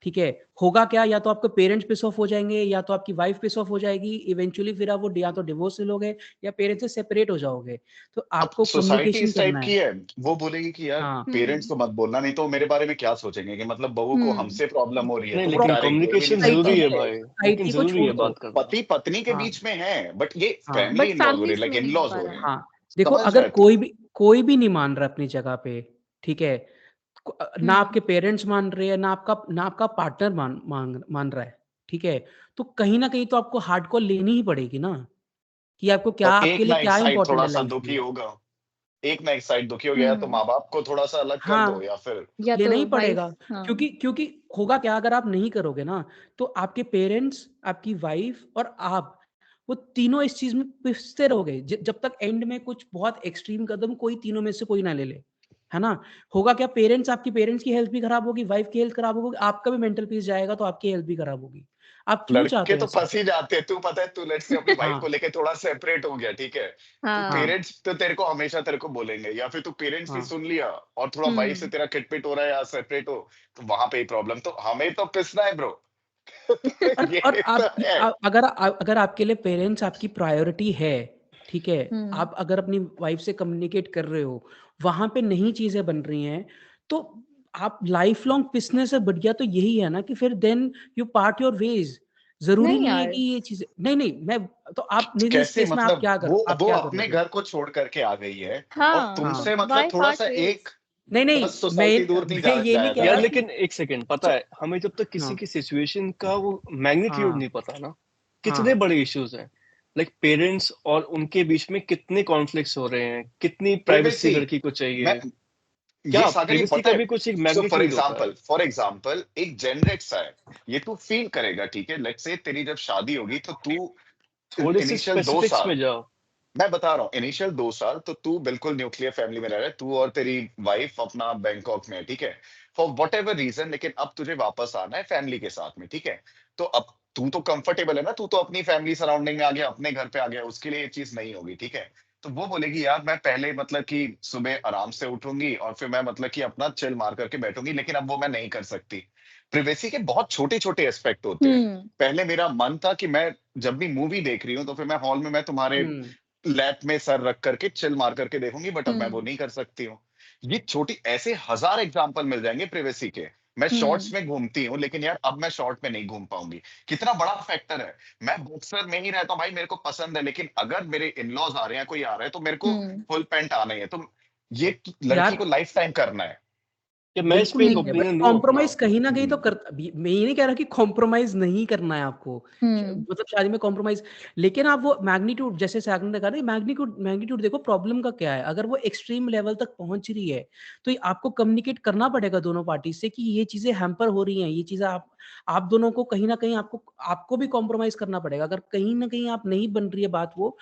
ठीक है? होगा क्या, या तो आपके पेरेंट्स पिस ऑफ हो जाएँगे, या तो आपकी वाइफ पिस ऑफ हो जाएगी। इवेंचुअली फिर आप वो या तो डिवोर्स ले लोगे या पेरेंट्स से सेपरेट हो जाओगे। तो अब आपको सोसाइटी कम्युनिकेशन इस टाइप करना की है। है, वो बोलेगी कि यार हाँ, पेरेंट्स हम्म को मत बोलना, नहीं तो मेरे बारे में क्या सोचेंगे, कि मतलब बहू को हम्म हमसे प्रॉब्लम हो रही है, नहीं, तो वो प्रॉ लेकिन डायरेक्ट बोल भी नहीं कम्युनिकेशन सकता। ज़रूरी है सोसाइटी भाई, लेकिन सोसाइटी को ज़रूरी छोड़ है दो। बात करना। पति-पत्नी के हाँ, बीच में है, बट ये हाँ। फैमिली बट इन-लॉज़ हो रही है, फैमिलीज लाइक में नहीं हो इन-लॉज़ पा हो रहा रहे हैं। है। हाँ, देखो समझ अगर रहे हो? कोई भी नहीं मान रहा अपनी जगह पे, ठीक है? ना हम्म आपके पेरेंट्स मान रहे हैं, ना आपका पार्टनर मान रहा है, ठीक है? तो कहीं न कहीं तो आपको हार्डकोर लेनी ही पड़ेगी ना, कि आपको क्या, और आपके एक लिए ना एक क्या साइड इम्पोर्टेंट है थोड़ा-सा लाइफ दुखी में। होगा, एक ना एक साइड दुखी हो गया, तो हम्म माँ-बाप को थोड़ा-सा अलग कर दो, हाँ, या फिर या तो लेना ही वाइफ। पड़ेगा, हाँ क्योंकि होगा क्या अगर आप नहीं करोगे ना, तो आपके पेरेंट्स, आपकी वाइफ और आप, वो तीनों इस चीज़ में पिसते रहोगे जब तक एंड में कुछ बहुत एक्सट्रीम कदम कोई तीनों में से कोई ना ले ले, है ना? होगा क्या, आपकी पेरेंट्स की हेल्थ भी खराब होगी, वाइफ की हेल्थ खराब होगी, आपका भी मेंटल पीस जाएगा, तो आपकी हेल्थ भी खराब होगी। आप क्यों चाहते लड़के हो तो ऐसा? फंस ही जाते हैं। तू पता है, तू लेट्स से अपनी वाइफ को हाँ, लेके थोड़ा सेपरेट हो गया, ठीक है? तो हाँ। पेरेंट्स तो तेरे को हमेशा तेरे को बोलेंगे, या फिर तू पेरेंट्स की हाँ। सुन लिया और थोड़ा वाइफ से तेरा खिटपिट हो रहा है या सेपरेट हो, तो वहाँ पे ही प्रॉब्लम। तो हमें तो पिसना है ब्रो। और ये तो आपकी है। अगर आपके लिए पेरेंट्स आपकी प्रायोरिटी है, ठीक है? हुँ। आप अगर अपनी वाइफ से कम्युनिकेट कर रहे हो, वहाँ पे नहीं चीज़ें बन रही हैं, तो आप लाइफ लॉन्ग पिसने से बढ़िया तो यही है ना कि फिर then you part your ways. ज़रूरी नहीं नहीं है यार। कि ये चीज़ें नहीं, मैं तो आप नहीं इस कैसे केस में मतलब आप वो क्या अपने करोगे? घर को छोड़ करके आ गई है और हाँ, हाँ। तुमसे मतलब व्हाई पार्ट थोड़ा-सा वेज़? एक नहीं, 10 सोसाइटी दूर नहीं मैं जा ये नहीं जाया कह जा यार रहा रहा। कि लेकिन एक सेकंड, पता सो है हमें जब तक किसी हाँ, की सिचुएशन का वो मैग्नीट्यूड हाँ, नहीं पता ना, कितने हाँ। बड़े इश्यूज हैं। लाइक पेरेंट्स और उनके बीच में कितने कॉन्फ्लिक्ट्स हो रहे हैं, कितनी प्राइवेसी प्रिवेसी, लड़की को मैं चाहिए। ये क्या सागर, ये प्राइवेसी पता का है। भी कुछ एक सो मैग्नीट्यूड होता है। फॉर एग्जांपल एक जेनरेट सा है, ये तू फील करेगा, ठीक है? लेट्स से तेरी जब शादी होगी तो तू थोड़े से इनिशियल 2 स्पेसिफिक्स साल, में जाओ। मैं बता रहा हूँ, इनिशियल 2 साल तो तू बिल्कुल न्यूक्लियर फैमिली में रह रहा है, तू और तेरी वाइफ अपना बैंकॉक में है, ठीक है? फॉर व्हाटएवर रीजन, लेकिन अब तुझे वापस आना है फैमिली के साथ में, ठीक है? तो अब तू तो कंफर्टेबल है ना, तू तो अपनी फैमिली सराउंडिंग में आ गया, अपने घर पे आ गया, उसके लिए ये चीज़ नहीं होगी, ठीक है? तो वो बोलेगी यार मैं पहले मतलब कि सुबह आराम से उठूँगी और फिर मैं मतलब कि अपना चिल मार करके बैठूँगी, लेकिन अब वो मैं नहीं कर सकती। प्राइवेसी के बहुत छोटे-छोटे एस्पेक्ट होते हैं। हुँ। पहले मेरा मन था कि मैं जब भी मूवी देख रही हूँ, तो फिर मैं हॉल में मैं तुम्हारे हुँ, लैप में सर रख करके चिल मार करके देखूँगी, बट अब मैं वो हुँ। नहीं कर सकती हूँ। ये छोटी ऐसे हज़ार एग्ज़ाम्पल मिल जाएँगे प्राइवेसी के। मैं शॉर्ट्स हुँ। में घूमती हूँ, लेकिन यार अब मैं शॉर्ट में नहीं घूम पाऊँगी। कितना बड़ा फैक्टर है। मैं बॉक्सर में ही रहता हूँ भाई, मेरे को पसंद है, लेकिन अगर मेरे इन-लॉज़ आ रहे हैं, कोई आ रहा है, तो मेरे को हुँ। फुल पैंट आना ही है। तो ये लड़की यार को लाइफ़ टाइम करना है। कि मैं इस बिल्कुल पे एक नहीं है, बट ओपिनियन दूं अपना। कॉम्प्रोमाइज़ कहीं न कहीं तो हुँ। कर अभी मैं ये नहीं कह रहा कि कॉम्प्रोमाइज़ नहीं करना है आपको। हुँ। मतलब शादी में कॉम्प्रोमाइज़ लेकिन आप वो मैग्नीट्यूड जैसे सागन ने कहा ना मैग्नीट्यूड मैग्नीट्यूड देखो प्रॉब्लम का क्या है? अगर वो एक्सट्रीम लेवल तक पहुँच रही है, तो ये आपको कम्युनिकेट करना पड़ेगा दोनों पार्टी से कि ये चीज़ें हैम्पर हो रही हैं, ये चीज़ें आप दोनों को कहीं न कहीं आपको भी कॉम्प्रोमाइज़ करना पड़ेगा। अगर कहीं न कहीं आप नहीं बन रही है बात वो,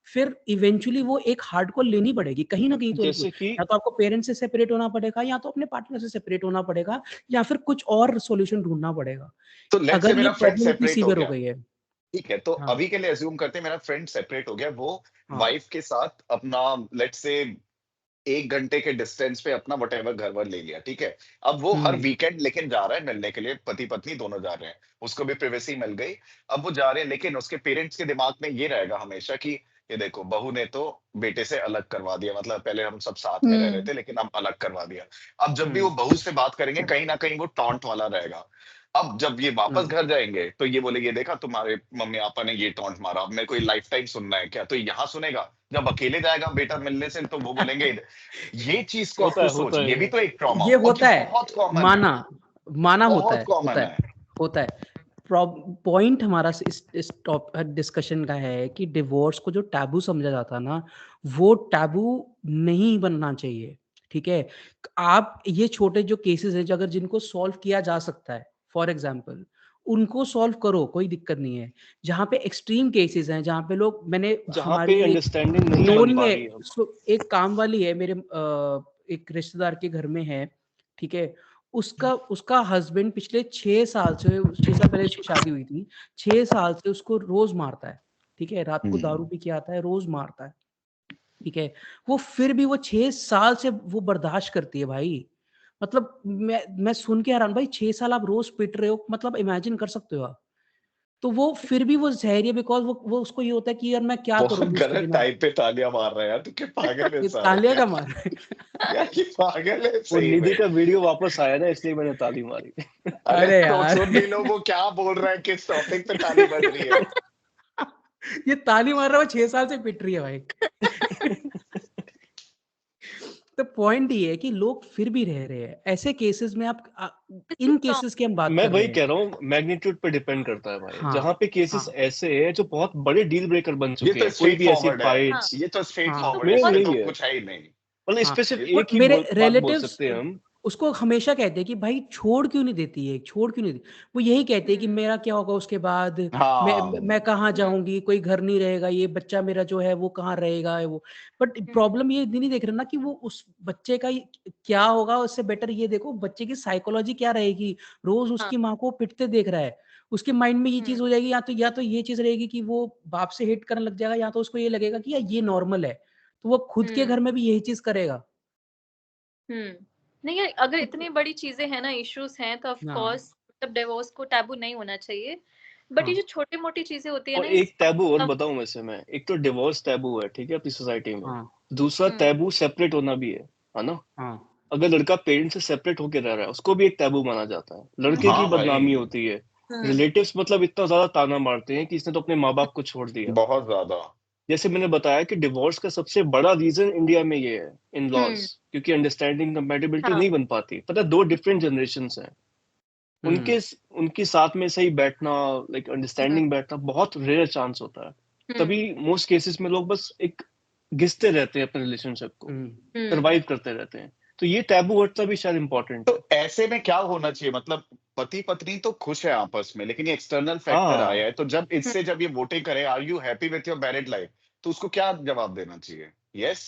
फिर इवेंचुअली वो एक हार्ड कॉल लेनी पड़ेगी, कहीं न कहीं तो जैसे कि या तो आपको पेरेंट्स से सेपरेट होना पड़ेगा या तो अपने पार्टनर से सेपरेट होना पड़ेगा या फिर कुछ और सॉल्यूशन ढूँढना पड़ेगा। तो लेट्स से अगर ये मेरा फ्रेंड प्रॉब्लम इतनी सेपरेट हो सीवियर हो गया। गई है। ठीक है, तो हाँ, अभी के लिए अज़्यूम करते हैं मेरा फ्रेंड सेपरेट हो गया, वो हाँ। वाइफ़ के साथ अपना लेट्स से 1 घंटे के डिस्टेंस पे अपना व्हाटएवर घर-वर ले लिया, ठीक है? अब वो हर हुँ, वीकेंड लेकिन जा रहा है मिलने के लिए, पति-पत्नी दोनों जा रहे हैं। उसको भी प्राइवेसी मिल गई। अब वो जा रहे हैं, लेकिन उसके पेरेंट्स के दिमाग में ये रहेगा हमेशा कि ये देखो बहू ने तो बेटे से अलग करवा दिया, मतलब पहले हम सब साथ में रह रहे हुँ। थे, लेकिन अब अलग करवा दिया। अब जब भी वो हुँ, बहू से बात करेंगे, कहीं न कहीं वो टॉन्ट वाला रहेगा। अब जब ये वापस हाँ। घर जाएँगे, तो ये बोलेंगे, देखा तुम्हारे मम्मी-पापा ने ये टॉन्ट मारा, अब मेरे को ये लाइफ टाइम सुनना है क्या? तो यहाँ सुनेगा। जब अकेले जाएगा बेटा मिलने से, तो वो बोलेंगे, ये चीज़ को अब तू सोच, होता है ये भी ये। तो एक ट्रॉमा ये और ये होता है, बहुत कॉमन है, माना माना बहुत होता कॉमन है, है। होता है। पॉइंट हमारा इस डिस्कशन का है कि डिवोर्स को जो टैबू समझा जाता है ना, वो टैबू नहीं बनना चाहिए, ठीक है? आप ये छोटे जो केसेज़ हैं, जो अगर जिनको सॉल्व किया जा सकता है, फॉर एग्ज़ाम्पल उनको सॉल्व करो, कोई दिक्कत नहीं है। जहाँ पे एक्सट्रीम केसेज़ हैं, जहाँ पे लोग मैंने जहाँ पे हमारी एक अंडरस्टैंडिंग नहीं बन नोन पा में रही है अब। एक काम वाली है मेरे एक रिश्तेदार के घर में है, ठीक है? उसका उसका हस्बैंड पिछले 6 साल से 6 साल पहले उसकी शादी हुई थी। 6 साल से उसको रोज़ मारता है, ठीक है? रात को दारू हुँ। पी के आता है, रोज़ मारता है, ठीक है? वो फिर भी वो 6 साल से वो बर्दाश्त करती है भाई। मतलब मैं सुन के हैरान भाई 6 साल आप रोज़ पिट रहे हो मतलब इमेजिन कर सकते हो आप? तो वो फिर भी वो सह रही है बिकॉज़ वो उसको ये होता है कि यार मैं क्या बहुत करूँगी उसके गलत बिना? टाइम पे तालियाँ मार रहा है यार, तू क्या पागल है ये साला तालियाँ क्या? क्या मार रहा है? यार ये पागल है वो सही निधि में। का वीडियो वापस आया ना, इसलिए मैंने ताली मारी। अरे अरे तो यार! सुन भी लो वो क्या बोल रहा है, किस टॉपिक पे ताली बज रही है। ये ताली मार रहा है, वो 6 साल से पिट रही है भाई। तो पॉइंट ये है कि लोग फिर भी रह रहे हैं। ऐसे केसेस में इन केसेस की हम बात मैं कर वही रहे हैं। कह रहा हूँ, मैग्नीट्यूड पे डिपेंड करता है भाई। हाँ, जहाँ पे केसेस हाँ, ऐसे हैं जो बहुत बड़े डील ब्रेकर बन ये चुके तो हैं, कोई स्ट्रेट भी ऐसी फॉरवर्ड है, हाँ, फाइट्स। ये तो स्ट्रेट हाँ, फॉरवर्ड है, मेन इसमें यही तो है, कुछ है ही नहीं। मतलब इस हाँ। पे सिर्फ ये और एक ही मेरे बात बोल रिलेटिव्स सकते हैं हम। उसको हमेशा कहते हैं कि भाई छोड़ क्यों नहीं देती है, छोड़ क्यों नहीं देती? वो यही कहते हैं कि हुँ, मेरा क्या होगा उसके बाद? मैं हाँ, कहाँ हुँ, जाऊँगी? कोई घर नहीं रहेगा, ये बच्चा मेरा जो है वो कहाँ रहेगा? वो बट हुँ, प्रॉब्लम ये नहीं देख रहे ना कि वो उस बच्चे का क्या होगा? उससे बेटर ये देखो बच्चे की साइकोलॉजी क्या रहेगी? रोज़ हाँ, उसकी माँ को पिटते देख रहा है। उसके माइंड में ये चीज़ हम्म हो जाएगी, या तो ये चीज़ रहेगी कि वो बाप से हिट करने लग जाएगा, या तो उसको ये लगेगा कि यार ये नॉर्मल है, तो वो खुद के घर हम्म में भी यही चीज़ करेगा। नहीं यार, अगर तो इतनी बड़ी चीजें हैं ना, इश्यूज हैं, तो ऑफ हाँ, कोर्स मतलब डिवोर्स को टैबू नहीं होना चाहिए। बट ये हाँ, जो छोटी मोटी चीजें होती है और ना, एक टैबू और अ, बताऊं वैसे मैं, एक तो डिवोर्स टैबू है, ठीक है, अपनी सोसाइटी में। हाँ, दूसरा हम्म टैबू सेपरेट होना भी है ना। हाँ, अगर लड़का पेरेंट्स से सेपरेट होकर रह रहा है, उसको भी एक टैबू माना जाता है, लड़के की हाँ बदनामी भाई, होती है। हम्म रिलेटिव्स मतलब इतना ज्यादा ताना मारते हैं कि इसने तो अपने माँ बाप को छोड़ दिया। बहुत ज्यादा। जैसे मैंने बताया कि डिवोर्स का सबसे बड़ा रीजन इंडिया में ये है, इन लॉज, हम्म क्योंकि अंडरस्टैंडिंग कंपैटिबिलिटी हाँ नहीं बन पाती। पता है, दो डिफरेंट जनरेशंस हैं, हुँ, उनके उनके साथ में सही बैठना, लाइक हम्म अंडरस्टैंडिंग बैठना बहुत रेयर चांस होता है। तभी हम्म मोस्ट केसेस में लोग बस एक घिसते रहते हैं अपने रिलेशनशिप को, हुँ, हम्म सरवाइव करते रहते हैं। तो ये टैबू हटना भी शायद इम्पोर्टेंट है। तो ऐसे में क्या होना चाहिए, मतलब पति पत्नी तो खुश है आपस में, लेकिन ये एक्सटर्नल फैक्टर हाँ, आया है, तो जब हम्म इससे जब ये वोटिंग करे, are you happy with your married life, तो उसको क्या जवाब देना चाहिए? यस,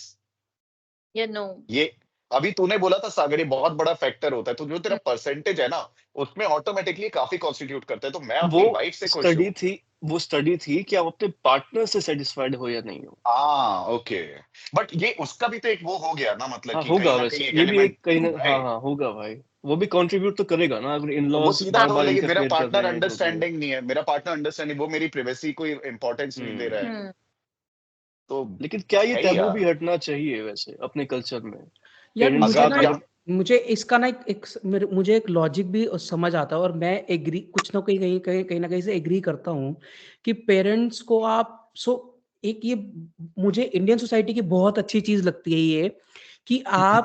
या नो। ये अभी तूने बोला था सागर, ये बहुत बड़ा फैक्टर होता है, तो जो तेरा हम्म परसेंटेज है ना, उसमें ऑटोमेटिकली काफी कॉन्स्टिट्यूट करता है। तो मैं वो अपनी वाइफ से खुश हूँ। स्टडी थी कि आप अपने पार्टनर से सेटिस्फाइड हो या नहीं हो। हाँ, ओके। बट ये उसका भी तो एक वो हो गया ना, मतलब हाँ कि होगा, कहीं ना कहीं वैसे एक ये भी एलिमेंट, एक कहीं ना, हाँ राइट? हाँ होगा भाई। वो भी कंट्रीब्यूट तो करेगा ना, अगर इन वो लॉज सीधा बार तो, बार लेकिन मेरा इंटरफेयर कर पार्टनर रहे हैं जो भी है। अंडरस्टैंडिंग नहीं है, मेरा पार्टनर अंडरस्टैंडिंग, वो मेरी प्राइवेसी को इंपॉर्टेंस नहीं दे रहा है, हम्म तो लेकिन क्या ये है ही टैबू भी यार। हटना चाहिए वैसे अपने कल्चर में? यार पेरेंट्स मुझे अगर ना मतलब, मुझे इसका ना मुझे एक लॉजिक भी समझ आता है, और मैं एग्री कुछ ना कहीं ना कहीं से एग्री करता हूँ कि पेरेंट्स को आप एक ये मुझे इंडियन सोसाइटी की बहुत अच्छी चीज लगती है ये, कि आप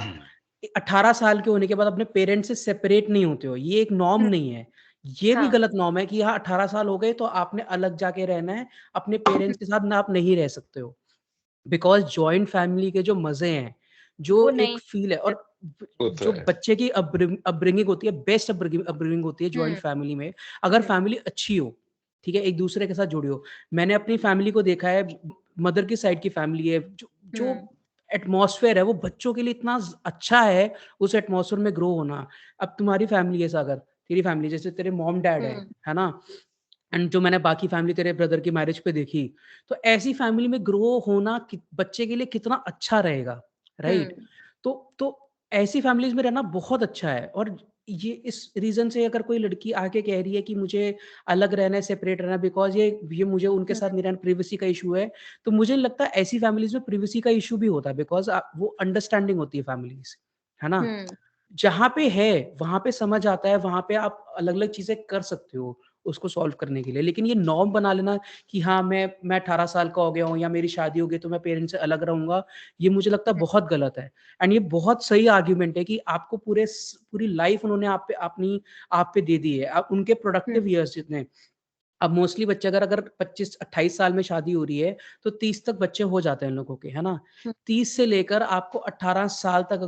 18 साल के होने के बाद अपने पेरेंट्स से सेपरेट नहीं होते हो, ये एक नॉर्म हम्म, नहीं है। ये भी हाँ गलत नॉर्म है कि हाँ 18 साल हो गए तो आपने अलग जाके रहना है, अपने पेरेंट्स के साथ ना आप नहीं रह सकते हो। बिकॉज़ जॉइंट फैमिली के जो मज़े हैं, जो वो एक नहीं। फ़ील है, और ब वो तो जो है। बच्चे की अपब्रिंगिंग होती है, बेस्ट अपब्रिंगिंग होती है जॉइंट हम्म फैमिली में, अगर हम्म फैमिली अच्छी हो, ठीक है? एक-दूसरे के साथ जुड़ी हो। मैंने अपनी फैमिली को देखा है, मदर की साइड की फैमिली है, जो जो हम्म एटमॉस्फेयर है, वो बच्चों के लिए इतना अच्छा है, उस एटमॉस्फेयर में ग्रो होना। अब तुम्हारी फैमिली है सागर, तेरी फैमिली जैसे तेरे मॉम-डैड हम्म है ना? एंड जो मैंने बाकी फैमिली तेरे ब्रदर की मैरिज पे देखी, तो ऐसी फैमिली में ग्रो होना बच्चे के लिए कितना अच्छा रहेगा, राइट? हम्म तो ऐसी फैमिलीज में रहना बहुत अच्छा है, और ये इस रीजन से अगर कोई लड़की आके कह रही है कि मुझे अलग रहना है, सेपरेट रहना है, बिकॉज ये मुझे उनके साथ हम्म नहीं रहना, प्रिवेसी का इशू है, तो मुझे नहीं लगता ऐसी फैमिलीज में प्रिवेसी का इशू भी होता है, बिकॉज वो अंडरस्टैंडिंग होती है फैमिलीज, है ना? हम्म जहाँ पे है, वहाँ पे समझ आता है, वहाँ पे आप अलग-अलग चीज़ें कर सकते हो, उसको सॉल्व करने के लिए। लेकिन ये नॉर्म बना लेना कि हाँ, मैं 18 साल का हो गया हूँ या मेरी शादी हो गई तो मैं पेरेंट्स से अलग रहूँगा, ये मुझे लगता है बहुत गलत है। एंड ये बहुत सही आर्गुमेंट है कि आपको पूरी लाइफ़ उन्होंने आप पे दे दी है। आप उनके हम्म प्रोडक्टिव इयर्स जितने, अब मोस्टली बच्चे अगर 25-28 साल में शादी हो रही है, तो 30 तक बच्चे हो जाते हैं लोगों के, है ना? 30 से लेकर आपको 18 साल तक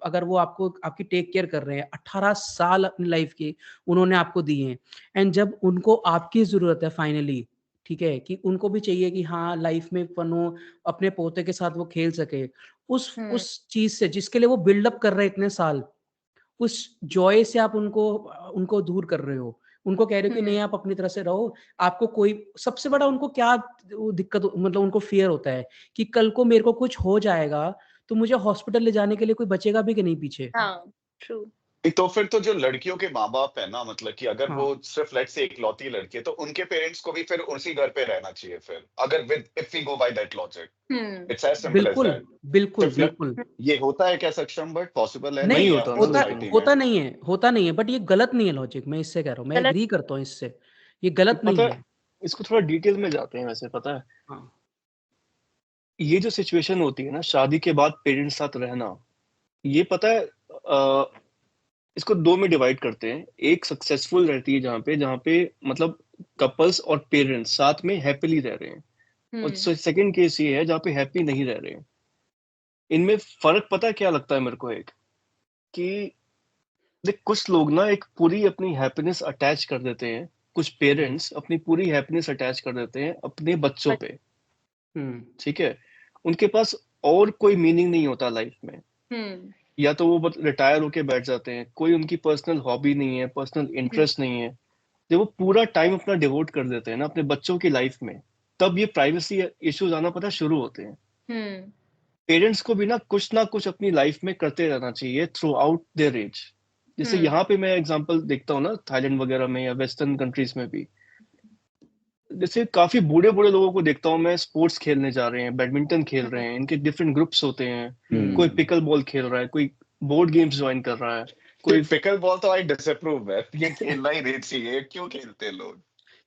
अगर वो आपको आपकी टेक केयर कर रहे हैं, 18 साल अपनी लाइफ के उन्होंने आपको दिए हैं, एंड जब उनको आपकी ज़रूरत है फाइनली, ठीक है? कि उनको भी चाहिए कि हाँ, लाइफ में फन हो, अपने पोते के साथ वो खेल सके। हम्म उस चीज़ से जिसके लिए वो बिल्ड अप कर रहे हैं इतने साल, उस जॉय से आप उनको दूर कर रहे हो। उनको कह रहे हो कि हम्म नहीं, आप अपनी तरह से रहो, आपको कोई सबसे बड़ा उनको क्या वो दिक्कत, मतलब उनको फ़ियर होता है कि कल को मेरे को कुछ हो जाएगा, तो मुझे हॉस्पिटल ले जाने के लिए कोई बचेगा भी कि नहीं पीछे? हाँ ट्रू। तो फिर तो जो लड़कियों के माँ-बाप है ना, मतलब कि अगर हाँ, वो सिर्फ लेट्स से इकलौती लड़की है, तो उनके पेरेंट्स को भी फिर उसी घर पे रहना चाहिए फिर, अगर with if we go by that logic, hmm it's as simple as बिल्कुल, दैट। बिल्कुल, सिर्फ ल बिल्कुल। ये होता है क्या सक्षम, बट पॉसिबल है नहीं, नहीं नहीं है होता अपनी ना, होता लेकिन सोसाइटी में? होता नहीं है, बट ये गलत नहीं है लॉजिक, मैं इससे कह रहा हूँ, मैं गलत। एग्री करता हूँ इससे। ये गलत पता नहीं है, है। इसको थोड़ा डिटेल में जाते हैं वैसे। पता है, हाँ, ये जो सिचुएशन होती है ना, शादी के बाद पेरेंट्स साथ रहना, ये पता है, इसको दो में डिवाइड करते हैं। एक सक्सेसफुल रहती है जहाँ पे मतलब कपल्स और पेरेंट्स साथ में हैप्पीली रह रहे हैं, और हम्म सेकंड केस ये है जहाँ पे हैप्पी नहीं रह रहे हैं। इनमें फर्क पता है क्या लगता है मेरे को? एक कि देख, कुछ लोग ना एक पूरी अपनी हैप्पीनेस अटैच कर देते हैं, कुछ हुँ, पेरेंट्स अपनी पूरी हैप्पीनेस अटैच कर देते हैं अपने बच्चों बट पे। हुँ, ठीक है, उनके पास और कोई मीनिंग नहीं होता लाइफ में। हम्म या तो वो रिटायर होके बैठ जाते हैं, कोई उनकी पर्सनल हॉबी नहीं है, पर्सनल हम्म इंटरेस्ट नहीं है। जब वो पूरा टाइम अपना डिवोट कर देते हैं ना अपने बच्चों की लाइफ में, तब ये प्राइवेसी इश्यूज आना पता शुरू होते हैं। हम्म पेरेंट्स को भी ना कुछ अपनी लाइफ में करते रहना चाहिए थ्रू आउट देयर एज। जैसे हम्म यहाँ पे मैं एग्जांपल देखता हूँ ना, थाईलैंड वगैरह में या वेस्टर्न कंट्रीज में भी, जैसे काफी बूढ़े बूढ़े लोगों को देखता हूँ मैं, स्पोर्ट्स खेलने जा रहे हैं, बैडमिंटन खेल रहे हैं, इनके डिफरेंट ग्रुप्स होते हैं, कोई हम्म पिकल बॉल खेल रहा है, कोई बोर्ड गेम्स ज्वाइन कर रहा है, कोई पिकल बॉल तो आई डिसअप्रूव है, ये खेलना ही नहीं चाहिए, क्यों खेलते हैं लोग?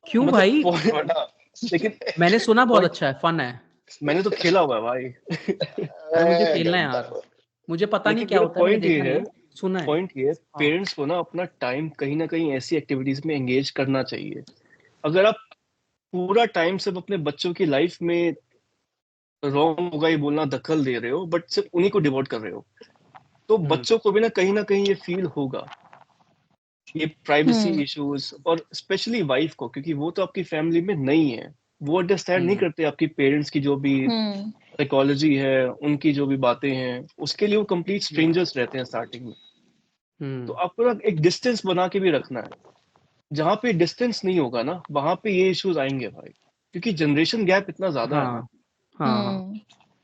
क्यों मतलब भाई? बड़ा लेकिन मैंने सुना बहुत पॉइंट, अच्छा है, फन है। मैंने तो खेला हुआ है भाई। भाई मुझे खेलना है गंदा। यार, मुझे पता नहीं लेकिन क्या मेरा होता है, मैंने पॉइंट ये देखा नहीं है, है, सुना है। पॉइंट ये है, हाँ। पेरेंट्स को ना अपना टाइम कहीं ना कहीं ऐसी एक्टिविटीज में एंगेज करना चाहिए। अगर आप पूरा टाइम सिर्फ अपने बच्चों की लाइफ में, रॉन्ग होगा ये बोलना, दखल दे रहे हो, बट सिर्फ उन्हीं को डिवोट कर रहे हो, तो बच्चों को भी ना कहीं ये फील होगा, ये प्राइवेसी हम्म इश्यूज, और स्पेशली वाइफ को, क्योंकि वो तो आपकी फैमिली में नहीं है, वो अंडरस्टैंड नहीं करते आपकी पेरेंट्स की जो भी हम्म साइकोलॉजी है, उनकी जो भी बातें हैं, उसके लिए वो कंप्लीट स्ट्रेंजर्स रहते हैं स्टार्टिंग में। तो आपको ना एक डिस्टेंस बना के भी रखना है। जहाँ पे डिस्टेंस नहीं होगा ना, वहां पे ये इश्यूज आएंगे भाई, क्योंकि जनरेशन गैप इतना ज्यादा है ना। हाँ हाँ हाँ, हम्म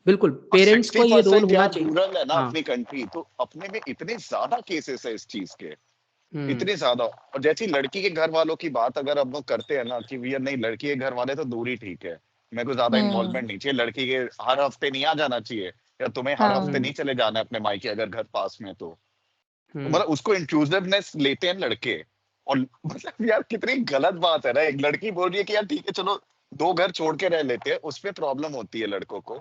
बिल्कुल और पेरेंट्स को ये रोल 60% होना यार चाहिए। रूरल है ना हाँ। अपनी कंट्री, तो अपने में इतने ज्यादा केसेस है इस चीज के, हम्म इतने ज्यादा। और जैसी लड़की के घर वालों की बात अगर हम लोग करते हैं ना कि भैया नहीं, लड़की के घर वाले तो दूर ही ठीक है, मेरे को ज्यादा हम्म इन्वॉल्वमेंट नहीं चाहिए, लड़की के हर हफ्ते नहीं आ जाना चाहिए, या तुम्हें हर हफ्ते हाँ नहीं चले जाना है अपने मायके अगर घर पास में है तो हम्म मतलब उसको इंट्रूसिवनेस लेते हैं लड़के। और मतलब यार कितनी गलत बात है ना, एक लड़की बोल रही है कि यार ठीक है चलो 2 घर छोड़ के रह लेते हैं, उसपे प्रॉब्लम होती है लड़कों को,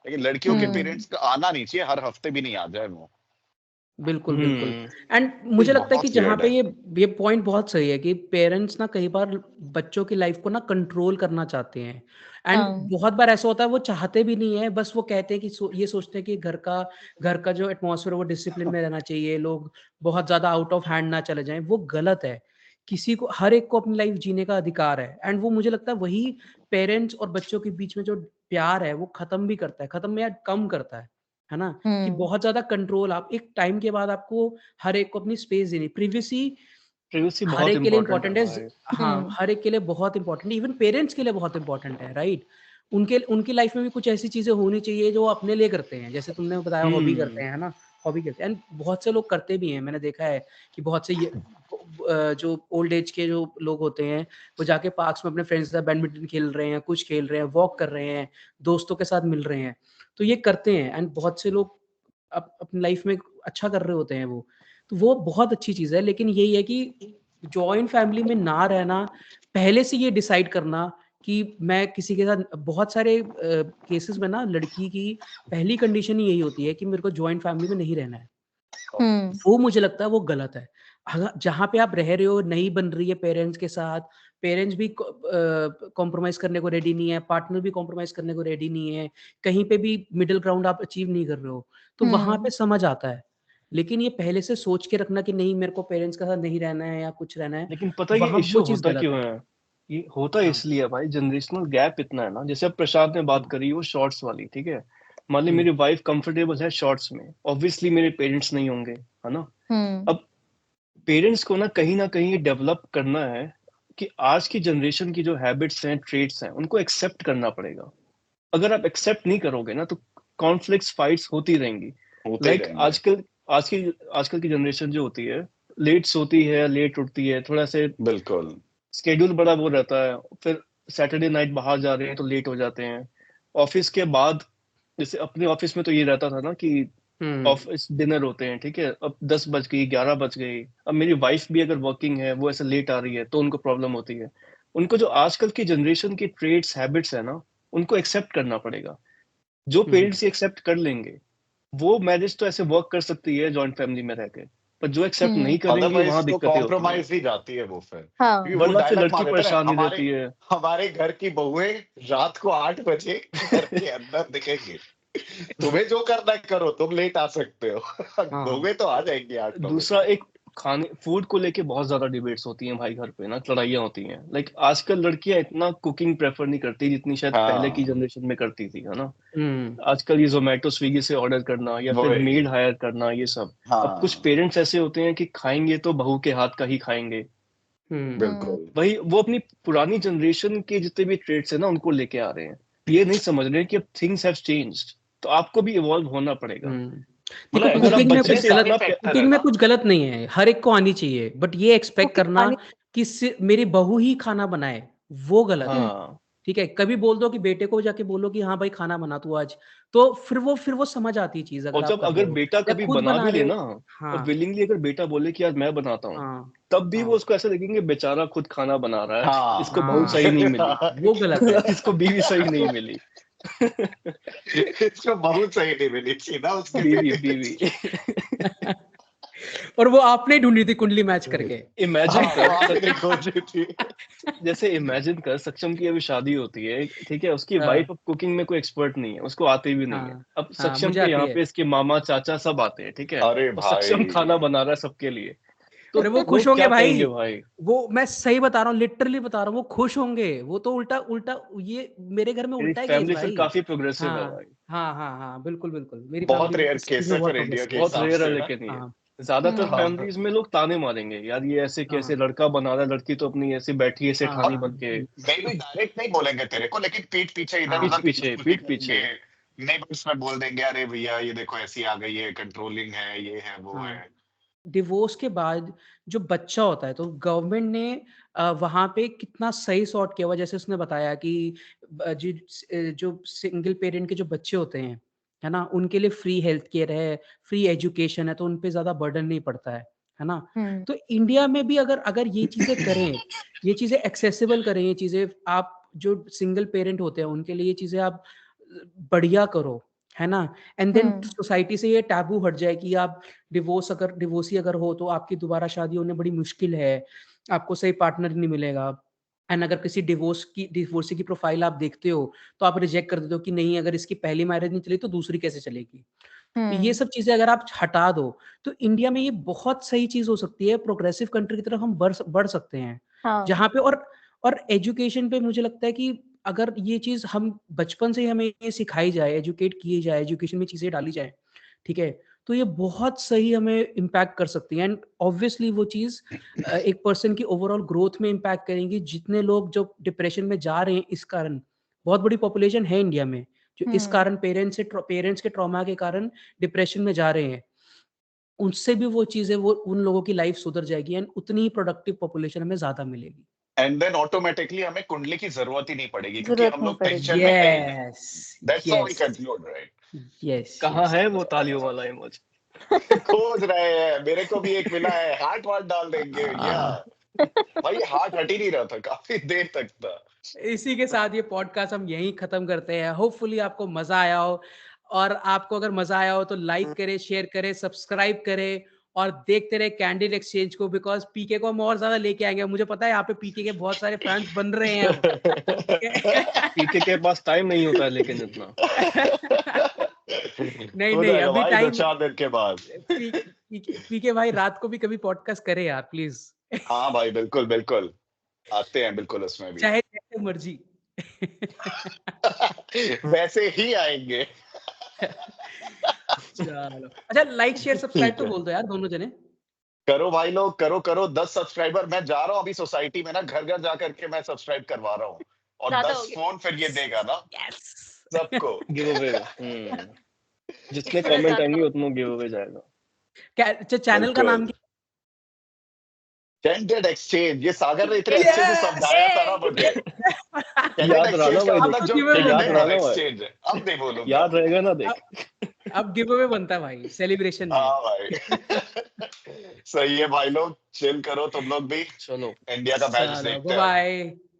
लेकिन लड़कियों के हम्म पेरेंट्स का आना नहीं चाहिए, हर हफ्ते भी नहीं आ जाए वो। बिल्कुल, बिल्कुल। हम्म एंड ये मुझे लगता है कि बहुत जहाँ वियर्ड पे है। ये पॉइंट बहुत सही है कि पेरेंट्स ना कई बार बच्चों की लाइफ को ना कंट्रोल करना चाहते हैं। एंड हाँ बहुत बार ऐसा होता है वो चाहते भी नहीं है, बस वो कहते हैं कि ये सोचते हैं कि घर का जो एटमॉस्फेयर है वो डिसिप्लिन में रहना चाहिए, लोग बहुत ज़्यादा आउट ऑफ हैंड ना चले जाएँ, वो गलत है। किसी को हर एक को अपनी लाइफ जीने का अधिकार है एंड वो मुझे लगता है वही पेरेंट्स और बच्चों के बीच में जो प्यार है वो खत्म भी करता है, खत्म या कम करता है ना? कि हम्म बहुत ज़्यादा कंट्रोल आप एक टाइम के बाद आपको हर एक को अपनी स्पेस देनी। प्रिवेसी प्राइवेसी हर बहुत एक के लिए इंपॉर्टेंट है इम्पोर्टेंट है। भाई। हाँ, हर एक के लिए बहुत इम्पोर्टेंट है, इवन पेरेंट्स के लिए बहुत इम्पोर्टेंट है, राइट? उनके उनकी लाइफ में भी कुछ ऐसी चीज़ें होनी चाहिए जो वो अपने लिए करते हैं। जैसे तुमने बताया हॉबी करते हम्म हैं, है ना? हॉबी करते हैं एंड बहुत से लोग करते भी हैं। मैंने देखा है कि बहुत से जो ओल्ड एज के जो लोग होते हैं, वो जाके पार्क्स में अपने फ्रेंड्स के साथ बैडमिंटन खेल रहे हैं, कुछ खेल रहे हैं, वॉक कर रहे हैं, दोस्तों के साथ मिल रहे हैं। तो ये करते हैं एंड बहुत से लोग अपनी लाइफ में अच्छा कर रहे होते हैं वो। तो वो बहुत अच्छी चीज़ है, लेकिन यही है कि जॉइंट फैमिली में ना रहना, पहले से ये डिसाइड करना कि मैं किसी के साथ बहुत सारे केसेस में ना लड़की की पहली कंडीशन ही यही होती है कि मेरे को जॉइंट फैमिली में नहीं रहना है। हम्म वो मुझे लगता है वो गलत है। जहाँ पे आप रह रहे हो नहीं बन रही है पेरेंट्स के साथ, पेरेंट्स भी कॉम्प्रोमाइज़ करने को रेडी नहीं है, पार्टनर भी कॉम्प्रोमाइज़ करने को रेडी नहीं है, कहीं पे भी मिडल ग्राउंड आप अचीव नहीं कर रहे हो, तो वहाँ पे हम्म समझ आता है। लेकिन ये पहले से सोच के रखना कि नहीं मेरे को पेरेंट्स के साथ नहीं रहना है या कुछ रहना है, लेकिन पता है ये वहाँ वो इश्यू चीज़ होता गलत क्यों है। है? ये होता हाँ। इसलिए भाई, जनरेशनल गैप इतना है ना। जैसे अब प्रशांत ने बात हुँ, करी वो शॉर्ट्स वाली, ठीक है, मान ली हुँ, मेरी वाइफ कंफर्टेबल है शॉर्ट्स में, ऑब्वियसली मेरे पेरेंट्स नहीं होंगे, है ना। हम्म अब पेरेंट्स को ना कहीं डेवलप करना है कि आज की जनरेशन की जो हैबिट्स हैं, ट्रेट्स हैं, उनको एक्सेप्ट करना पड़ेगा। अगर आप एक्सेप्ट नहीं करोगे ना, तो कॉन्फ्लिक्ट्स, फाइट्स होती रहेंगी। होते ही लाइक रहेंगे। आज की आजकल की जनरेशन जो होती है, लेट सोती है, लेट उठती है, थोड़ा से बिल्कुल। स्केड्यूल बड़ा वो रहता है, फिर सैटरडे नाइट बाहर जा रहे हैं तो लेट हो जाते हैं। ऑफिस के बाद, जैसे अपने ऑफिस में तो ये रहता था ना कि हुँ, ऑफिस डिनर होते हैं, ठीक है, अब 10 बज गई, 11 बज गई। अब मेरी वाइफ भी अगर वर्किंग है, वो ऐसे लेट आ रही है, तो उनको प्रॉब्लम होती है। उनको जो आजकल की जनरेशन की ट्रेड्स हैबिट्स है ना, उनको एक्सेप्ट करना पड़ेगा। जो हुँ, पेरेंट्स एक्सेप्ट कर लेंगे, वो मैरिज तो ऐसे वर्क कर सकती है जॉइंट फैमिली में रहकर, पर जो एक्सेप्ट नहीं करेंगे, अदरवाइज वहां तो दिक्कतें होती हैं। कॉम्प्रोमाइज ही जाती है वो फिर, क्योंकि हाँ वो वरना फिर डायलॉग मार लड़की देते हैं परेशान नहीं हमारे रहती है। हमारे घर की बहुएं रात को 8 बजे घर के अंदर दिखेंगी, तुम्हें जो करना है करो, तुम लेट आ सकते हो। हाँ, बहुएं तो आ जाएंगी 8-9 बजे। दूसरा एक, खाने फूड को लेके बहुत ज्यादा डिबेट्स होती हैं भाई घर पे ना, लड़ाइयाँ होती हैं। लाइक आजकल लड़कियां इतना कुकिंग प्रेफर नहीं करती जितनी शायद पहले की हाँ जनरेशन में करती थी, है ना। हुँ, आजकल ये जोमेटो स्विगी से ऑर्डर करना या फिर वही। मेड हायर करना, ये सब। अब कुछ हाँ पेरेंट्स ऐसे होते हैं कि खाएंगे तो बहू के हाथ का ही खाएंगे, बिल्कुल। वही वो अपनी पुरानी जनरेशन के जितने भी ट्रेड्स है ना उनको लेके आ रहे हैं। ये नहीं समझ रहे कि अब थिंग्स हैव चेंज्ड, तो आपको भी इवॉल्व होना पड़ेगा। देखो मतलब अगर आप कुकिंग में बच्चे कुछ से गलत इतना कुकिंग में कुछ गलत नहीं है, हर एक को आनी चाहिए, बट ये एक्सपेक्ट करना कि मेरी बहू ही खाना बनाए, वो गलत है। हाँ ठीक है, कभी बोल दो कि बेटे को जाके बोलो कि हाँ भाई खाना बना तू आज, तो फिर वो समझ आती है चीज, और अगर आप जब कर अगर रहे हो बेटा या कभी खुद बना बना भी रहे ले हो। ना, और हाँ विलिंगली अगर बेटा बोले कि आज मैं बनाता हूँ, हाँ तब भी वो हाँ उसको ऐसा देखेंगे बेचारा खुद खाना बना रहा है, हाँ इसको बहू हाँ, सही नहीं मिली, वो गलत है। इसको बीवी सही नहीं मिली। इसको बहुत सही नहीं मिली थी ना उसके बीवी लिए। बीवी और वो आपने ढूंढी थी कुंडली मैच करके। इमेजिन हाँ, वो कर आपने खोजी थी। जैसे इमेजिन कर सक्षम की अभी शादी होती है, ठीक है, उसकी हाँ वाइफ अब कुकिंग में कोई एक्सपर्ट नहीं है, उसको आती भी नहीं है। हाँ अब हाँ, सक्षम मुझे के आती यहाँ है। पे इसके मामा चाचा सब आते हैं, ठीक है, अरे और सक्षम भाई, खाना बना रहा है सबके लिए, तो अरे वो खुश लोग होंगे क्या भाई, कहेंगे भाई। वो मैं सही बता रहा हूँ, लिटरली बता रहा हूँ, वो खुश होंगे। वो तो उल्टा उल्टा, ये मेरे घर में मेरी उल्टा है केस फैमिली फिर भाई। काफी प्रोग्रेसिव है हाँ भाई। हाँ हाँ हाँ, बिल्कुल बिल्कुल, मेरी बहुत फैमिली रेयर इस चीज केस में है बहुत फिर इंडिया के प्रोग्रेसिव है। बहुत हिसाब रेयर है से ना। लेकिन ये हाँ ज्यादातर हाँ फैमिलीज में लोग ताने मारेंगे, यार ये ऐसे कैसे हाँ लड़का बना रहा है, लड़की तो अपनी ऐसे बैठी है हाँ सेठानी और बन के। मे भी डायरेक्ट नहीं बोलेंगे तेरे को, लेकिन पीठ पीछे इधर हाँ उधर पीठ पीछे नेबर्स में बोल देंगे, अरे भैया ये देखो ऐसी आ गई है, कंट्रोलिंग है, ये है वो हाँ। है। डिवोर्स के बाद जो बच्चा होता है, तो गवर्नमेंट ने वहाँ पे कितना सही सॉर्ट किया हुआ, जैसे उसने बताया कि जो सिंगल पेरेंट के जो बच्चे होते हैं, है ना, उनके लिए फ्री हेल्थ केयर है, फ्री एजुकेशन है, तो उन पे ज़्यादा बर्डन नहीं पड़ता है ना। तो इंडिया में भी अगर अगर ये चीज़ें करें, ये चीज़ें एक्सेसिबल करें, ये चीज़ें आप जो सिंगल पेरेंट होते हैं उनके लिए ये चीज़ें आप बढ़िया करो, है ना। एंड देन सोसाइटी से ये टैबू हट जाए कि आप डिवोर्सी अगर हो तो आपकी दोबारा शादी होने बड़ी मुश्किल है, आपको सही पार्टनर नहीं मिलेगा। एंड अगर किसी डिवोर्सी की प्रोफाइल आप देखते हो, तो आप रिजेक्ट कर देते हो कि नहीं, अगर इसकी पहली मैरिज नहीं चली तो दूसरी कैसे चलेगी। तो ये सब चीज़ें अगर आप हटा दो, तो इंडिया में ये बहुत सही चीज़ हो सकती है, प्रोग्रेसिव कंट्री की तरफ हम बढ़ सकते हैं। जहाँ पे और एजुकेशन पे मुझे लगता है कि अगर ये चीज़ हम बचपन से ही हमें ये सिखाई जाए, एजुकेट किए जाए, एजुकेशन में चीज़ें डाली जाएँ, ठीक है? तो ये बहुत सही हमें इम्पैक्ट कर सकती है। एंड ऑब्वियसली वो चीज़ एक पर्सन की ओवरऑल ग्रोथ में इम्पैक्ट करेंगी। जितने लोग जो डिप्रेशन में जा रहे हैं इस कारण, बहुत बड़ी पॉपुलेशन है इंडिया में, जो इस कारण पेरेंट्स के ट्रॉमा के कारण डिप्रेशन में जा रहे हैं। उससे भी वो चीज़ें, वो उन लोगों की लाइफ सुधर जाएगी एंड उतनी ही प्रोडक्टिव पॉपुलेशन हमें ज़्यादा मिलेगी। एंड देन ऑटोमेटिकली हमें कुंडली की जरूरत ही नहीं पड़ेगी, क्योंकि हम लोग टेंशन में है ही नहीं। Yes, that's how we yes, conclude, right? Yes, कहाँ यस। है वो तालियों वाला इमोज। खोज रहे हैं, मेरे को भी एक मिला है, हार्ट वार्ट डाल देंगे भैया। भाई हार्ट हट ही नहीं रहा था काफी देर तक था। इसी के साथ ये पॉडकास्ट हम यहीं खत्म करते हैं। होपफुली आपको मजा आया हो, और आपको अगर मजा आया हो तो लाइक करें, शेयर करें, सब्सक्राइब करें और देखते रहे कैंडिड एक्सचेंज को, बिकॉज पीके को हम और ज्यादा लेके आएंगे। मुझे पता है यहाँ पे पीके के बहुत सारे फैंस बन रहे हैं अब। पीके के पास टाइम नहीं होता है लेकिन इतना। नहीं हो नहीं, जाएगा अभी भाई टाइम। 2-4 दिन के बाद। पीके भाई रात को भी कभी पॉडकास्ट करे यार, प्लीज। हाँ भाई, बिल्कुल बिल्कुल, आते हैं बिल्कुल उसमें भी। चाहे जैसे मर्जी। वैसे ही आएंगे। चलो, अच्छा, लाइक शेयर सब्सक्राइब ठीक तो है, बोल दो यार दोनों जने। करो भाई लोग, करो करो 10 सब्सक्राइबर। मैं जा रहा हूँ अभी सोसाइटी में ना, घर घर जा करके मैं सब्सक्राइब करवा रहा हूँ, और ज्यादा हो 10 गया। फोन फिर ये देगा ना यस। सबको। Give away. जितने थोड़ा कमेंट ज्यादा आएंगे हो उतना गिव अवे जाएगा। क्या चैनल का नाम बिल्कुल, कैंडिड एक्सचेंज, ये सागर ने इतने क्या? अच्छे से समझाया था ना मुझे। कैंडिड याद रहा ना एक्सचेंज का भाई, मतलब जो गिव अवे बनता याद है रहा कैंडिडेट ना भाई, एक्सचेंज है, अब नहीं बोलूंगा। याद रहेगा ना देख। अब गिव अवे बनता है भाई, सेलिब्रेशन में। हाँ भाई। सही है भाई लोग, चिल करो तुम लोग भी, चलो इंडिया का मैच चलो, देखते बाय हैं अब। बाय।